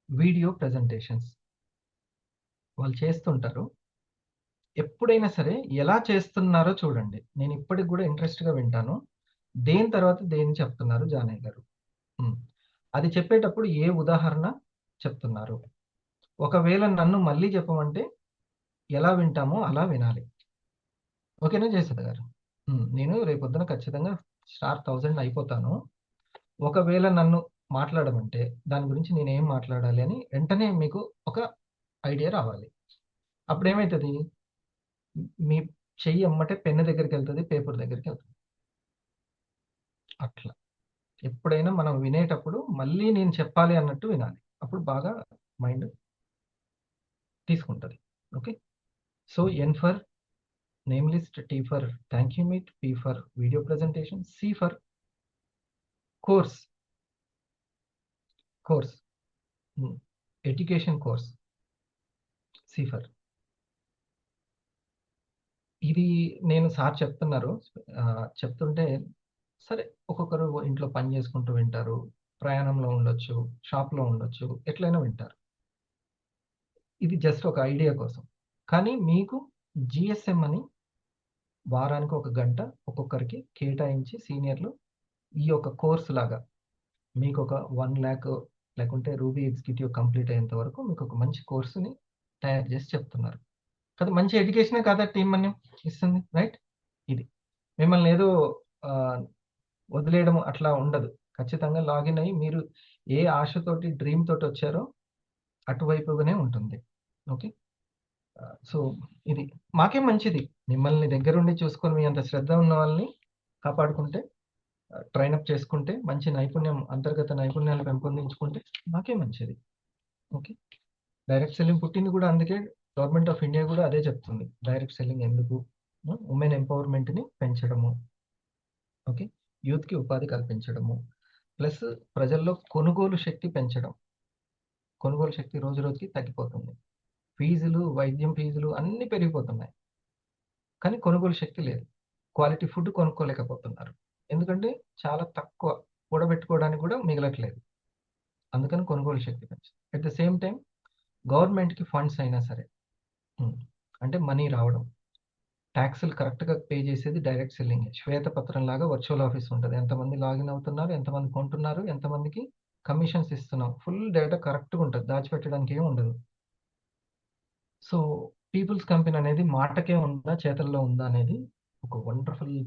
video presentations. వాళ్ళు చేస్తుంటారు. ఎప్పుడైనా సరే ఎలా చేస్తున్నారో చూడండి. నేను ఇప్పటికి కూడా ఇంట్రెస్ట్గా వింటాను. దేని తర్వాత దేని చెప్తున్నారు జానయ్య గారు, అది చెప్పేటప్పుడు ఏ ఉదాహరణ చెప్తున్నారు. ఒకవేళ నన్ను మళ్ళీ చెప్పమంటే ఎలా వింటామో అలా వినాలి. ఓకేనా జయసుధ గారు? నేను రేపొద్దున ఖచ్చితంగా స్టార్ 1000 అయిపోతాను. ఒకవేళ నన్ను మాట్లాడమంటే దాని గురించి నేను ఏం మాట్లాడాలి అని వెంటనే మీకు ఒక ఐడియా రావాలి. అప్పుడు ఏమవుతుంది? మీ చెయ్యి అమ్మటే పెన్ను దగ్గరికి వెళ్తుంది, పేపర్ దగ్గరికి వెళ్తుంది. అట్లా ఎప్పుడైనా మనం వినేటప్పుడు మళ్ళీ నేను చెప్పాలి అన్నట్టు వినాలి. అప్పుడు బాగా మైండ్ తీసుకుంటుంది. Okay. So N for name list, T for thank you meet, P for video presentation, C for course, education course, C for. ఇది నేను సార్ చెప్తున్నారు, చెప్తుంటే సరే ఒక్కొక్కరు ఇంట్లో పని చేసుకుంటూ వింటారు, ప్రయాణంలో ఉండొచ్చు, షాప్లో ఉండొచ్చు, ఎట్లయినా వింటారు. ఇది జస్ట్ ఒక ఐడియా కోసం. కానీ మీకు జిఎస్ఎం అని వారానికి 1 గంట ఒక్కొక్కరికి కేటాయించి సీనియర్లు ఈ యొక్క కోర్సు లాగా మీకు ఒక 1 lakh లేకుంటే రూబీ ఎగ్జిక్యూటివ్ కంప్లీట్ అయ్యేంత వరకు మీకు ఒక మంచి కోర్సుని తయారు చేసి చెప్తున్నారు కదా. మంచి ఎడ్యుకేషనే కదా టీం అని ఇస్తుంది, రైట్? ఇది మిమ్మల్ని ఏదో వదిలేయడం అట్లా ఉండదు. ఖచ్చితంగా లాగిన్ అయ్యి మీరు ఏ ఆశతోటి, డ్రీమ్ తోటి వచ్చారో అటువైపుగానే ఉంటుంది. ఓకే. సో ఇది మాకే మంచిది. మిమ్మల్ని దగ్గరుండి చూసుకొని మీ అంత శ్రద్ధ ఉన్న వాళ్ళని కాపాడుకుంటే, ట్రైనప్ చేసుకుంటే, మంచి నైపుణ్యం, అంతర్గత నైపుణ్యాలు పెంపొందించుకుంటే మాకే మంచిది. ఓకే. డైరెక్ట్ సెల్లింగ్ పుట్టింది కూడా అందుకే. గవర్నమెంట్ ఆఫ్ ఇండియా కూడా అదే చెప్తుంది. డైరెక్ట్ సెల్లింగ్ ఎందుకు? ఉమెన్ ఎంపవర్మెంట్ని పెంచడము, ఓకే, యూత్కి ఉపాధి కల్పించడము, ప్లస్ ప్రజల్లో కొనుగోలు శక్తి పెంచడం. కొనుగోలు శక్తి రోజు రోజుకి తగ్గిపోతుంది. ఫీజులు, వైద్యం ఫీజులు అన్నీ పెరిగిపోతున్నాయి, కానీ కొనుగోలు శక్తి లేదు. క్వాలిటీ ఫుడ్ కొనుక్కోలేకపోతున్నారు, ఎందుకంటే చాలా తక్కువ, కూడబెట్టుకోవడానికి కూడా మిగలట్లేదు. అందుకని కొనుగోలు శక్తి పెంచు. అట్ ద సేమ్ టైం గవర్నమెంట్కి ఫండ్స్ అయినా సరే, అంటే మనీ రావడం, ట్యాక్సులు కరెక్ట్గా పే చేసేది డైరెక్ట్ సెల్లింగ్. శ్వేతపత్రం లాగా వర్చువల్ ఆఫీస్ ఉంటుంది. ఎంతమంది లాగిన్ అవుతున్నారు, ఎంతమంది కొంటున్నారు, ఎంతమందికి కమిషన్స్ ఇస్తున్నాం, ఫుల్ డేటా కరెక్ట్గా ఉంటుంది, దాచిపెట్టడానికి ఏమి ఉండదు. సో పీపుల్స్ కంపెనీ అనేది మాటకే ఉందా, చేతల్లో ఉందా అనేది ఒక వండర్ఫుల్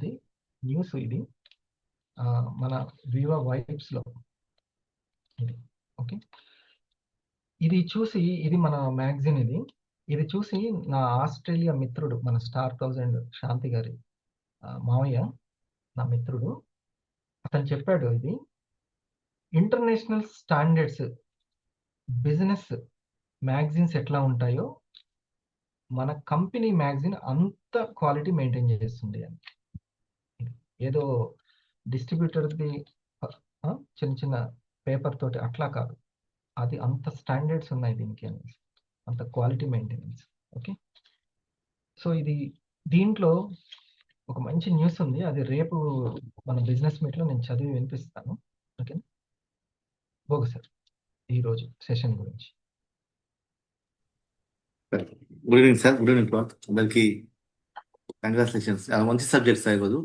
న్యూస్ ఇది మన వివా వైబ్స్లో ఇది. ఓకే. ఇది చూసి, ఇది మన మ్యాగజైన్, ఇది చూసి నా ఆస్ట్రేలియా మిత్రుడు, మన స్టార్ 1000 శాంతి గారి మావయ్య, నా మిత్రుడు, అతను చెప్పాడు, ఇది ఇంటర్నేషనల్ స్టాండర్డ్స్ బిజినెస్ మ్యాగజైన్స్ ఎట్లా ఉంటాయో మన కంపెనీ మ్యాగజైన్ అంత క్వాలిటీ మెయింటైన్ చేస్తుంది అని. ఏదో డిస్ట్రిబ్యూటర్ది చిన్న చిన్న పేపర్ తోటి అట్లా కాదు, అది అంత స్టాండర్డ్స్ ఉన్నాయి దీనికి అనేసి, అంత క్వాలిటీ మెయింటెనెన్స్. ఓకే, సో దీంట్లో ఒక మంచి న్యూస్ ఉంది, అది రేపు మన బిజినెస్ మీట్లో నేను చదివి వినిపిస్తాను. ఓకే బోగ సార్, ఈరోజు సెషన్ గురించి. Good evening sir. Good evening అందరికి. కంగ్రాచులేషన్స్. చాలా మంచి సబ్జెక్ట్ సార్ ఈరోజు.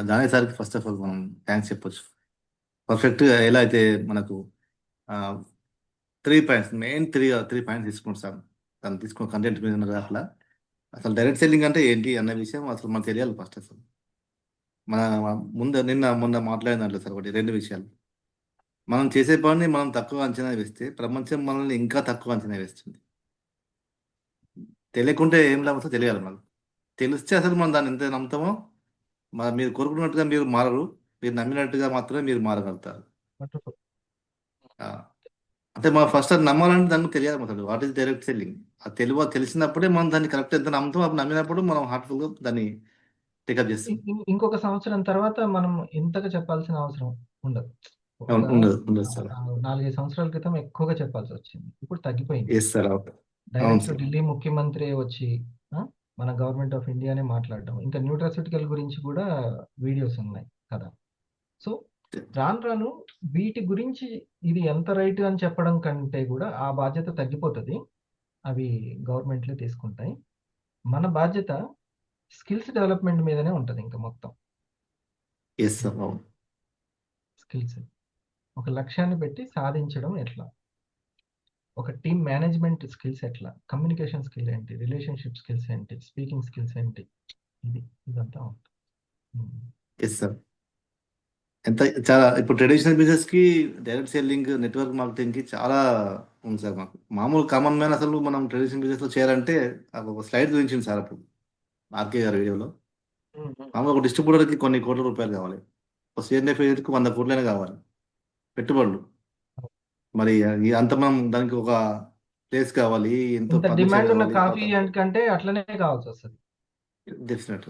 దాని సార్కి ఫస్ట్ ఆఫ్ ఆల్ మనం థ్యాంక్స్ చెప్పొచ్చు. పర్ఫెక్ట్గా ఎలా అయితే మనకు 3 పాయింట్స్, మెయిన్ త్రీ పాయింట్స్ తీసుకుంటాం సార్. తను తీసుకున్న కంటెంట్ మీద ఉన్న అట్లా అసలు డైరెక్ట్ సెల్లింగ్ అంటే ఏంటి అన్న విషయం అసలు మనకు తెలియాలి ఫస్ట్. అసలు మన మొన్న మాట్లాడిన దాంట్లో సార్ ఒకటి 2 విషయాలు. మనం చేసే పనిని మనం తక్కువ అంచనా వేస్తే ప్రపంచం మనల్ని ఇంకా తక్కువ అంచనా వేస్తుంది. తెలియకుంటే ఏం లేకపోతే తెలియాలి మనకు. తెలిస్తే అసలు మనం దాన్ని ఎంత నమ్ముతామో, మీరు కోరుకున్నట్టుగా మీరు మారరు, మీరు నమ్మినట్టుగా మాత్రమే మీరు మారగలుగుతారు. అంటే మనం ఫస్ట్ అది నమ్మాలంటే దానికి తెలియాలి అసలు వాట్ ఈస్ డైరెక్ట్ సెల్లింగ్. అది తెలిసినప్పుడే మనం దాన్ని కరెక్ట్ ఎంత నమ్ముతాం, అప్పుడు నమ్మినప్పుడు మనం హార్ట్ఫుల్గా దాన్ని టేకప్ చేస్తాం. ఇంకొక సంవత్సరం తర్వాత మనం ఇంతగా చెప్పాల్సిన అవసరం ఉండదు. ఉండదు సార్. 4-5 సంవత్సరాల క్రితం ఎక్కువగా చెప్పాల్సి వచ్చింది, ఇప్పుడు తగ్గిపోయింది. Yes sir. అవును డైరెక్ట్ సార్. ఢిల్లీ ముఖ్యమంత్రి వచ్చి మన గవర్నమెంట్ ఆఫ్ ఇండియానే మాట్లాడడం, ఇంకా న్యూట్రాసిటికల్ గురించి కూడా వీడియోస్ ఉన్నాయి కదా. సో రాను వీటి గురించి ఇది ఎంత రైట్ అని చెప్పడం కంటే కూడా ఆ బాధ్యత తగ్గిపోతుంది, అవి గవర్నమెంట్లే తీసుకుంటాయి. మన బాధ్యత స్కిల్స్ డెవలప్మెంట్ మీదనే ఉంటుంది ఇంకా మొత్తం. Yes sir. అవును. స్కిల్స్ ఒక లక్ష్యాన్ని పెట్టి సాధించడం ఎట్లా, ఒక టీమ్ మేనేజ్మెంట్ స్కిల్స్ ఎట్లా, కమ్యూనికేషన్ స్కిల్ ఏంటి, రిలేషన్షిప్ స్కిల్స్ ఏంటి, స్పీకింగ్ స్కిల్స్ ఏంటి, ఇదంతా ఉంటుంది. Yes sir. చాలా ఇప్పుడు ట్రెడిషనల్ బిజినెస్ కి డైరెక్ట్ సెల్లింగ్, నెట్వర్క్ మార్కెటింగ్ కి చాలా ఉంది సార్. మాకు మామూలు కామన్ మ్యాన్ అసలు మనం ట్రెడిషనల్ బిజినెస్ లో చేయాలంటే ఒక స్లైడ్ చూపించింది సార్ అప్పుడు ఆర్కే గారి వీడియోలో. మామూలు ఒక డిస్ట్రిబ్యూటర్ కి కొన్ని కోట్ల రూపాయలు కావాలి, ఒక సిఎన్ఎఫ్ కి 100 కోట్లైనా కావాలి పెట్టుబడులు. మరి అంత మనం దానికి ఒక ప్లేస్ కావాలి, ఎంతో ఇంత డిమాండ్ ఉన్న కాఫీ కంటే అట్లనే కావాల్సి వస్తుంది. డెఫినెట్.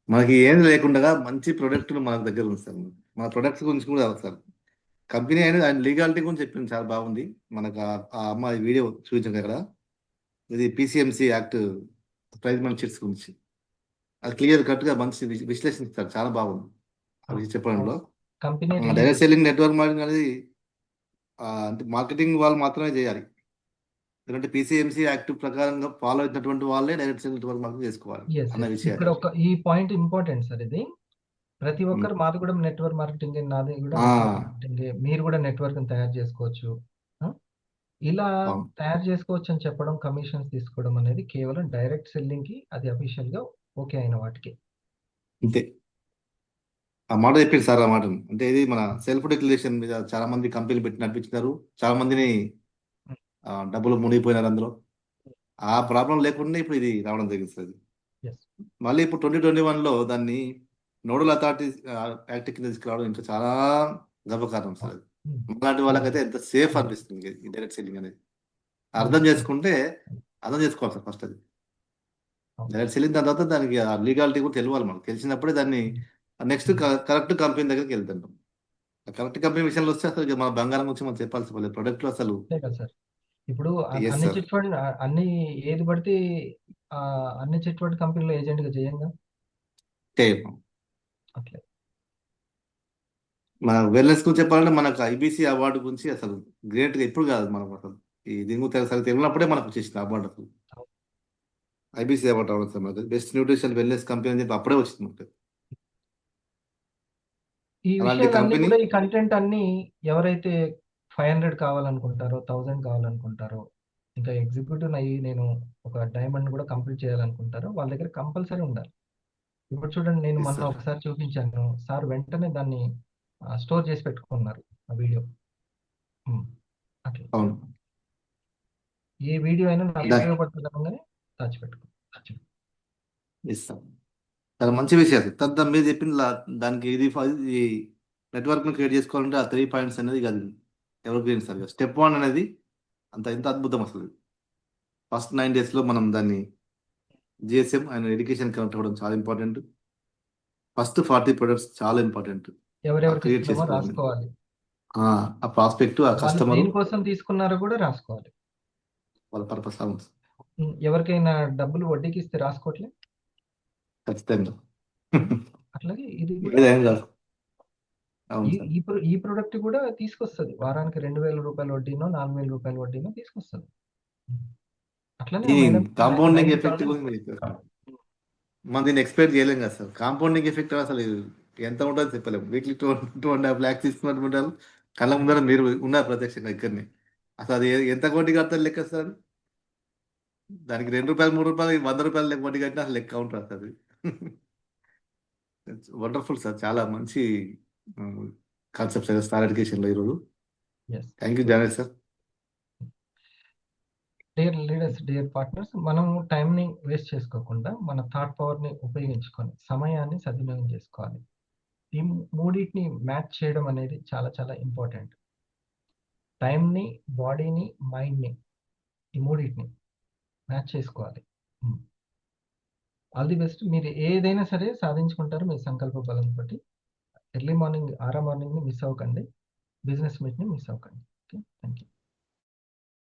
మనకి ఏం లేకుండా మంచి ప్రొడక్ట్ మన దగ్గర ఉంది సార్. మన ప్రొడక్ట్స్ గురించి కూడా సార్ కంపెనీ అయినా ఆయన లీగాలిటీ గురించి చెప్పింది, చాలా బాగుంది. మనకు ఆ అమ్మాయి వీడియో చూపించాం కదా, ఇది PCMC యాక్ట్ ప్రైజ్మెంట్ షీట్స్ గురించి అది క్లియర్ కట్ గా మంచి విశ్లేషణ ఇస్తారు, చాలా బాగుంది అది చెప్పడంలో. డైరెక్ట్ సెల్లింగ్, నెట్వర్క్ మార్కెటింగ్ అనేది అంటే మార్కెటింగ్ వాళ్ళు మాత్రమే చేయాలి. ఎందుకంటే PCMC యాక్ట్ ప్రకారంగా ఫాలో అయినటువంటి వాళ్ళే డైరెక్ట్ సెల్లింగ్, నెట్వర్క్ మార్కెటింగ్ చేసుకోవాలి అన్న విషయం. ఇక్కడ ఒక ఈ పాయింట్ ఇంపార్టెంట్ సార్. ఇది ప్రతి ఒక్కరు, మాది కూడా నెట్వర్క్ మార్కెటింగ్, నాది కూడా మార్కెటింగ్, మీరు కూడా నెట్వర్క్ తయారు చేసుకోవచ్చు, ఇలా తయారు చేసుకోవచ్చు అని చెప్పడం, కమిషన్స్ తీసుకోవడం అనేది కేవలం డైరెక్ట్ సెల్లింగ్ కి, అది అఫీషియల్ గా ఓకే అయిన వాటికి. అంతే ఆ మాట చెప్పింది సార్. ఆ మాట అంటే ఇది మన సెల్ఫ్ డిక్లరేషన్ మీద చాలా మంది కంపెనీలు పెట్టి నడిపించినారు, చాలా మందిని డబ్బులు మునిగిపోయినారు అందులో. ఆ ప్రాబ్లం లేకుండా ఇప్పుడు ఇది రావడం జరిగింది సార్. మళ్ళీ ఇప్పుడు 2021లో దాన్ని నోడల్ అథారిటీ యాక్ట్ కింద తీసుకురావడం ఇంకా చాలా గర్వకారణం సార్. అలాంటి వాళ్ళకైతే ఎంత సేఫ్ అనిపిస్తుంది ఈ డైరెక్ట్ సెల్లింగ్ అనేది. అర్థం చేసుకోవాలి సార్ ఫస్ట్. అది డైరెక్ట్ సెల్లింగ్ దాని తర్వాత దానికి లీగాలిటీ కూడా తెలియాలి మనకు. తెలిసినప్పుడే దాన్ని నెక్స్ట్ కరెక్ట్ కంపెనీ దగ్గరికి వెళ్తుంటాం. కరెక్ట్ కంపెనీ విషయంలో వస్తే అసలు మన బంగారం గురించి మనం చెప్పాల్సి ప్రొడక్ట్ అసలు. ఇప్పుడు అన్ని చిట్ ఫండ్, అన్ని ఏది పడితే అన్ని చిట్ ఫండ్ కంపెనీలో ఏజెంట్ గా చేయంగా అట్లా. మన వెల్నెస్ గురించి చెప్పాలంటే మనకు IBC అవార్డు గురించి అసలు గ్రేట్ గా ఎప్పుడు కాదు మనకు అసలు దీని గురించి తెలియనప్పుడే మనకు వచ్చేసింది అవార్డు. అసలు IBC అవార్డు రావడం సార్ మనకు బెస్ట్ న్యూట్రిషన్ వెల్నెస్ కంపెనీ అని చెప్పి అప్పుడే వచ్చింది మనకు. ఈ విషయాలన్నీ కూడా, ఈ కంటెంట్ అన్ని ఎవరైతే 500 కావాలనుకుంటారో, 1000 కావాలనుకుంటారో, ఇంకా ఎగ్జిక్యూటివ్ అయ్యి నేను ఒక డైమండ్ కూడా కంప్లీట్ చేయాలనుకుంటారో, వాళ్ళ దగ్గర కంపల్సరీ ఉండాలి. ఇప్పుడు చూడండి, నేను మొన్న ఒకసారి చూపించాను సార్, వెంటనే దాన్ని స్టోర్ చేసి పెట్టుకున్నారు ఆ వీడియో. అట్లా ఏ వీడియో అయినా నాకు ఉపయోగపడుతుందని దాచిపెట్టుకున్నాను. చాలా మంచి విషయాలు తర్వాత మీరు చెప్పిన దానికి ఇది నెట్వర్క్ క్రియేట్ చేసుకోవాలంటే ఆ 3 పాయింట్స్ అనేది అది ఎవర్ గ్రీన్ సార్. స్టెప్ 1 అనేది ఎంత అద్భుతం అసలు. ఫస్ట్ 9 డేస్లో మనం దాన్ని జిఎస్ఎం అండ్ ఎడ్యుకేషన్ కనెక్ట్ అవ్వడం చాలా ఇంపార్టెంట్. ఫస్ట్ 40 ప్రొడక్ట్స్ చాలా ఇంపార్టెంట్. ఎవరెవరికి క్రియేట్ ఇస్తున్నామో చేసుకోవాలి. రాసుకోవాలి. ఆ ప్రాస్పెక్ట్, ఆ వాళ్ళు కస్టమర్, దేనికోసం తీసుకున్నారో కూడా రాసుకోవాలి. వాళ్ళ పర్పస్ ఎవరికైనా డబ్బులు వడ్డీకి ఇస్తే రాసుకోవట్లే. ఖచ్చితంగా. అట్లాగే ఇది కూడా ఏదేం కాదు. అవును ఈ సార్. ఈ ప్రొ- ఈ ప్రొడక్ట్ కూడా తీసుకొస్తుంది. వారానికి 2,000 రూపాయల వడ్డీనో 4,000 రూపాయల వడ్డీనో తీసుకొస్తుంది. అట్లనే ఈ మేడం కాంపౌండింగ్ 90,000 ఎఫెక్ట్ మనం దీన్ని ఎక్స్పెక్ట్ చేయలేం కదా సార్. కాంపౌండింగ్ ఎఫెక్ట్ అసలు ఎంత ఉంటుందో చెప్పలేము. వీక్లీ 2.5 lakhs తీసుకున్నట్టు ఉంటారు. కళ్ళ ముందర మీరు ఉన్నారు ప్రత్యక్షంగా ఇక్కడనే. అసలు అది ఎంత కోటి కడతారు లెక్క సార్? దానికి 2 రూపాయలు 3 రూపాయలు 100 రూపాయలు లెక్క వడ్డీ కట్టినా అసలు లెక్క ఉంటుంది అది. Wonderful sir. చాలా మంచి కాన్సెప్ట్స్ అయితే స్టార్ ఎడ్యుకేషన్లో ఈరోజు. Yes thank you Janesh sir. Dear leaders, dear partners, మనం టైంని వేస్ట్ చేసుకోకుండా మన థాట్ పవర్ని ఉపయోగించుకొని సమయాన్ని సద్వినియోగం చేసుకోవాలి. ఈ మూడింటిని మ్యాచ్ చేయడం అనేది చాలా చాలా ఇంపార్టెంట్. టైంని, బాడీని, మైండ్ని, ఈ మూడింటిని మ్యాచ్ చేసుకోవాలి. All the best. మీరు ఏదైనా సరే సాధించుకుంటారు మీ సంకల్ప బలం బట్టి. ఎర్లీ మార్నింగ్ 6 మార్నింగ్ని మిస్ అవ్వకండి. బిజినెస్ మీట్ని మిస్ అవ్వకండి. Okay, thank you.